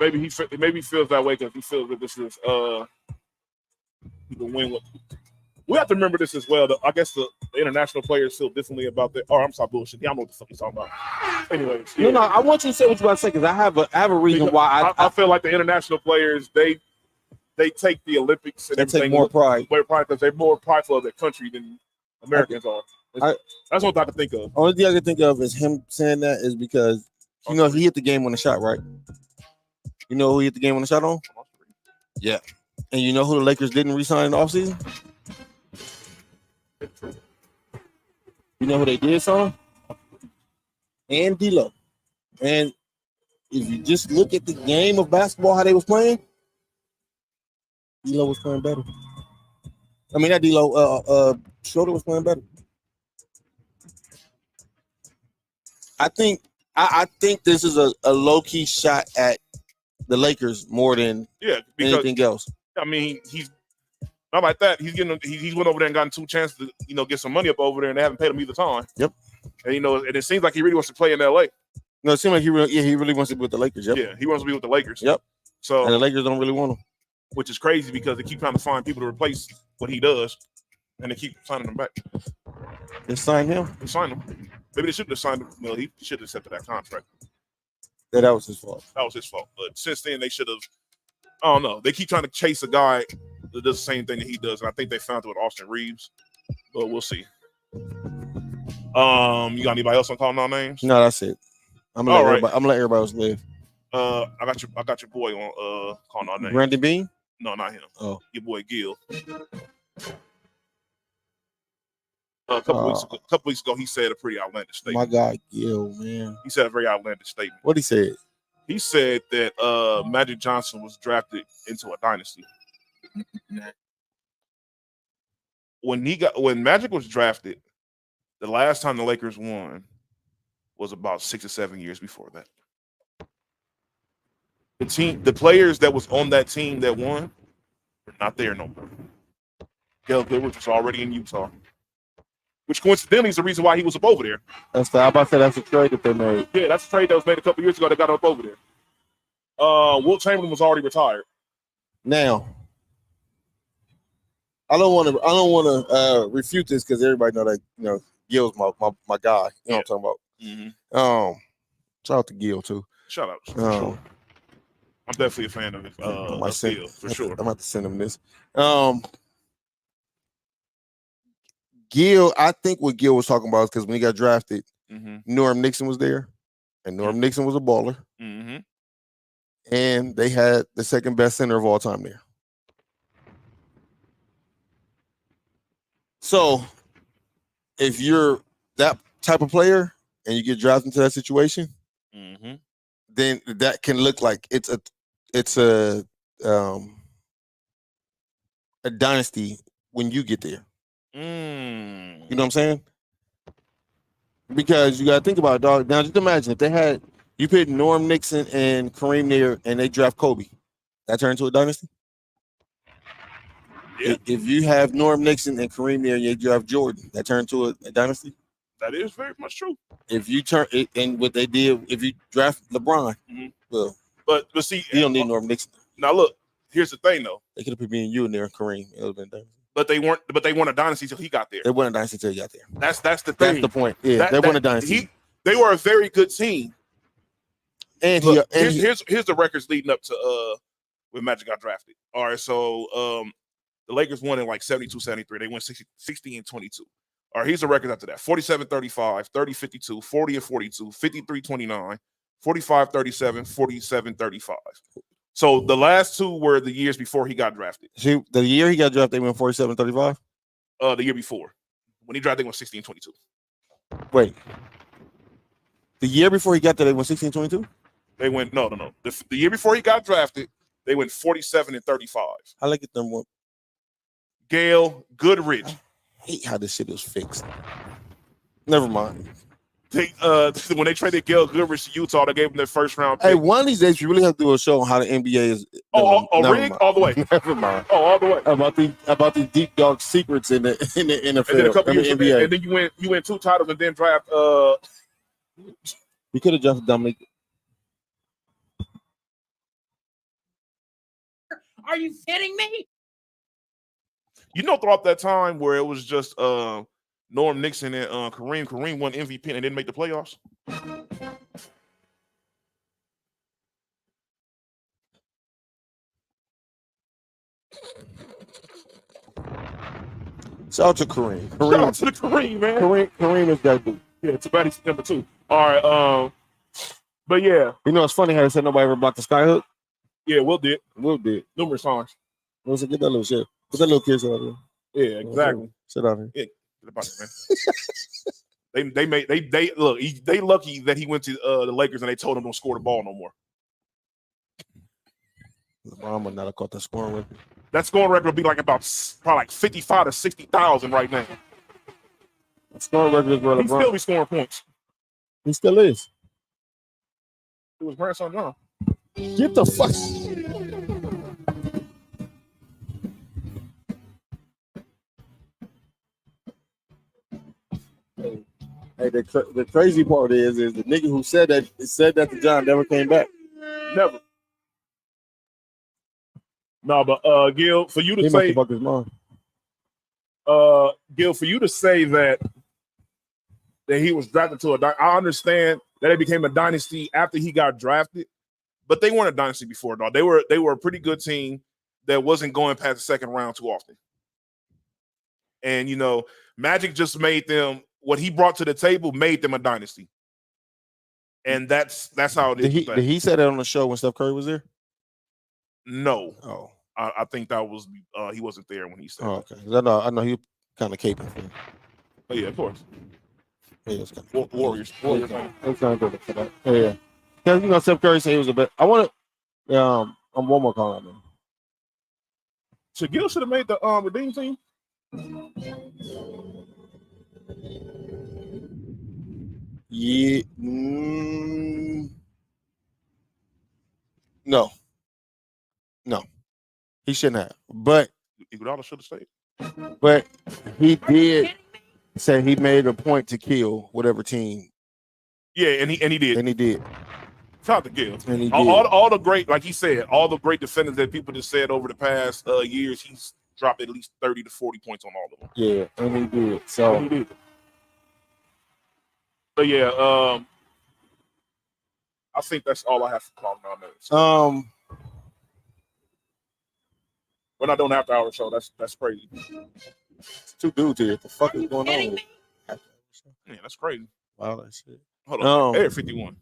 [SPEAKER 1] Maybe he feels that way because he feels that this is he can win. We have to remember this as well. I guess the international players feel differently about that. Oh, I'm sorry, bullshit. Y'all know what the fuck he's talking about. Anyways, yeah.
[SPEAKER 3] No, I want you to say what you about to say because I have a reason why
[SPEAKER 1] I feel like the international players they take the Olympics and
[SPEAKER 3] they take more pride
[SPEAKER 1] because they're more prideful of their country than Americans are. That's what I can think of.
[SPEAKER 3] Only thing I can think of is him saying that is because he hit the game on the shot, right? You know who he hit the game on the shot on? Yeah. And you know who the Lakers didn't re-sign in the offseason? You know who they did sign? And D-Lo. And if you just look at the game of basketball, how they was playing, D-Lo was playing better. I mean, not D-Lo. Schroeder was playing better. I think this is a low-key shot at the Lakers more than anything else.
[SPEAKER 1] I mean, he's not like that. He went over there and gotten 2 chances to get some money up over there, and they haven't paid him either time.
[SPEAKER 3] Yep.
[SPEAKER 1] And and it seems like he really wants to play in LA.
[SPEAKER 3] No, it seems like he really wants to be with the Lakers. Yep.
[SPEAKER 1] Yeah, he wants to be with the Lakers.
[SPEAKER 3] Yep.
[SPEAKER 1] So
[SPEAKER 3] and the Lakers don't really want him,
[SPEAKER 1] which is crazy because they keep trying to find people to replace what he does, and they keep signing him back.
[SPEAKER 3] They signed him.
[SPEAKER 1] They signed him. Maybe they shouldn't have signed him. Well, he should have accepted that contract.
[SPEAKER 3] Yeah, that was his fault.
[SPEAKER 1] That was his fault. But since then, they should have. I don't know. They keep trying to chase a guy that does the same thing that he does, and I think they found it with Austin Reeves. But we'll see. You got anybody else on calling out names?
[SPEAKER 3] No, that's it. I'm gonna let everybody else live.
[SPEAKER 1] I got your boy on calling out names.
[SPEAKER 3] Brandon Bean?
[SPEAKER 1] No, not him.
[SPEAKER 3] Oh,
[SPEAKER 1] your boy Gil. A couple weeks ago, he said a pretty outlandish statement.
[SPEAKER 3] My guy Gil, man.
[SPEAKER 1] He said a very outlandish statement.
[SPEAKER 3] What he said?
[SPEAKER 1] He said that Magic Johnson was drafted into a dynasty. When Magic was drafted, the last time the Lakers won was about 6 or 7 years before that. The players that was on that team that won are not there no more. Gail Goodrich was already in Utah, which coincidentally is the reason why he was up over there.
[SPEAKER 3] I'm about to say that's a trade that they made.
[SPEAKER 1] Yeah, that's a trade that was made a couple years ago. They got up over there. Wilt Chamberlain was already retired.
[SPEAKER 3] Now, I don't want to refute this because everybody know that Gil's my guy. You know what I'm talking about.
[SPEAKER 1] Mm-hmm.
[SPEAKER 3] Shout out to Gil too.
[SPEAKER 1] Shout out. For sure. I'm definitely a fan of Gil for sure.
[SPEAKER 3] I'm about to send him this. Gil, I think what Gil was talking about is because when he got drafted, Norm Nixon was there, and Norm Nixon was a baller, and they had the second best center of all time there. So, if you're that type of player and you get drafted into that situation, then that can look like it's a dynasty when you get there. You know what I'm saying? Because you got to think about it, dog. Now, just imagine if you put Norm Nixon and Kareem there and they draft Kobe. That turned into a dynasty? Yeah. If you have Norm Nixon and Kareem there and you draft Jordan, that turned into a dynasty?
[SPEAKER 1] That is very much true.
[SPEAKER 3] If you turn it, and what they did, if you draft LeBron, well,
[SPEAKER 1] but see,
[SPEAKER 3] you don't need Norm Nixon.
[SPEAKER 1] Now look, here's the thing though.
[SPEAKER 3] They could have put me and you in there and Kareem. It would have been dynasty.
[SPEAKER 1] But they weren't a dynasty until he got there.
[SPEAKER 3] They weren't a dynasty until he got there.
[SPEAKER 1] That's the thing.
[SPEAKER 3] That's the point. Yeah, they weren't a dynasty.
[SPEAKER 1] They were a very good team.
[SPEAKER 3] And
[SPEAKER 1] here's the records leading up to when Magic got drafted. All right, so the Lakers won in like 72-73. They went 60 and 22. All right, here's the records after that. 47-35, 30-52, 40-42, 53-29, 45-37, 47-35. So the last two were the years before he got drafted.
[SPEAKER 3] See, the year he got drafted, they went 47-35?
[SPEAKER 1] The year before. When he drafted, they went 16-22.
[SPEAKER 3] Wait. The year before he got there, they went 16-22?
[SPEAKER 1] They went, no. The year before he got drafted, they went 47-35.
[SPEAKER 3] I like it them one.
[SPEAKER 1] Gail Goodrich.
[SPEAKER 3] I hate how this shit was fixed. Never mind.
[SPEAKER 1] When they traded Gail Goodrich to Utah, they gave him their first round pick.
[SPEAKER 3] Hey, one of these days, you really have to do a show on how the NBA is.
[SPEAKER 1] Rigged all the way.
[SPEAKER 3] Never mind.
[SPEAKER 1] Oh, all the way.
[SPEAKER 3] About the deep dark secrets in the NFL.
[SPEAKER 1] And then a couple years
[SPEAKER 3] NBA.
[SPEAKER 1] And then you win 2 titles and then draft.
[SPEAKER 3] You could have drafted Dominic.
[SPEAKER 14] Are you kidding me?
[SPEAKER 1] You know, throughout that time where it was just Norm Nixon and Kareem won MVP and didn't make the playoffs.
[SPEAKER 3] Shout out to Kareem.
[SPEAKER 1] Shout out to the Kareem, man.
[SPEAKER 3] Kareem is that dude.
[SPEAKER 1] Yeah, it's about his number 2. All right, but yeah.
[SPEAKER 3] You know, it's funny how they said nobody ever blocked the skyhook.
[SPEAKER 1] Yeah, Will did.
[SPEAKER 3] Numerous times.
[SPEAKER 1] Let's
[SPEAKER 3] get that little shit. Put that little kid out there.
[SPEAKER 1] Yeah, exactly.
[SPEAKER 3] Sit out here.
[SPEAKER 1] Yeah, get about it, man. they look. They lucky that he went to the Lakers and they told him don't score the ball no more.
[SPEAKER 3] LeBron would not have caught that scoring record.
[SPEAKER 1] That scoring record will be like probably like 55 to 60,000 right now.
[SPEAKER 3] The scoring record is where
[SPEAKER 1] He
[SPEAKER 3] LeBron.
[SPEAKER 1] still be scoring points.
[SPEAKER 3] He still is.
[SPEAKER 1] It was grandson John.
[SPEAKER 3] Get the fuck. Hey, the crazy part is the nigga who said that to John never came back.
[SPEAKER 1] Never. No, but Gil, for you to
[SPEAKER 3] He must
[SPEAKER 1] say,
[SPEAKER 3] have fucked his mom.
[SPEAKER 1] Gil, for you to say that he was drafted to I understand that it became a dynasty after he got drafted, but they weren't a dynasty before, dog. They were a pretty good team that wasn't going past the second round too often. And you know, Magic just made them what he brought to the table, made them a dynasty. And that's how it is.
[SPEAKER 3] Did he say that on the show when Steph Curry was there?
[SPEAKER 1] No.
[SPEAKER 3] Oh.
[SPEAKER 1] I think that was he wasn't there when he said
[SPEAKER 3] okay. I know he kind of caping for him.
[SPEAKER 1] Oh yeah, of course.
[SPEAKER 3] Yeah, it's kind
[SPEAKER 1] of Warriors.
[SPEAKER 3] It's kind of good for that. Yeah. Because you know Steph Curry said he was a bit. I want to I'm one more call out man.
[SPEAKER 1] So Gil should have made the redeem team.
[SPEAKER 3] Yeah. No. He shouldn't have. But
[SPEAKER 1] Iguodala should have stayed.
[SPEAKER 3] But he did say he made a point to kill whatever team.
[SPEAKER 1] Yeah, and he did.
[SPEAKER 3] And he did.
[SPEAKER 1] Shout out to Gil.
[SPEAKER 3] And he did.
[SPEAKER 1] All the great, like he said, all the great defenders that people just said over the past years, he's dropped at least 30 to 40 points on all of them.
[SPEAKER 3] Yeah, and he did. So
[SPEAKER 1] and he did. But yeah, I think that's all I have for calling out names. We're not doing the after hour show. That's crazy.
[SPEAKER 3] It's 2 dudes here. What the fuck is going on?
[SPEAKER 1] Yeah, that's crazy.
[SPEAKER 3] Wow, that shit.
[SPEAKER 1] Hold on. Air 51.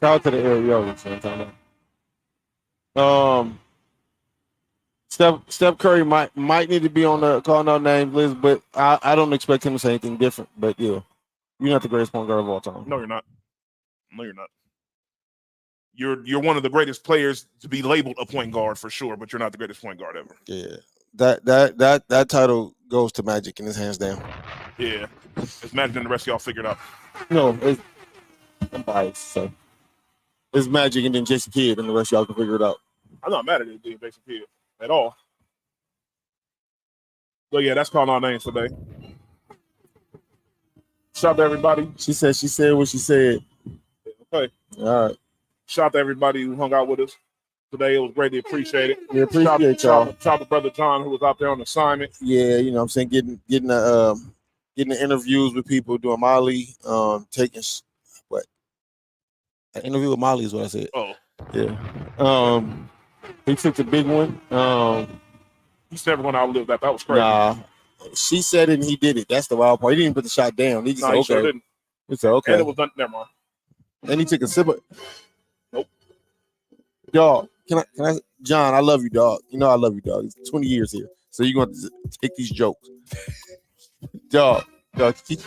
[SPEAKER 3] Shout out to the Areolas. Steph Curry might need to be on the calling out names list, but I don't expect him to say anything different. But yeah, you're not the greatest point guard of all time.
[SPEAKER 1] No, you're not. No, you're not. You're one of the greatest players to be labeled a point guard for sure, but you're not the greatest point guard ever.
[SPEAKER 3] Yeah, that title goes to Magic and his hands down.
[SPEAKER 1] Yeah, it's Magic and the rest of y'all figured out.
[SPEAKER 3] No, I'm biased, so it's Magic and then Jason Kidd and the rest of y'all can figure it out.
[SPEAKER 1] I'm not mad at it, Jason Kidd at all. But yeah, that's calling our names today. Shout out to everybody.
[SPEAKER 3] She said what she said.
[SPEAKER 1] Okay.
[SPEAKER 3] All right.
[SPEAKER 1] Shout out to everybody who hung out with us today. It was greatly appreciated.
[SPEAKER 3] We appreciate y'all.
[SPEAKER 1] Shout out to Brother John who was out there on assignment.
[SPEAKER 3] Yeah, you know what I'm saying, getting the interviews with people, doing Molly, taking An interview with Molly is what I said.
[SPEAKER 1] Oh.
[SPEAKER 3] Yeah. He took the big one.
[SPEAKER 1] He's never going to outlive that. That was crazy.
[SPEAKER 3] Nah. She said it and he did it. That's the wild part. He didn't even put the shot down. He just said,
[SPEAKER 1] he
[SPEAKER 3] okay.
[SPEAKER 1] sure didn't.
[SPEAKER 3] He said, okay.
[SPEAKER 1] And it was done. Never mind.
[SPEAKER 3] Then he took a sip of.
[SPEAKER 1] Nope.
[SPEAKER 3] Dog, can I, John, I love you, dog. You know I love you, dog. It's 20 years here. So you're going to take these jokes. Dog, he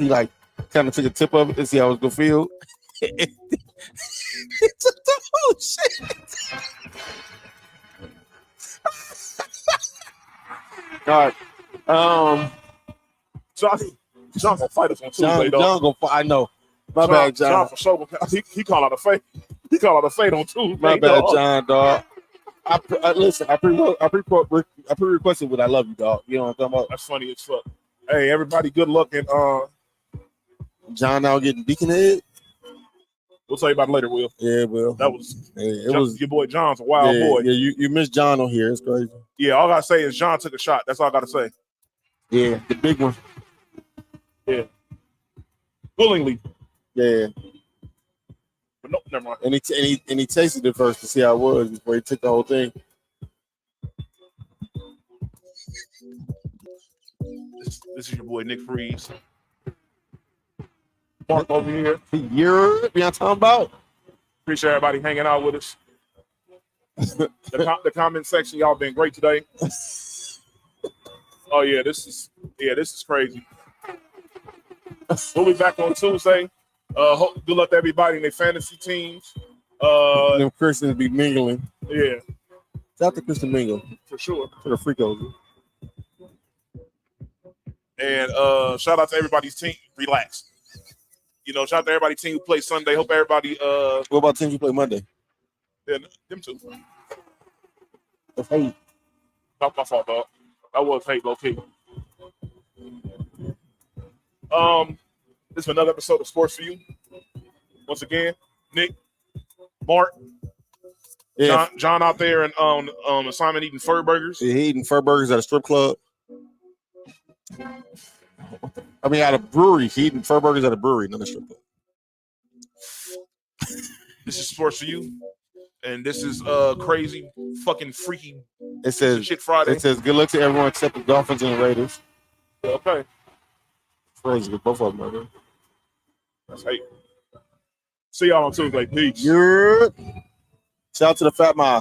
[SPEAKER 3] like kind of took a tip of it to see how it was going to feel. He took the whole shit. All right.
[SPEAKER 1] John gonna fight us on Tuesday, though.
[SPEAKER 3] John gonna fight. I know. My bad, John.
[SPEAKER 1] John for sure. He called out a fade. He called out a fade on Tuesday.
[SPEAKER 3] My bad,
[SPEAKER 1] dog.
[SPEAKER 3] John, dog. Listen. I pre-requested what I love you, dog. You know what I'm talking about?
[SPEAKER 1] That's funny as fuck. Hey, everybody, good luck and
[SPEAKER 3] John now getting beak in the head.
[SPEAKER 1] We'll tell you about it later, Will.
[SPEAKER 3] Yeah, Will.
[SPEAKER 1] That was
[SPEAKER 3] it was
[SPEAKER 1] your boy John's a wild boy.
[SPEAKER 3] Yeah, you missed John on here. It's crazy.
[SPEAKER 1] Yeah, all I gotta say is John took a shot. That's all I gotta say.
[SPEAKER 3] Yeah, the big one.
[SPEAKER 1] Yeah. Willingly.
[SPEAKER 3] Yeah.
[SPEAKER 1] But no, never mind.
[SPEAKER 3] And he tasted it first to see how it was before he took the whole thing.
[SPEAKER 1] This is your boy Nick Freeze. Mark over here.
[SPEAKER 3] You're talking about.
[SPEAKER 1] Appreciate everybody hanging out with us. The comment section, y'all been great today. Oh yeah, this is crazy. We'll be back on Tuesday. Good luck to everybody in their fantasy teams.
[SPEAKER 3] Them Christians be mingling.
[SPEAKER 1] Yeah.
[SPEAKER 3] Shout out to Christian Mingle.
[SPEAKER 1] For sure.
[SPEAKER 3] For the freakos.
[SPEAKER 1] And shout out to everybody's team. Relax. Shout out to everybody's team who plays Sunday. Hope everybody.
[SPEAKER 3] What about teams who play Monday?
[SPEAKER 1] Yeah, them too.
[SPEAKER 3] That's hate.
[SPEAKER 1] Not my fault, dog. That was hate, low key. This is another episode of Sports4U. Once again, Nick, Mark,
[SPEAKER 3] yeah.
[SPEAKER 1] John out there and on assignment eating fur burgers.
[SPEAKER 3] Yeah, he eating fur burgers at a strip club. I mean, at a brewery. He eating fur burgers at a brewery, not a strip club.
[SPEAKER 1] This is Sports4U, and this is crazy, fucking freaky.
[SPEAKER 3] It says
[SPEAKER 1] shit Friday.
[SPEAKER 3] It says good luck to everyone except the Dolphins and the Raiders.
[SPEAKER 1] Yeah, okay.
[SPEAKER 3] Crazy, both of them are there.
[SPEAKER 1] That's hate. See y'all on Tuesday. Peace.
[SPEAKER 3] Shout out to the Fat Mile.